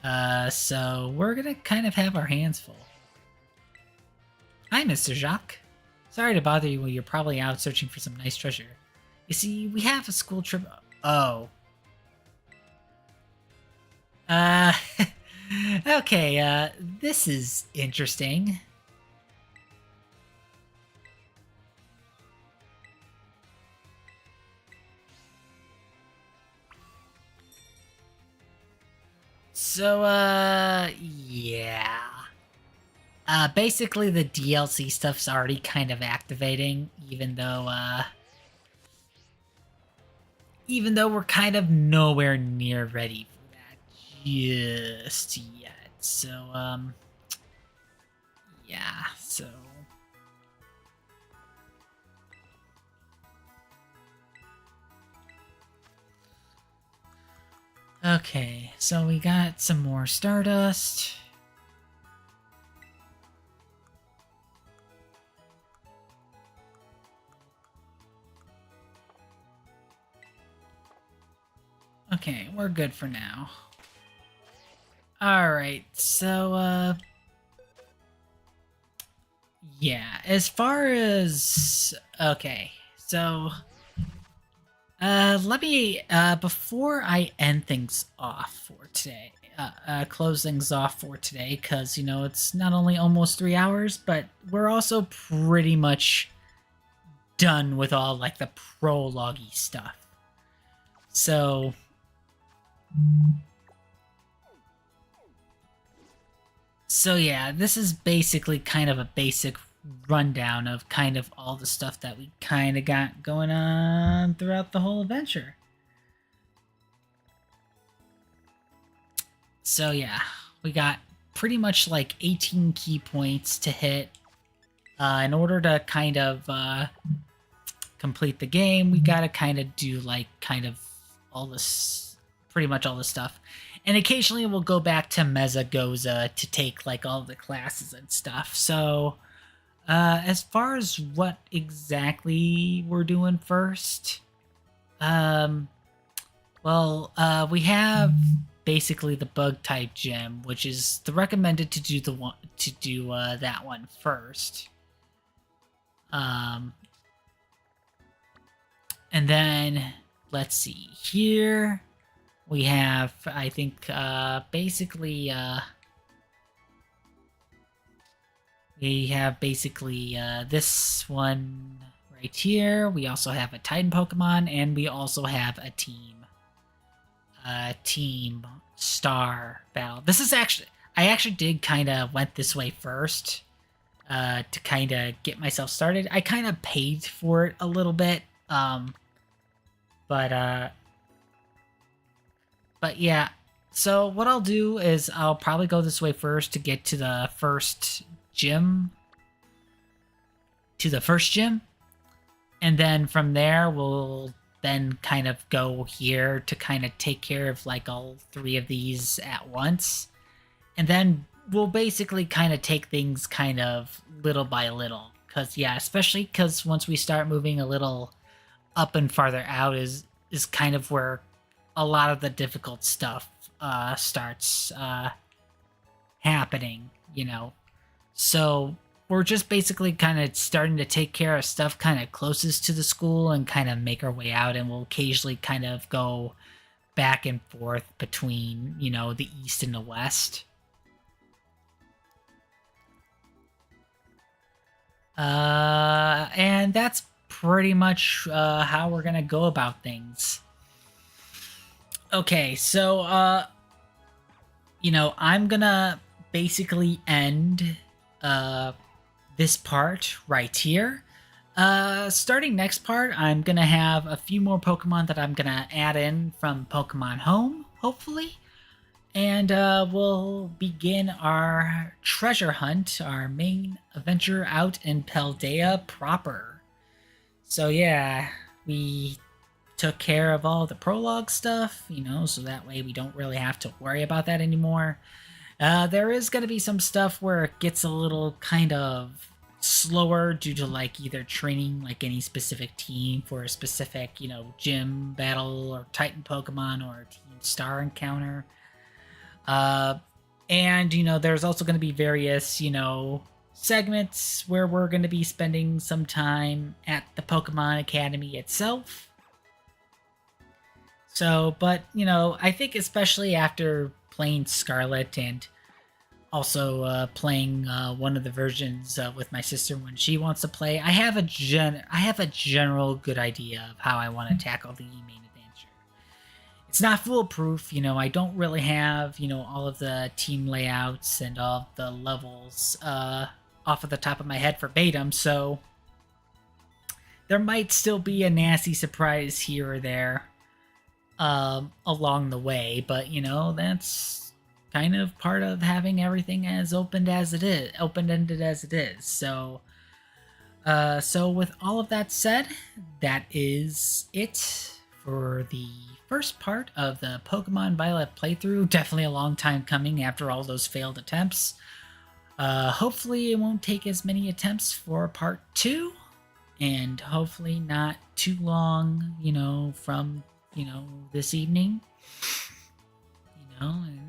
So we're gonna kind of have our hands full. Hi, Mr. Jacques. Sorry to bother you when you're probably out searching for some nice treasure. You see, we have a school trip. Oh. Uh, okay, this is interesting. So, yeah. Basically the DLC stuff's already kind of activating, even though we're kind of nowhere near ready for that just yet. So, yeah, so... Okay, so we got some more Stardust. Okay, we're good for now. Alright, so, yeah, as far as... Okay, so... let me, before I end things off for today, close things off for today, because, you know, it's not only almost 3 hours, but we're also pretty much done with all, like, the prologue-y stuff. So... So yeah, this is basically kind of a basic rundown of kind of all the stuff that we kind of got going on throughout the whole adventure. So yeah, we got pretty much like 18 key points to hit. In order to kind of complete the game, we gotta kind of do like kind of all this, pretty much all this stuff. And occasionally we'll go back to Mezagoza to take like all the classes and stuff. So as far as what exactly we're doing first, we have basically the bug type gym, which is the recommended to do that one first. And then let's see here. We have, I think, basically, we have basically this one right here. We also have a Titan Pokemon, and we also have a Team Star battle. This is actually, I actually did kind of went this way first to kind of get myself started. I kind of paid for it a little bit, But yeah, so what I'll do is I'll probably go this way first to get to the first gym. And then from there, we'll then kind of go here to kind of take care of like all 3 of these at once. And then we'll basically kind of take things kind of little by little. Because, yeah, especially because once we start moving a little up and farther out is kind of where a lot of the difficult stuff starts happening, you know. So we're just basically kind of starting to take care of stuff kind of closest to the school and kind of make our way out, and we'll occasionally kind of go back and forth between, you know, the east and the west. And that's pretty much how we're gonna go about things. Okay, so you know, I'm gonna basically end this part right here. Starting next part, I'm gonna have a few more Pokemon that I'm gonna add in from Pokemon Home, hopefully. And we'll begin our treasure hunt, our main adventure out in Paldea proper. So yeah, we took care of all the prologue stuff, you know, so that way we don't really have to worry about that anymore. There is going to be some stuff where it gets a little kind of slower due to like either training like any specific team for a specific, gym battle or Titan Pokemon or a Team Star encounter. Uh, and there's also going to be various, segments where we're going to be spending some time at the Pokemon Academy itself. So, but I think especially after playing Scarlet and also playing one of the versions with my sister when she wants to play, I have a general good idea of how I want to tackle the main adventure. It's not foolproof, I don't really have all of the team layouts and all of the levels off of the top of my head verbatim, so there might still be a nasty surprise here or there along the way, but that's kind of part of having everything as open-ended as it is. So with all of that said, that is it for the first part of the Pokemon Violet playthrough. Definitely a long time coming after all those failed attempts. Hopefully it won't take as many attempts for part 2, and hopefully not too long, from this evening, and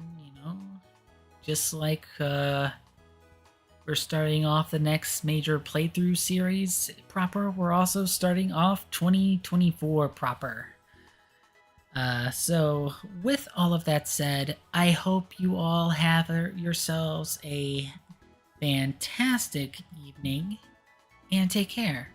just like we're starting off the next major playthrough series proper, we're also starting off 2024 proper. So with all of that said, I hope you all have yourselves a fantastic evening and take care.